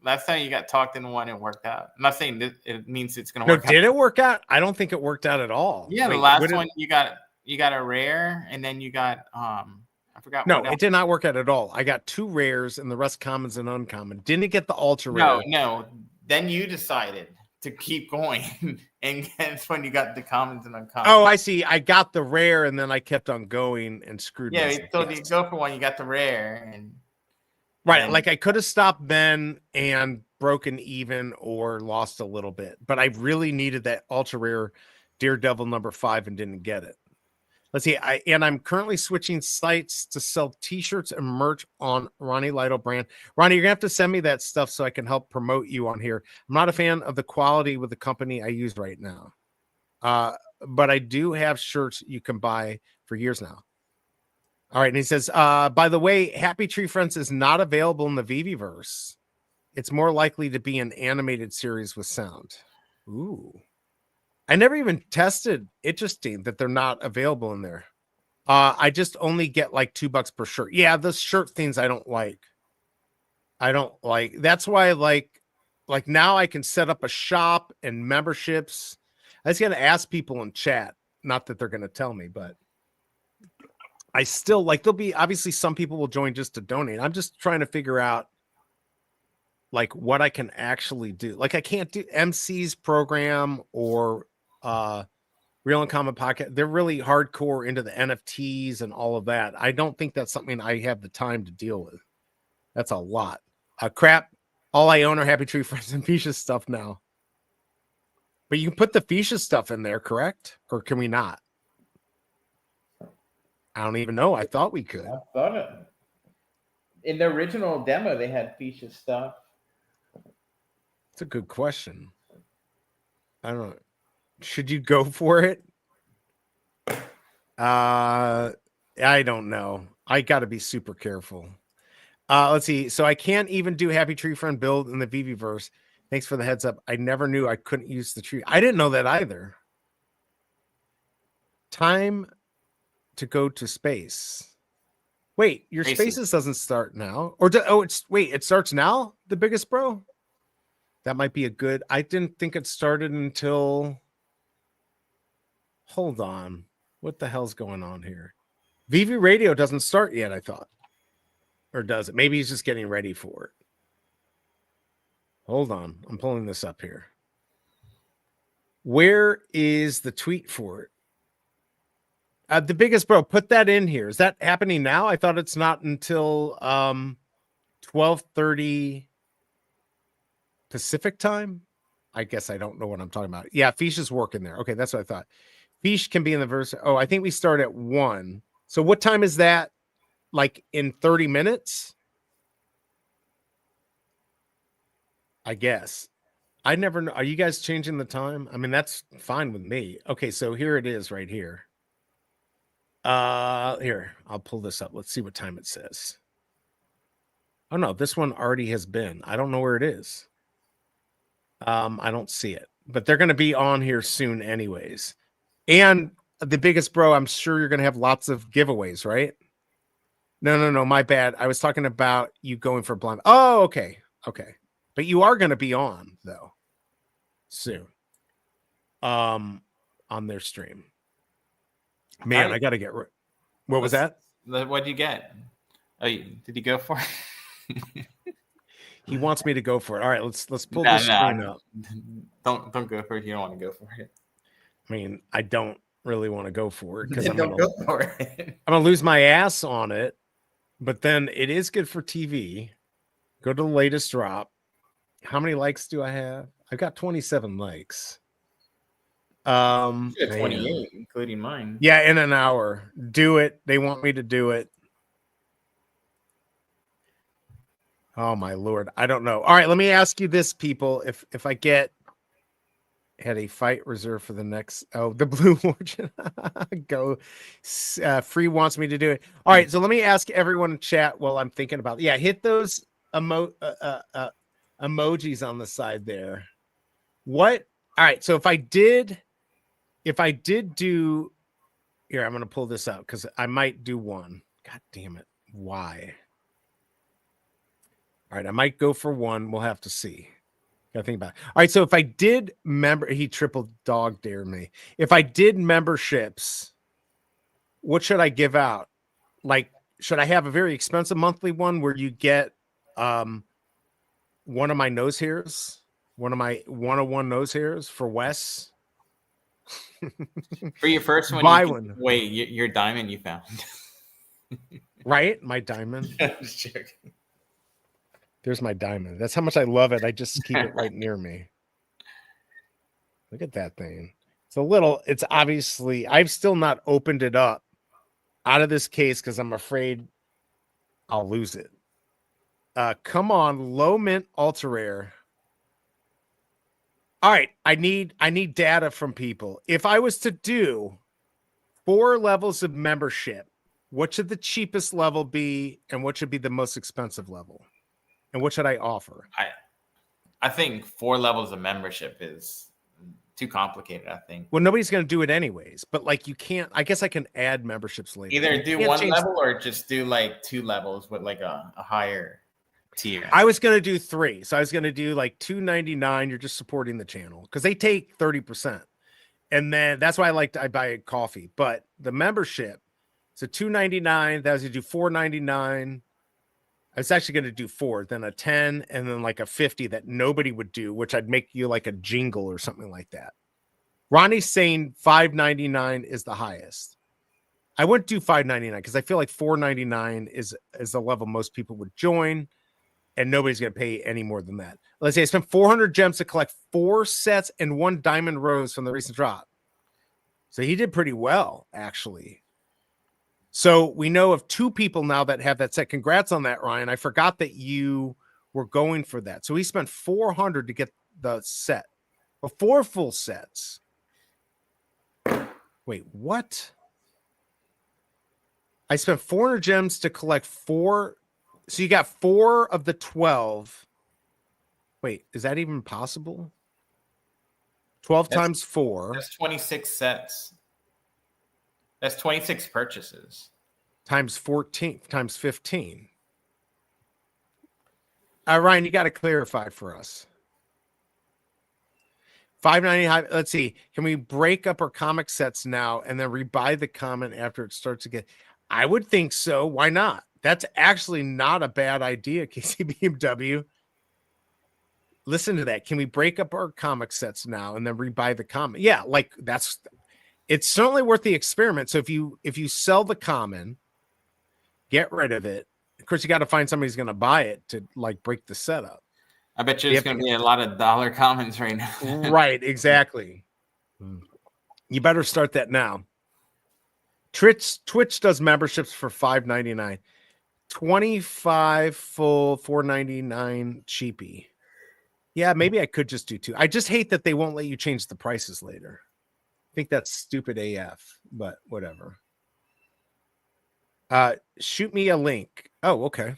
Last time you got talked into one, it worked out. I'm not saying that it means it's going to No, work out. did it work out? I don't think it worked out at all. Yeah, Wait, the last what did- one you got a rare, and then you got I forgot. No, what else. it did not work out at all. I got 2 rares and the rest commons and uncommon. Didn't get the ultra rare. No. Then you decided to keep going, and that's when you got the commons and uncommons. Oh, I see. I got the rare and then I kept on going and screwed yeah. myself. So Yes. you go for one, you got the rare, and Right. then- Like I could have stopped then and broken even or lost a little bit, but I really needed that ultra rare Daredevil number 5 and didn't get it. Let's see. I'm currently switching sites to sell t-shirts and merch on Ronnie Lido brand. Ronnie, you're gonna have to send me that stuff so I can help promote you on here. I'm not a fan of the quality with the company I use right now. But I do have shirts you can buy for years now. All right, and he says, by the way, Happy Tree Friends is not available in the Viviverse. It's more likely to be an animated series with sound. Ooh. I never even tested. Interesting that they're not available in there. I just only get like $2 per shirt. Yeah, the shirt things I don't like. That's why I like now I can set up a shop and memberships. I just gotta ask people in chat. Not that they're gonna tell me, but I still like there'll be obviously some people will join just to donate. I'm just trying to figure out like what I can actually do. Like I can't do MC's program or Real Uncommon Pocket. They're really hardcore into the NFTs and all of that. I don't think that's something I have the time to deal with. That's a lot. Crap. All I own are Happy Tree Friends and Fisha stuff now. But you can put the Fisha stuff in there, correct? Or can we not? I don't even know. I thought we could. I thought it. In the original demo, they had feature stuff. It's a good question. I don't know. Should you go for it? I don't know. I got to be super careful. Let's see. So I can't even do Happy Tree Friend build in the Viviverse. Thanks for the heads up. I never knew I couldn't use the tree. I didn't know that either. Time to go to space. Wait, your spaces doesn't start now. Or it starts now? The biggest bro? That might be a good. I didn't think it started until. Hold on. What the hell's going on here? VV Radio doesn't start yet, I thought. Or does it? Maybe he's just getting ready for it. Hold on. I'm pulling this up here. Where is the tweet for it? The biggest bro, put that in here. Is that happening now? I thought it's not until 12:30 Pacific time. I guess I don't know what I'm talking about. Yeah, Fish is working there. Okay, that's what I thought. Fish can be in the verse. Oh, I think we start at 1. So what time is that? Like in 30 minutes? I guess. I never know. Are you guys changing the time? I mean, that's fine with me. Okay, so here it is right here. Here, I'll pull this up. Let's see what time it says. Oh no, this one already has been. I don't know where it is. I don't see it, but they're going to be on here soon anyways. And the biggest bro, I'm sure you're going to have lots of giveaways, right? No, my bad. I was talking about you going for blind. Oh, okay. But you are going to be on though soon. On their stream. Man, I got to get what was that? What'd you get? Oh, did you go for it? He wants me to go for it. All right, let's pull the screen up. Don't go for it. You don't want to go for it. I mean, I don't really want to go for it because I'm Don't go for it. I'm gonna lose my ass on it. But then it is good for TV. Go to the latest drop. How many likes do I have? I've got 27 likes. 28, including mine. Yeah, in an hour. Do it. They want me to do it. Oh my Lord. I don't know. All right, let me ask you this, people. If I had a fight reserved for the next the Blue Origin. Go. Free wants me to do it. All right, so let me ask everyone in chat while I'm thinking about it. Yeah, hit those emojis on the side there. What? All right, so if I did do here, I'm gonna pull this out because I might do one. God damn it. Why? All right, I might go for one. We'll have to see. Gotta think about it. All right, so if I did he triple dog dare me. If I did memberships, what should I give out? Like, should I have a very expensive monthly one where you get one of my nose hairs, one of my 101 nose hairs for Wes? For your first one, buy one. Wait, your diamond you found. Right? My diamond. Just joking. There's my diamond. That's how much I love it. I just keep it right near me. Look at that thing. It's obviously, I've still not opened it up out of this case because I'm afraid I'll lose it. Come on, low mint ultra rare. All right, I need data from people. If I was to do 4 levels of membership, what should the cheapest level be and what should be the most expensive level? And what should I offer? I think 4 levels of membership is too complicated, I think. Well, nobody's going to do it anyways, but like you can't, I guess I can add memberships later. Either do 1 level or just do like 2 levels with like a higher tier. I was going to do 3. So I was going to do like $2.99. You're just supporting the channel because they take 30%. And then that's why I buy a coffee, but the membership, so $2.99, that was to do $4.99. I was actually going to do 4, then a 10, and then like a 50 that nobody would do, which I'd make you like a jingle or something like that. Ronnie's saying $5.99 is the highest. I wouldn't do $5.99 because I feel like $4.99 is the level most people would join, and nobody's going to pay any more than that. Let's say I spent 400 gems to collect 4 sets and 1 diamond rose from the recent drop. So he did pretty well, actually. So we know of 2 people now that have that set. Congrats on that, Ryan. I forgot that you were going for that. So he spent 400 to get the set. Well, 4 full sets. Wait, what? I spent 400 gems to collect 4. So you got 4 of the 12. Wait, is that even possible? 12 times 4. That's 26 sets. That's 26 purchases. Times 14, times 15. Ryan, you got to clarify for us. $5.99. Let's see. Can we break up our comic sets now and then rebuy the comment after it starts again? I would think so. Why not? That's actually not a bad idea, KCBMW. Listen to that. Can we break up our comic sets now and then rebuy the comment? Yeah, like it's certainly worth the experiment. So if you sell the common, get rid of it. Of course, you got to find somebody who's going to buy it to like break the setup. I bet you it's going to be a lot of dollar comments right now. Right, exactly. You better start that now. Twitch does memberships for $5.99. 25 full, $4.99 cheapy. Yeah, maybe I could just do 2. I just hate that they won't let you change the prices later. I think that's stupid AF, but whatever. Shoot me a link. Oh, okay.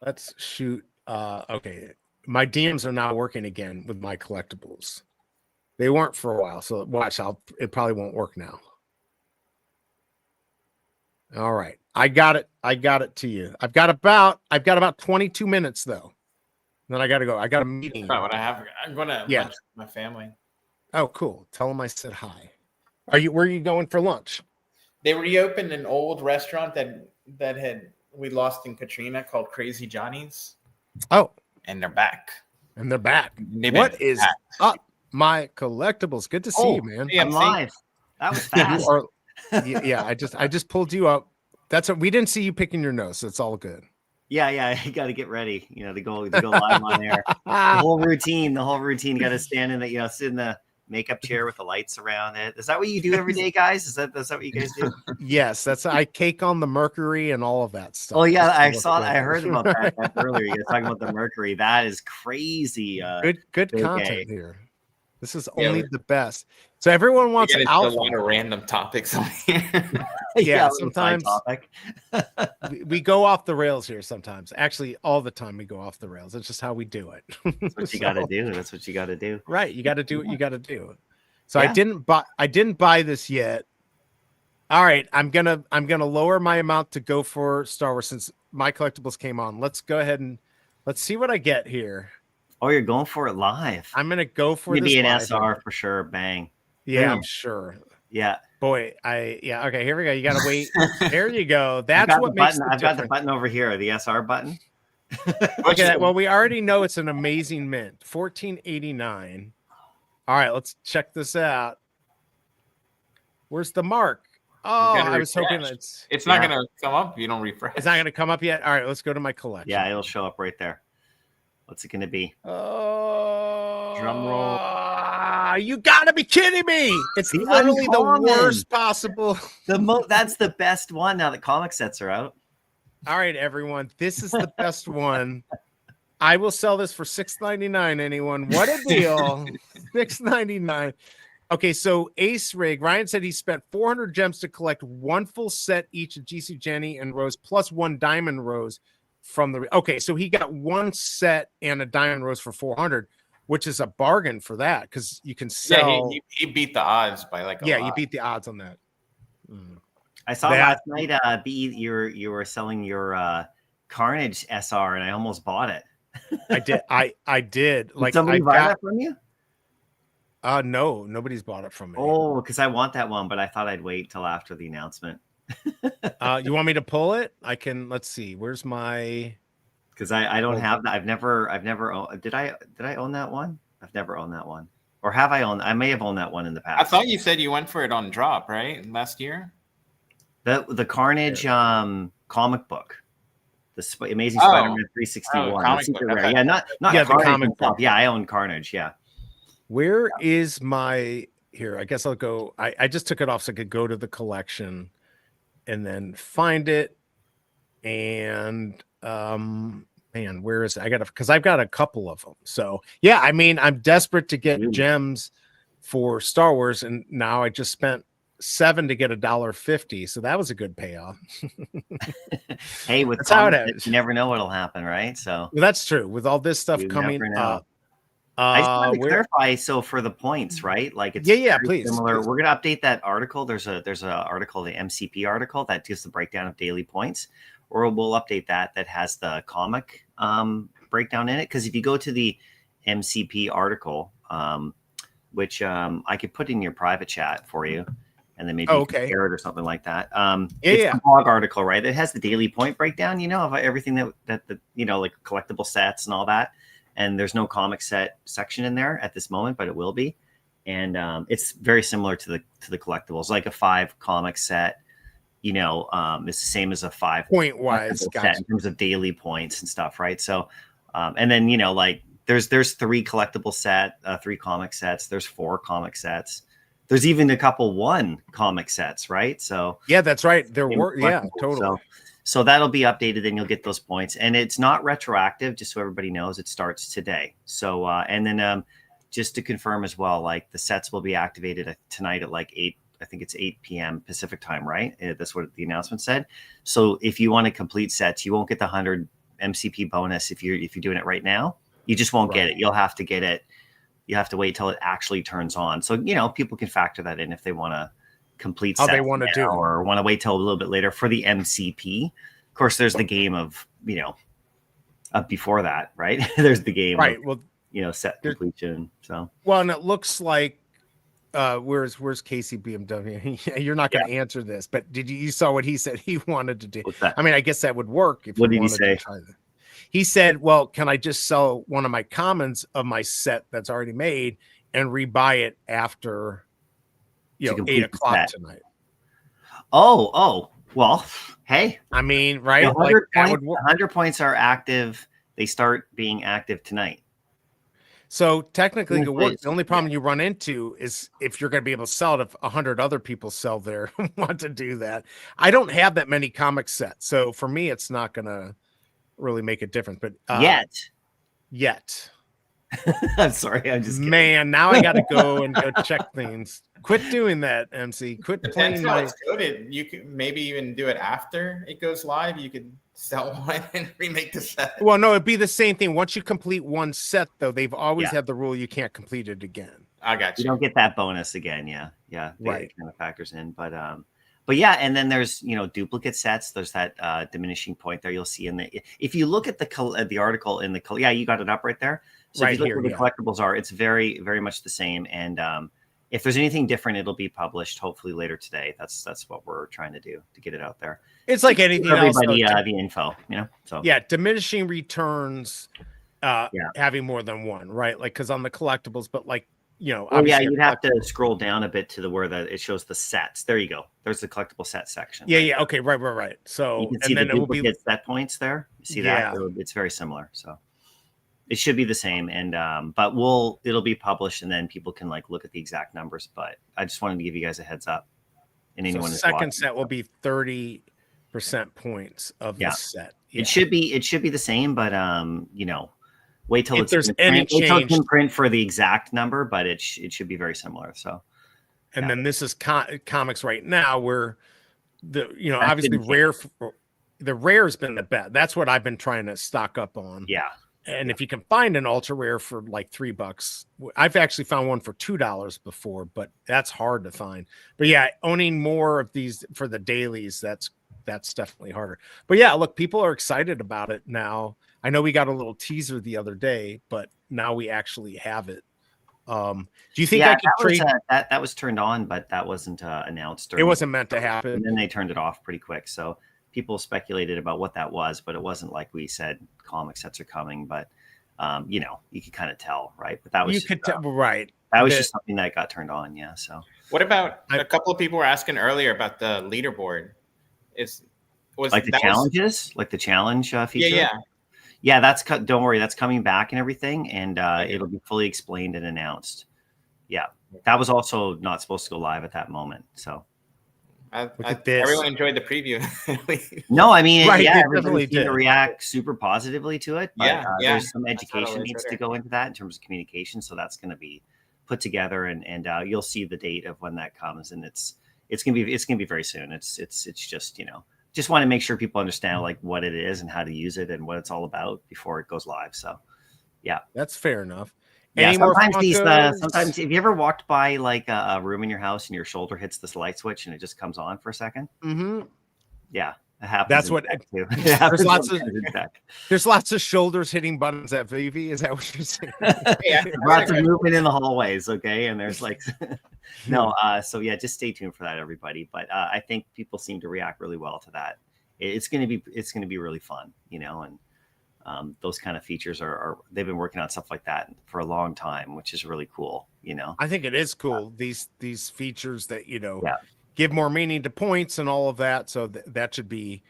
Let's shoot. Okay. My DMs are now working again with my collectibles. They weren't for a while, so watch. It probably won't work now. All right. I got it. I got it to you. I've got about 22 minutes though. Then I gotta go. I got a meeting. That's not what I have. I'm going to lunch with my family. Oh, cool. Tell them I said hi. Where are you going for lunch? They reopened an old restaurant that we lost in Katrina called Crazy Johnny's. Oh, and they're back. What is up, my collectibles? Good to see you, man. I'm live. That was fast. Yeah, I just pulled you up. That's what we didn't see you picking your nose, so it's all good. Yeah, you got to get ready. To go live on air. The whole routine. Got to stand in the sit in the makeup chair with the lights around it. Is that what you do every day, guys? Is that what you guys do? Yes, I cake on the mercury and all of that stuff. Oh yeah, I saw that. I heard about that earlier. You guys talking about the mercury. That is crazy. Good content here. This is only the best. So everyone wants a lot of random topics on here. Yeah, sometimes we go off the rails here. Sometimes, actually, all the time we go off the rails. It's just how we do it. That's what you got to do. That's what you got to do. Right, you got to do what you got to do. So I didn't buy this yet. All right, I'm gonna lower my amount to go for Star Wars since my collectibles came on. Let's go ahead and let's see what I get here. Oh, you're going for it live. I'm gonna go for maybe this an SR for sure. Bang. Yeah, I'm sure. Yeah. Boy, okay, here we go. You gotta wait. There you go. That's what makes I've got the button over here, the SR button. Look at that. Well, we already know it's an amazing mint. 1489. All right, let's check this out. Where's the mark? Oh, I was hoping it's not gonna come up. You don't refresh. It's not gonna come up yet. All right, let's go to my collection. Yeah, it'll show up right there. What's it gonna be? Oh, drum roll. You gotta be kidding me. It's literally the worst possible. That's the best one now that comic sets are out. All right, everyone. This is the best one. I will sell this for $6.99. Anyone? What a deal. $6.99. Okay, so Ace Rig. Ryan said he spent 400 gems to collect one full set each of GC Jenny and Rose plus one diamond rose from the. Okay, so he got one set and a diamond rose for 400, which is a bargain for that because you can sell. Yeah, he beat the odds by like a lot. You beat the odds on that. I saw last night. You were selling your Carnage SR, and I almost bought it. I did. Did somebody buy that from you? No, nobody's bought it from me. Oh, because I want that one, but I thought I'd wait till after the announcement. You want me to pull it? I can. Let's see. Where's my? Because I don't have that. I've never owned. Did I own that one? I've never owned that one. Or have I owned? I may have owned that one in the past. I thought you said you went for it on drop, right? Last year. The Carnage comic book. The Amazing Spider-Man 361. Okay. Yeah, not the comic book. Yeah, I own Carnage. Yeah. Where is my here? I guess I'll go. I just took it off so I could go to the collection and then find it. And man, where is it? Because I've got a couple of them. So yeah, I mean, I'm desperate to get gems for Star Wars, and now I just spent $7 to get $1.50. So that was a good payoff. Hey, with that's how it is. You never know what'll happen, right? So that's true. With all this stuff coming up. I just want to clarify. So for the points, right? Like it's please. Similar. We're gonna update that article. There's a article, the MCP article that gives the breakdown of daily points, or we'll update that has the comic breakdown in it. Because if you go to the MCP article, which I could put in your private chat for you, and then maybe you can share it or something like that. It's a blog article, right? It has the daily point breakdown, of everything that like collectible sets and all that. And there's no comic set section in there at this moment, but it will be. And it's very similar to the collectibles, like a 5 comic set. It's the same as a 5 point wise set in terms of daily points and stuff, right? So, and then like there's 3 collectible set, 3 comic sets. There's 4 comic sets. There's even a couple 1 comic sets, right? So yeah, that's right. There were totally. So that'll be updated, and you'll get those points. And it's not retroactive, just so everybody knows. It starts today. So and then just to confirm as well, like the sets will be activated tonight at like 8. I think it's 8 p.m. Pacific time, right? That's what the announcement said. So if you want to complete sets, you won't get the 100 MCP bonus if you're doing it right now. You just won't get it. You'll have to get it. You have to wait till it actually turns on. So people can factor that in if they want to complete How sets they want to do, or want to wait till a little bit later for the MCP. Of course, there's the game of before that, right? There's the game, right? Of, set completion. So well, and it looks like. Where's Casey BMW? You're not going to answer this, but you saw what he said he wanted to do? What's that? I mean, I guess that would work. If what did he wanted say? To try that. He said, "Well, can I just sell one of my commons of my set that's already made and rebuy it after 8 o'clock tonight?" Oh, well, hey, I mean, right? 100 points are active. They start being active tonight. So technically, it works. The only problem you run into is if you're going to be able to sell it, if 100 other people sell there want to do that. I don't have that many comic sets, so for me, it's not going to really make a difference. But yet. I'm sorry, I'm just kidding. Man. Now I got to go check things. Quit doing that, MC. Quit playing my. You could maybe even do it after it goes live. You could sell one and remake the set. Well, no, it'd be the same thing. Once you complete one set, though, they've always had the rule you can't complete it again. I got you. You don't get that bonus again. Yeah, right. It kind of factors in, but yeah, and then there's duplicate sets. There's that diminishing point there. You'll see if you look at the article in you got it up right there. So right if you look here, at the collectibles are, it's very, very much the same. And if there's anything different, it'll be published hopefully later today. That's what we're trying to do to get it out there. It's like anything else. Everybody, the info, So yeah, diminishing returns, having more than one, right? Like because on the collectibles, but like you'd have to scroll down a bit to where it shows the sets. There you go. There's the collectible set section. Yeah. Okay, right. So you can see the duplicate set points there. You see that? It's very similar. So it should be the same, and but it'll be published, and then people can look at the exact numbers. But I just wanted to give you guys a heads up. And anyone the second set will be 30% points of the set. Yeah. It should be the same, but wait till there's any change. Wait till it's in print for the exact number, but it should be very similar. So, and then this is comics right now, where obviously the rare has been the best. That's what I've been trying to stock up on. Yeah. And if you can find an ultra rare for like $3, I've actually found one for $2 before, but that's hard to find. But yeah, owning more of these for the dailies, that's definitely harder. But yeah, look, people are excited about it now. I know we got a little teaser the other day, but now we actually have it. Do you think I could trade? That was turned on, but that wasn't announced. It wasn't meant to happen. And then they turned it off pretty quick. So people speculated about what that was, but it wasn't like we said comic sets are coming. But you could kind of tell, right? But that was right. That was just something that got turned on. Yeah. So what about a couple of people were asking earlier about the leaderboard? Was like the challenges, like the challenge feature? Yeah, don't worry, that's coming back and everything, and it'll be fully explained and announced. Yeah, that was also not supposed to go live at that moment. So everyone enjoyed the preview. No, I mean, right, everybody seemed to react super positively to it. But, there's some education needs to go into that in terms of communication. So that's going to be put together, and you'll see the date of when that comes, and it's gonna be very soon. It's just just want to make sure people understand what it is and how to use it and what it's all about before it goes live. So, yeah, that's fair enough. Yeah, sometimes have you ever walked by a room in your house and your shoulder hits this light switch and it just comes on for a second? Mm-hmm. Yeah, it happens. That's what too. There's lots of shoulders hitting buttons at Veve. Is that what you're saying? Lots of movement in the hallways. Okay, and there's no. So yeah, just stay tuned for that, everybody. But I think people seem to react really well to that. It's gonna be really fun, and those kind of features are they've been working on stuff like that for a long time, which is really cool. I think it is cool. These features that give more meaning to points and all of that. So that should be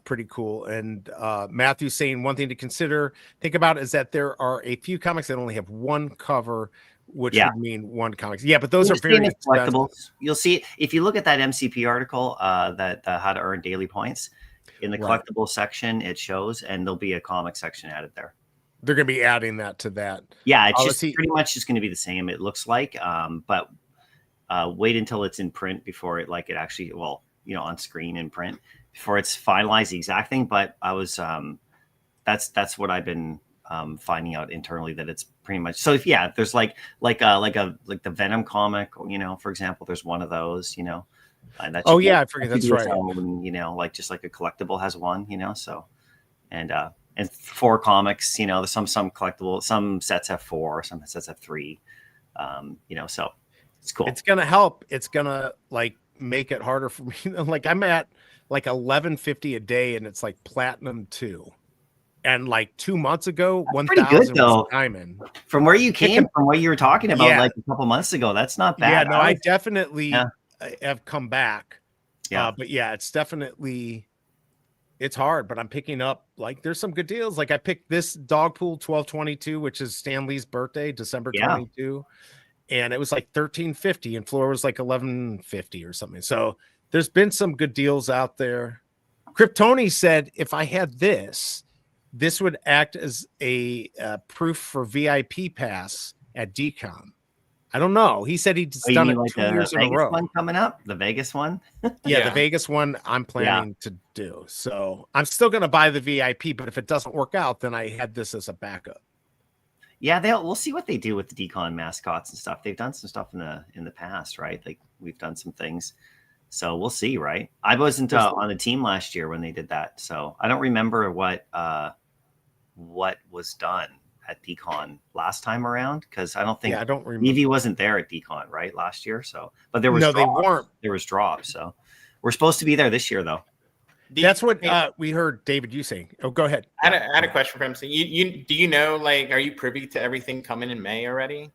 pretty cool. And Matthew's saying one thing to think about is that there are a few comics that only have one cover, which would mean one comic. Yeah, but those are very collectibles. You'll see if you look at that MCP article, that how to earn daily points. in the Right. collectible section, it shows, and there'll be a comic section added there. They're going to be adding that to that. Yeah, it's let's just see. pretty much just going to be the same. It looks like, but wait until it's in print before it actually, well, on screen in print before it's finalized the exact thing. But I was, that's what I've been finding out internally, that it's pretty much. So if there's like the Venom comic, for example, there's one of those, and that I forget. That's right. Like just like a collectible has one, so and 4 comics, there's some collectible, some sets have 4, some sets have 3, so it's cool. It's gonna help. It's gonna make it harder for me. Like I'm at 1150 a day, and it's like platinum 2. And 2 months ago, 1,000 was diamond. From where you came, from what you were talking about like a couple months ago, that's not bad. Yeah, no, I definitely have come back. Yeah, but it's definitely, it's hard, but I'm picking up there's some good deals. I picked this Dogpool 1222, which is Stan Lee's birthday, December 22, and it was $13.50, and floor was $11.50 or something. So there's been some good deals out there. Kryptoni said if I had this would act as a proof for VIP pass at DCOM. I don't know. He said he'd done it 2 years in a row. One coming up, the Vegas one. The Vegas one I'm planning to do. So I'm still going to buy the VIP, but if it doesn't work out, then I had this as a backup. Yeah, we'll see what they do with the DCON mascots and stuff. They've done some stuff in the past, right? Like we've done some things. So we'll see, right? I wasn't on the team last year when they did that, so I don't remember what was done at DCON last time around, because I don't think I don't remember. Evie wasn't there at DCON right last year. So, but there was they weren't. There was drops. So we're supposed to be there this year, though. That's what we heard David you saying. Oh, go ahead. I had a question for him. So you do you know, are you privy to everything coming in May already?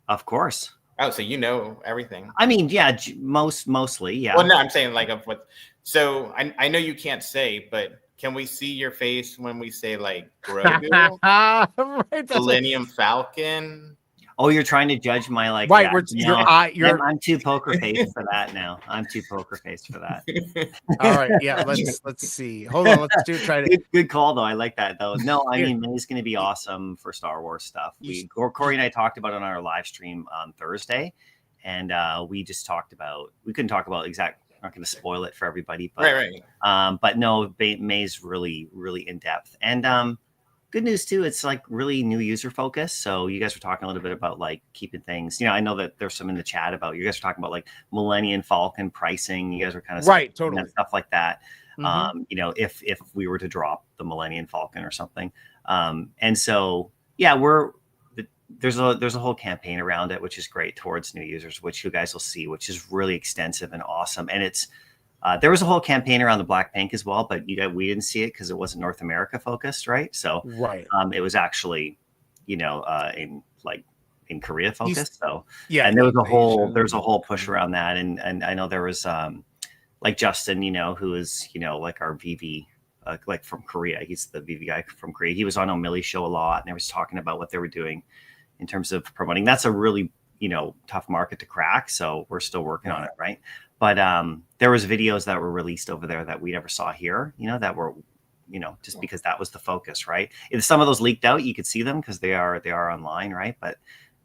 Of course. Oh, so you know everything. I mean, mostly, yeah. Well, no, I'm saying of what. So I know you can't say, but can we see your face when we say Grogu, right, Millennium Falcon? Oh, you're trying to judge my right? I'm too poker faced for that now. I'm too poker faced for that. All right, let's see. Hold on, let's try to. Good call though. I like that though. No, I mean May's going to be awesome for Star Wars stuff. Corey and I talked about it on our live stream on Thursday, and we just talked about. We couldn't talk about exact. I'm not going to spoil it for everybody, but right. But no, May's really in depth, and good news too. It's really new user focus. So you guys were talking a little bit about keeping things. I know that there's some in the chat about you guys were talking about Millennium Falcon pricing. You guys were kind of totally stuff like that. Mm-hmm. If we were to drop the Millennium Falcon or something, and so there's a whole campaign around it, which is great towards new users, which you guys will see, which is really extensive and awesome. And it's there was a whole campaign around the Blackpink as well, but we didn't see it because it wasn't North America focused, right? So it was actually in Korea focused. So and there was a whole push around that, and I know there was Justin, who is our VV. From Korea, he's the VV guy from Korea. He was on O'Malley's show a lot, and they was talking about what they were doing in terms of promoting. That's a really tough market to crack, so we're still working on it, right? But there was videos that were released over there that we never saw here, that were just because that was the focus, right? If some of those leaked out, you could see them because they are online, right? But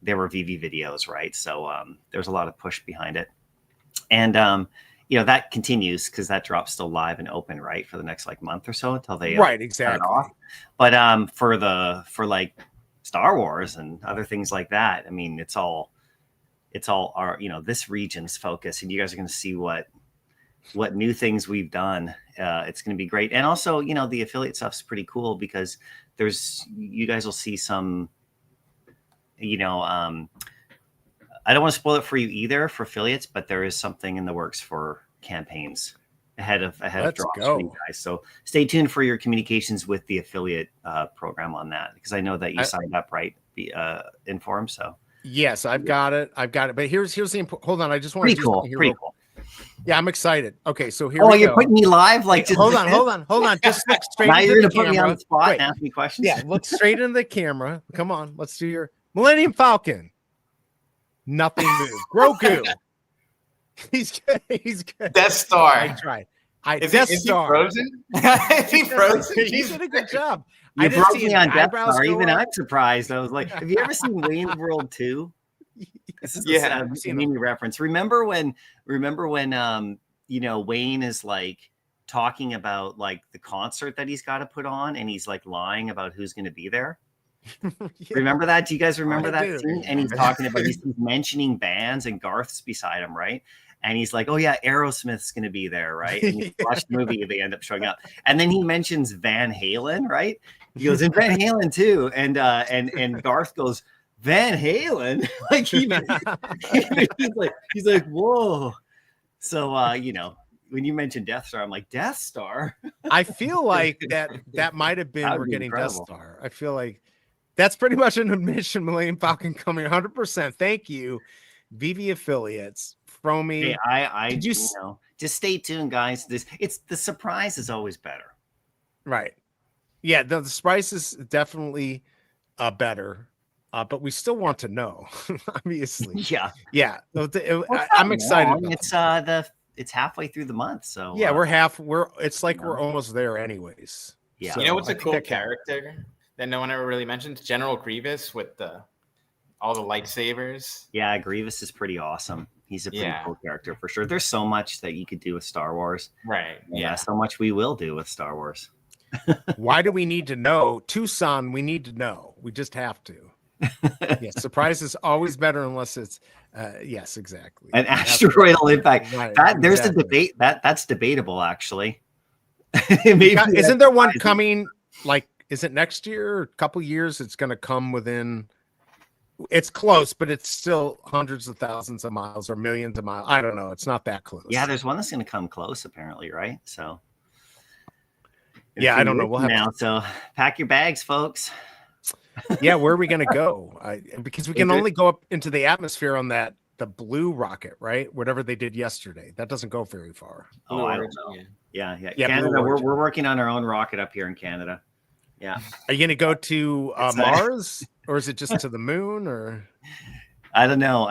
they were VV videos, right? So there's a lot of push behind it, and that continues because that drop's still live and open, right, for the next month or so until they exactly. Off. But for Star Wars and other things like that, I mean, it's all our this region's focus, and you guys are going to see what new things we've done. It's going to be great, and also the affiliate stuff's pretty cool because you guys will see some I don't want to spoil it for you either for affiliates, but there is something in the works for campaigns ahead of drops for you guys. So stay tuned for your communications with the affiliate program on that, because I know that you signed up, right? Informed. So yes, I've got it. But here's the hold on. I just want pretty cool. Yeah, I'm excited. Okay, so here. Oh, you're putting me live? Hold on. Just look straight now into you're the gonna camera. put me on the spot and ask me questions. Yeah, look straight into the camera. Come on, let's do your Millennium Falcon. Nothing moved. Grogu. He's good. Death Star. I tried. Is he frozen? Is he frozen? He did a good job. You I didn't broke see me his on Death eyebrows Star. go Even up. I'm surprised. I was like, have you ever seen Wayne's World 2? This is Yeah, a mini reference. Remember when you know, Wayne is like talking about like the concert that he's got to put on, and he's like lying about who's going to be there. Yeah. Remember that? Do you guys remember I that do. scene? And he's talking about, he's mentioning bands, and Garth's beside him, right? And he's like, oh yeah, Aerosmith's going to be there, right? And you watch the movie, they end up showing up. And then he mentions Van Halen, right? He goes, and Van Halen too. And Garth goes, Van Halen? Like he's like, whoa. So you know, when you mentioned Death Star, I'm like, Death Star? I feel like that might have been That would we're be getting incredible. Death Star. I feel like that's pretty much an admission. Millennium Falcon coming 100%. Thank you, Veve affiliates. Fromy. Hey, I Did you you know, just stay tuned, guys. It's the surprise is always better. Right. Yeah, the surprise is definitely better. But we still want to know, obviously. Yeah. Yeah. Well, I'm excited. long. About It's halfway through the month, so yeah, it's like we're almost there anyways. Yeah. So You know what's I a think cool that counts. character that no one ever really mentions? General Grievous with all the lightsabers. Yeah, Grievous is pretty awesome. He's a pretty cool character for sure. There's so much that you could do with Star Wars. Right. Yeah, so much we will do with Star Wars. Why do we need to know? Tucson, we need to know. We just have to. Yes, surprise is always better unless it's yes, exactly. An asteroidal impact. Right, There's a exactly. debate that's debatable actually. Maybe Isn't there one coming? Like, is it next year or a couple years? It's going to come within. It's close, but it's still hundreds of thousands of miles or millions of miles. I don't know. It's not that close. Yeah, there's one that's going to come close apparently, right? So yeah, I don't know. We'll have now. So pack your bags, folks. Yeah, where are we going to go? Because we can only go up into the atmosphere on the blue rocket, right? Whatever they did yesterday. That doesn't go very far. Oh, I don't know. Yeah. Yeah, Canada, Blue we're Origin. working on our own rocket up here in Canada. Yeah. Are you going to go to It's, Mars, or is it just to the moon? Or I don't know.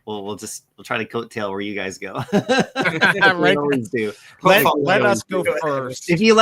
We'll try to coattail where you guys go. Right. We always do. Let us go first. If you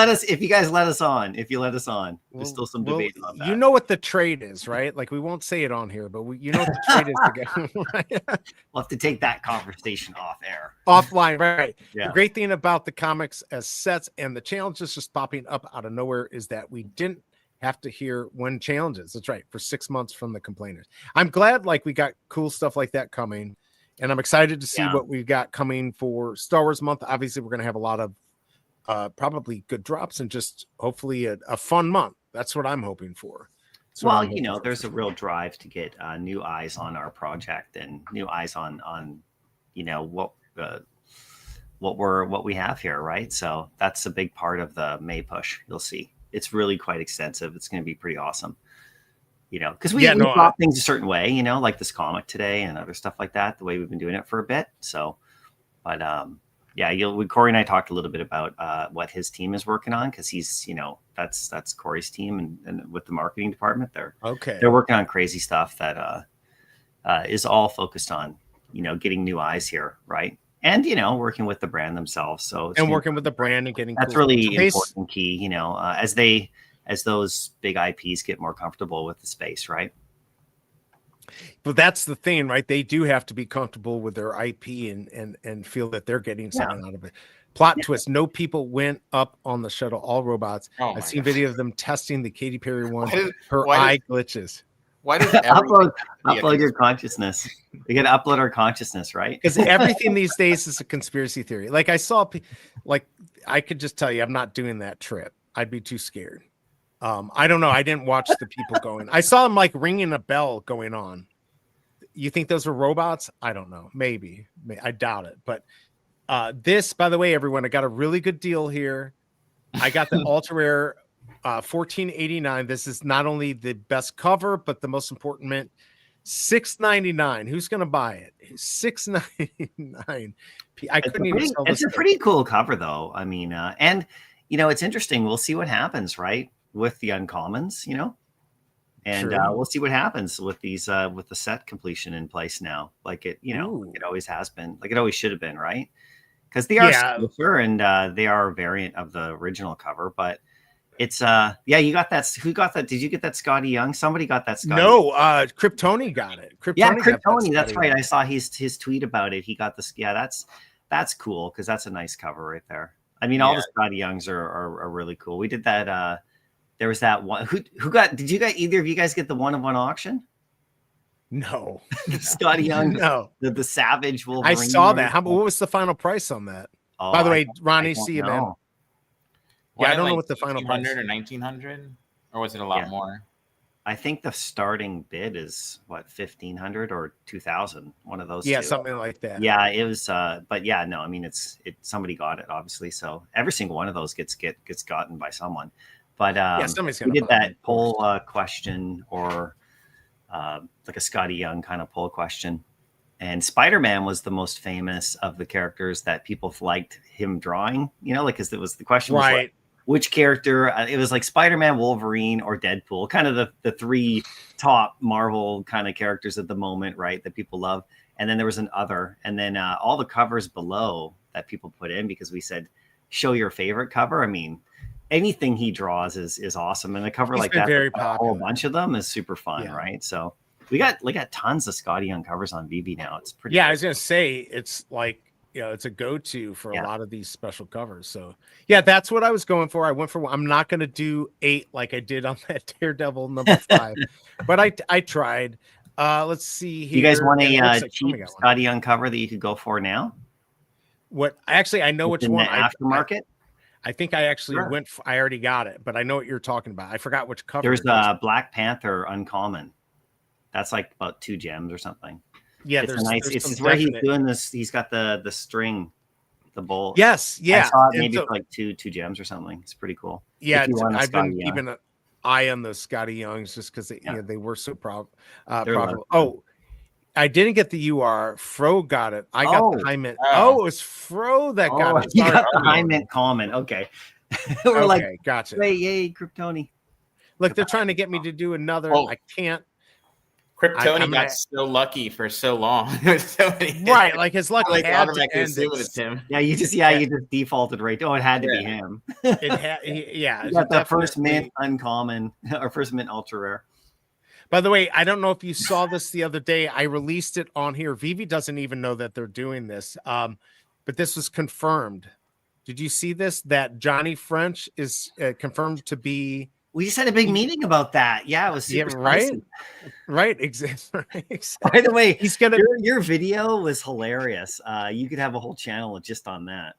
guys let us on, there's still some debate on that. You know what the trade is, right? Like, we won't say it on here, but you know what the trade is to go. Right? We'll have to take that conversation off air. Offline, right? Yeah. The great thing about the comics as sets and the challenges just popping up out of nowhere is that we didn't have to hear when challenges. That's right, for 6 months from the complainers. I'm glad like we got cool stuff like that coming, and I'm excited to see what we've got coming for Star Wars month. Obviously, we're going to have a lot of probably good drops and just hopefully a fun month. That's what I'm hoping for. Well, you know, there's a real drive to get new eyes on our project and new eyes on you know what we have here, right? So that's a big part of the May push. You'll see. It's really quite extensive. It's going to be pretty awesome. You know, because we thought things a certain way, you know, like this comic today and other stuff like that, the way we've been doing it for a bit. So, but yeah, Corey and I talked a little bit about what his team is working on, because he's, you know, that's Corey's team and with the marketing department, they're working on crazy stuff that is all focused on, you know, getting new eyes here, right? And, you know, working with the brand themselves. So working with the brand and getting that's really important key, you know, as those big IPs get more comfortable with the space, right? But that's the thing, right? They do have to be comfortable with their IP and feel that they're getting something out of it. Plot twist: no people went up on the shuttle, all robots. I've seen video of them testing the Katy Perry one. Her eye glitches. Why does upload your consciousness? We got to upload our consciousness, right? Because everything these days is a conspiracy theory. Like I saw, like I could just tell you, I'm not doing that trip. I'd be too scared. I don't know. I didn't watch the people going. I saw them like ringing a bell going on. You think those were robots? I don't know. Maybe. I doubt it. But this, by the way, everyone, I got a really good deal here. I got the ultra rare. $14.89. This is not only the best cover, but the most important mint. $6.99. Who's going to buy it? $6.99. I couldn't even sell this. It's a pretty cool cover, though. I mean, and you know, it's interesting. We'll see what happens, right, with the uncommons, you know, and we'll see what happens with these with the set completion in place now, like it, you know, like it always has been, like it always should have been, right? because they are Yeah. stiffer and they are a variant of the original cover. But it's you got that. Who got that? Did you get that Skottie Young? Somebody got that Skottie. No, Kryptoni got it. Yeah, Kryptoni got that Kryptoni. That's Skottie right. Young. I saw his tweet about it. He got this. Yeah, that's cool because that's a nice cover right there. I mean, all the Skottie Youngs are really cool. We did that. There was that one. Who got? Did you guys? Either of you guys get the one-of-one auction? No. Skottie Young. No. The Savage Wolverine. I saw that. What was the final price on that? Oh, By the way, I Ronnie, don't see you, know. man. Yeah, I don't know what the final price 1,800 or 1,900, or was it a lot more? I think the starting bid is what 1,500 or 2,000. One of those. Yeah, two. something like that. Yeah, it was. But yeah, no, I mean, it's somebody got it obviously. So every single one of those gets gotten by someone. But somebody's we gonna did buy that it, poll question or like a Skottie Young kind of poll question. And Spider-Man was the most famous of the characters that people liked him drawing, like, because it was the question was Right. like, which character, it was like Spider-Man, Wolverine, or Deadpool, kind of the three top Marvel kind of characters at the moment, right, that people love. And then there was an other, and then all the covers below that people put in, because we said, show your favorite cover. I mean, anything he draws is awesome. And a cover like that, very a popular. whole bunch of them is super fun, right? So we got tons of Skottie Young covers on Veve now. It's pretty Yeah, cool. I was gonna say it's like it's a go-to for Yeah. a lot of these special covers. So yeah, that's what I was going for. I went for. I'm not gonna do 8 like I did on that Daredevil number 5, but I tried. Let's see here. You guys want and it a looks like cheap Tommy got one. Skottie Young cover that you could go for now? What actually I know which In one. the aftermarket? I think I actually Sure. went. I already got it, but I know what you're talking about. I forgot which cover. There's it is. Black Panther Uncommon. That's like about 2 gems or something. Yeah, It's there's a nice. there's It's some where he's definite- doing this. He's got the string, the bowl. Yes, yeah. I saw it and maybe so- for like two gems or something. It's pretty cool. Yeah, If you want a I've been Skottie Young. keeping an eye on the Skottie Youngs just because Yeah. they were so They're a lot profitable. of fun. Oh, I didn't get the UR. Fro got it. I got the Hyman. Oh. Oh, it was Fro that got it. You Sorry. got the high mint common. Okay. We're Okay, like, gotcha. yay, Kryptoni. Look, they're trying to get me to do another. Well, I can't. Kryptoni I'm got gonna- so lucky for so long. So many- Right, like his luck like had to automatically end. assume it's him. Yeah, you just defaulted right. Oh, it had to be him. It had, yeah. You got the first definitely- mint uncommon or first mint ultra rare. By the way, I don't know if you saw this the other day. I released it on here. Veve doesn't even know that they're doing this. But this was confirmed. Did you see this? That Johnny French is confirmed to be We just had a big meeting about that. Yeah, it was super right. spicy. Right, exactly. By the way, He's gonna your video was hilarious. You could have a whole channel just on that.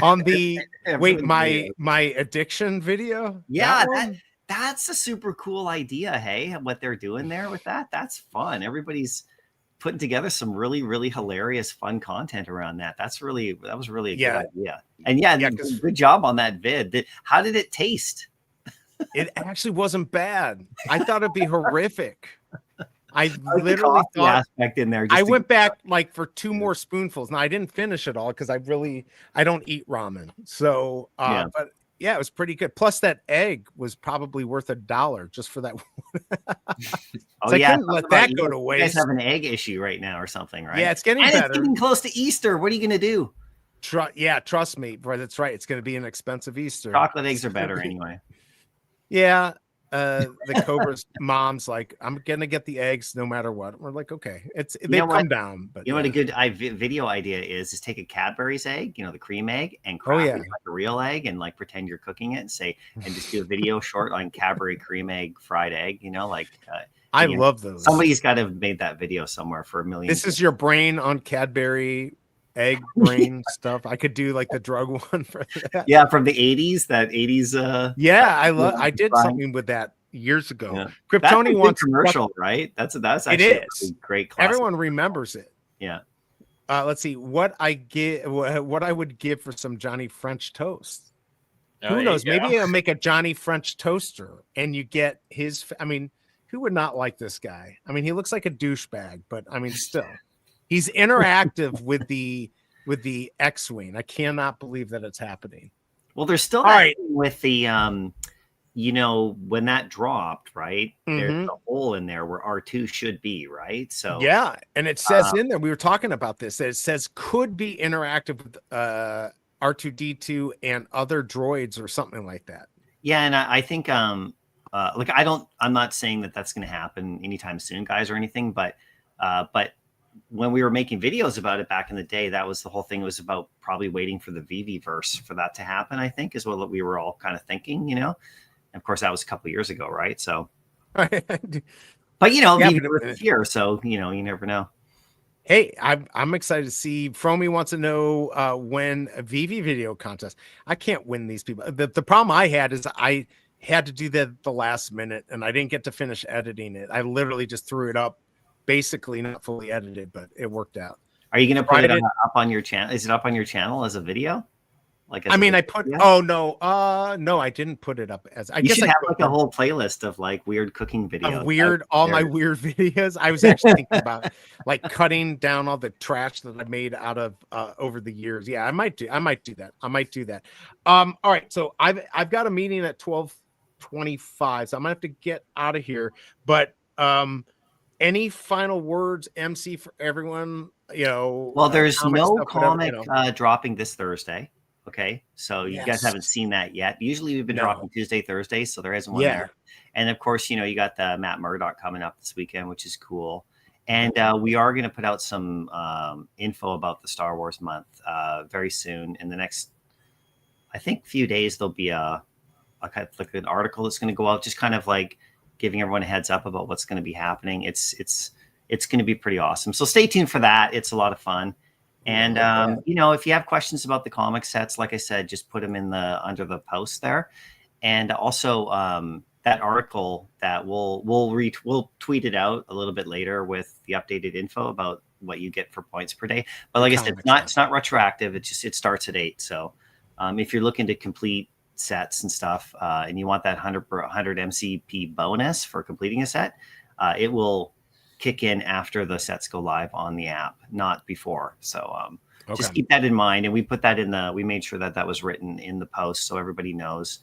on the Yeah, wait, really my video. my addiction video. Yeah, one? that's a super cool idea. Hey, what they're doing there with that's fun. Everybody's putting together some really, really hilarious, fun content around that. That was really a good idea. And Yeah, 'cause- good job on that vid. How did it taste? It actually wasn't bad. I thought it'd be horrific. I I like the literally coffee thought aspect in there. I just to- went back like for 2 more spoonfuls. Now I didn't finish it all because I don't eat ramen. So Yeah. but yeah, it was pretty good. Plus that egg was probably worth $1 just for that. Oh I yeah, couldn't let that go to You guys waste. have an egg issue right now or something, right? Yeah, it's getting and better. it's getting close to Easter. What are you gonna do? Trust me, bro. That's right. It's going to be an expensive Easter. Chocolate eggs are better anyway. Yeah. The Cobra's mom's like, I'm gonna get the eggs no matter what. We're like, okay, they've know what? come down, but You know what a good video idea is take a Cadbury's egg, the cream egg, and crack yeah. it like a real egg and like pretend you're cooking it and just do a video short on Cadbury cream egg, fried egg, I you know, love those. somebody's got to have made that video somewhere for a million. This is your brain on Cadbury egg brain stuff. I could do like the drug one for that. yeah, from the 80s, that 80s Yeah, I did Fine. something with that years ago. Yeah. That's a Kryptoni good wants commercial, right? That's actually is. a pretty great classic. Everyone remembers it. Yeah. Let's see what I would give for some Johnny French toast. Who knows? Maybe I'll make a Johnny French toaster and you get his. I mean, who would not like this guy? I mean, he looks like a douchebag, but I mean, still, he's interactive with the X-Wing. I cannot believe that it's happening. Well, there's still All that right. thing with the you know, when that dropped, right, there's Mhm. a hole in there where R2 should be, right? So Yeah, and it says in there, we were talking about this, that it says could be interactive with R2D2 and other droids or something like that. yeah, and I think like I'm not saying that that's going to happen anytime soon, guys, or anything, but when we were making videos about it back in the day, that was the whole thing. It was about probably waiting for the VV-verse for that to happen, I think, is what we were all kind of thinking, you know. And of course, that was a couple of years ago, right? So, but you know, Yeah, VV-verse is here, so you know, you never know. Hey, I'm excited to see. Fromy wants to know when a VV video contest. I can't win these people. The problem I had is I had to do that at the last minute, and I didn't get to finish editing it. I literally just threw it up, basically not fully edited, but it worked out. Are you going to put it up on your channel? Is it up on your channel as a video? Like, I mean, I put. Oh no, no, I didn't put it up as. I you guess should I have like a whole playlist of like weird cooking videos. All my weird videos. I was actually thinking about like cutting down all the trash that I made out of over the years. Yeah, I might do that. All right, so I've got a meeting at 12:25, so I'm gonna have to get out of here. But any final words, MC, for everyone? You know, well, there's no stuff, comic whatever, you know. dropping this Thursday. Okay, so you guys haven't seen that yet. Usually we've been dropping Tuesday, Thursday, so there isn't one there. And of course, you know, you got the Matt Murdock coming up this weekend, which is cool. And we are going to put out some info about the Star Wars month very soon. In the next, I think, few days, there'll be a kind of like an article that's going to go out, just kind of like giving everyone a heads up about what's going to be happening. It's going to be pretty awesome. So stay tuned for that. It's a lot of fun. And you know, if you have questions about the comic sets, like I said, just put them in under the post there. And also that article that we'll tweet it out a little bit later with the updated info about what you get for points per day. But like I said, it's not retroactive. It starts at 8. So if you're looking to complete sets and stuff, and you want that 100 MCP bonus for completing a set, it will kick in after the sets go live on the app, not before. So just keep that in mind. And we put that we made sure that was written in the post so everybody knows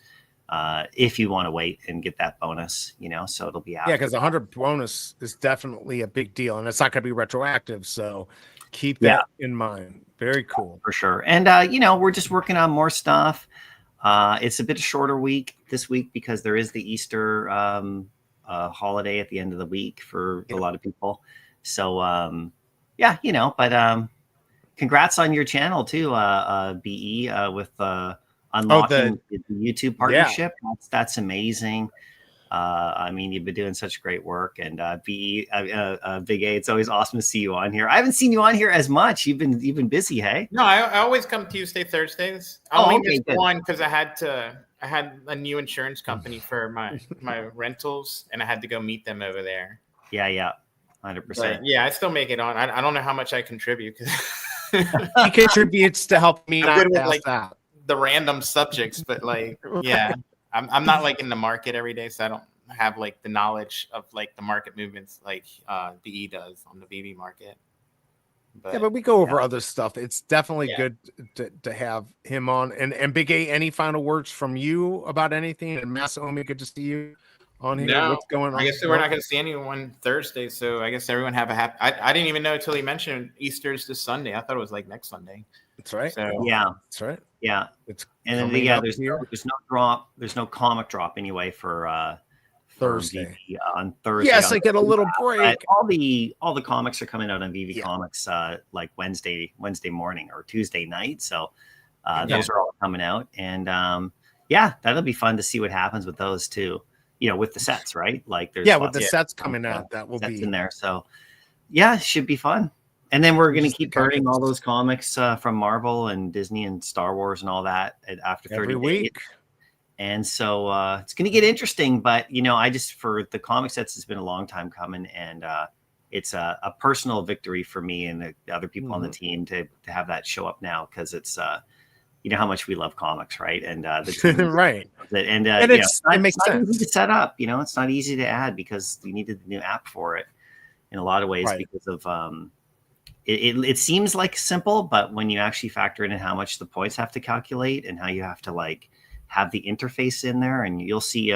if you want to wait and get that bonus, you know, so it'll be out. Yeah, because 100 bonus is definitely a big deal, and it's not going to be retroactive. So keep that in mind. Very cool. For sure. And, you know, we're just working on more stuff. It's a bit of shorter week this week because there is the Easter holiday at the end of the week for a lot of people. So, yeah, you know, but congrats on your channel too, BE, with unlocking the YouTube partnership. That's amazing. I mean, you've been doing such great work, and BE, BigA, it's always awesome to see you on here. I haven't seen you on here as much. You've been busy, hey? No, I always come Tuesday, Thursdays. I only missed one because I had a new insurance company for my rentals, and I had to go meet them over there. Yeah, 100%. Yeah, I still make it on. I don't know how much I contribute because he contributes to help me not with, pass like, out. the random subjects, but like, yeah, I'm not like in the market every day, so I don't have like the knowledge of like the market movements like BE does on the VV market. But we go over other stuff. It's definitely good to have him on. And Big A, any final words from you about anything? And Masaomi, good to see you on here. No, what's going on? I guess we're not going to see anyone Thursday, so I guess everyone have a happy. I didn't even know until he mentioned Easter's this Sunday. I thought it was like next Sunday. That's right. So, that's right. Yeah, it's and then there's no drop. There's no comic drop anyway for Thursday. On Thursday. Yes, I get a little break. All the comics are coming out on VV Comics like Wednesday morning or Tuesday night. So those are all coming out, and that'll be fun to see what happens with those too. You know, with the sets, right? Like there's with the sets coming out, that will be in there. So yeah, it should be fun. And then we're going to keep burning all those comics from Marvel and Disney and Star Wars and all that after 30 every days. week. And so it's going to get interesting. But, you know, for the comic sets, it's been a long time coming. And it's a personal victory for me and the other people on the team to have that show up now because it's, you know, how much we love comics, right? And right. And it makes not sense easy to set up. You know, it's not easy to add because you needed the new app for it in a lot of ways because of it seems like simple, but when you actually factor in how much the points have to calculate and how you have to like have the interface in there, and you'll see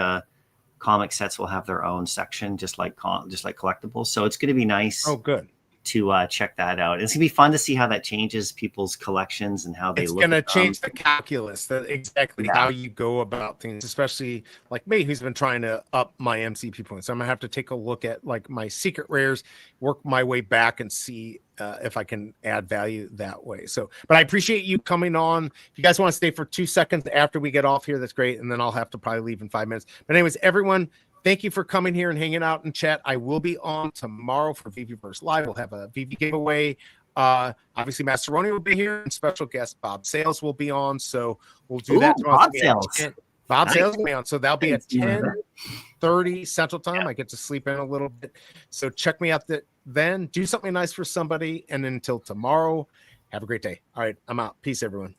comic sets will have their own section, just like collectibles. So it's going to be nice. Oh, good. To check that out. It's gonna be fun to see how that changes people's collections and how they It's look. going to at change the calculus, exactly how you go about things, especially like me, who's been trying to up my MCP points. I'm gonna have to take a look at like my secret rares, work my way back, and see if I can add value that way. So, but I appreciate you coming on. If you guys want to stay for 2 seconds after we get off here, that's great. And then I'll have to probably leave in 5 minutes. But anyways, everyone, thank you for coming here and hanging out in chat. I will be on tomorrow for VVverse Live. We'll have a VV giveaway. Obviously, Masteroni will be here, and special guest Bob Sales will be on. So we'll do that tomorrow. Bob Sales. Bob Sales will be on. So that'll be at 10:30 Central Time. I get to sleep in a little bit. So check me out then. Do something nice for somebody. And until tomorrow, have a great day. All right, I'm out. Peace, everyone.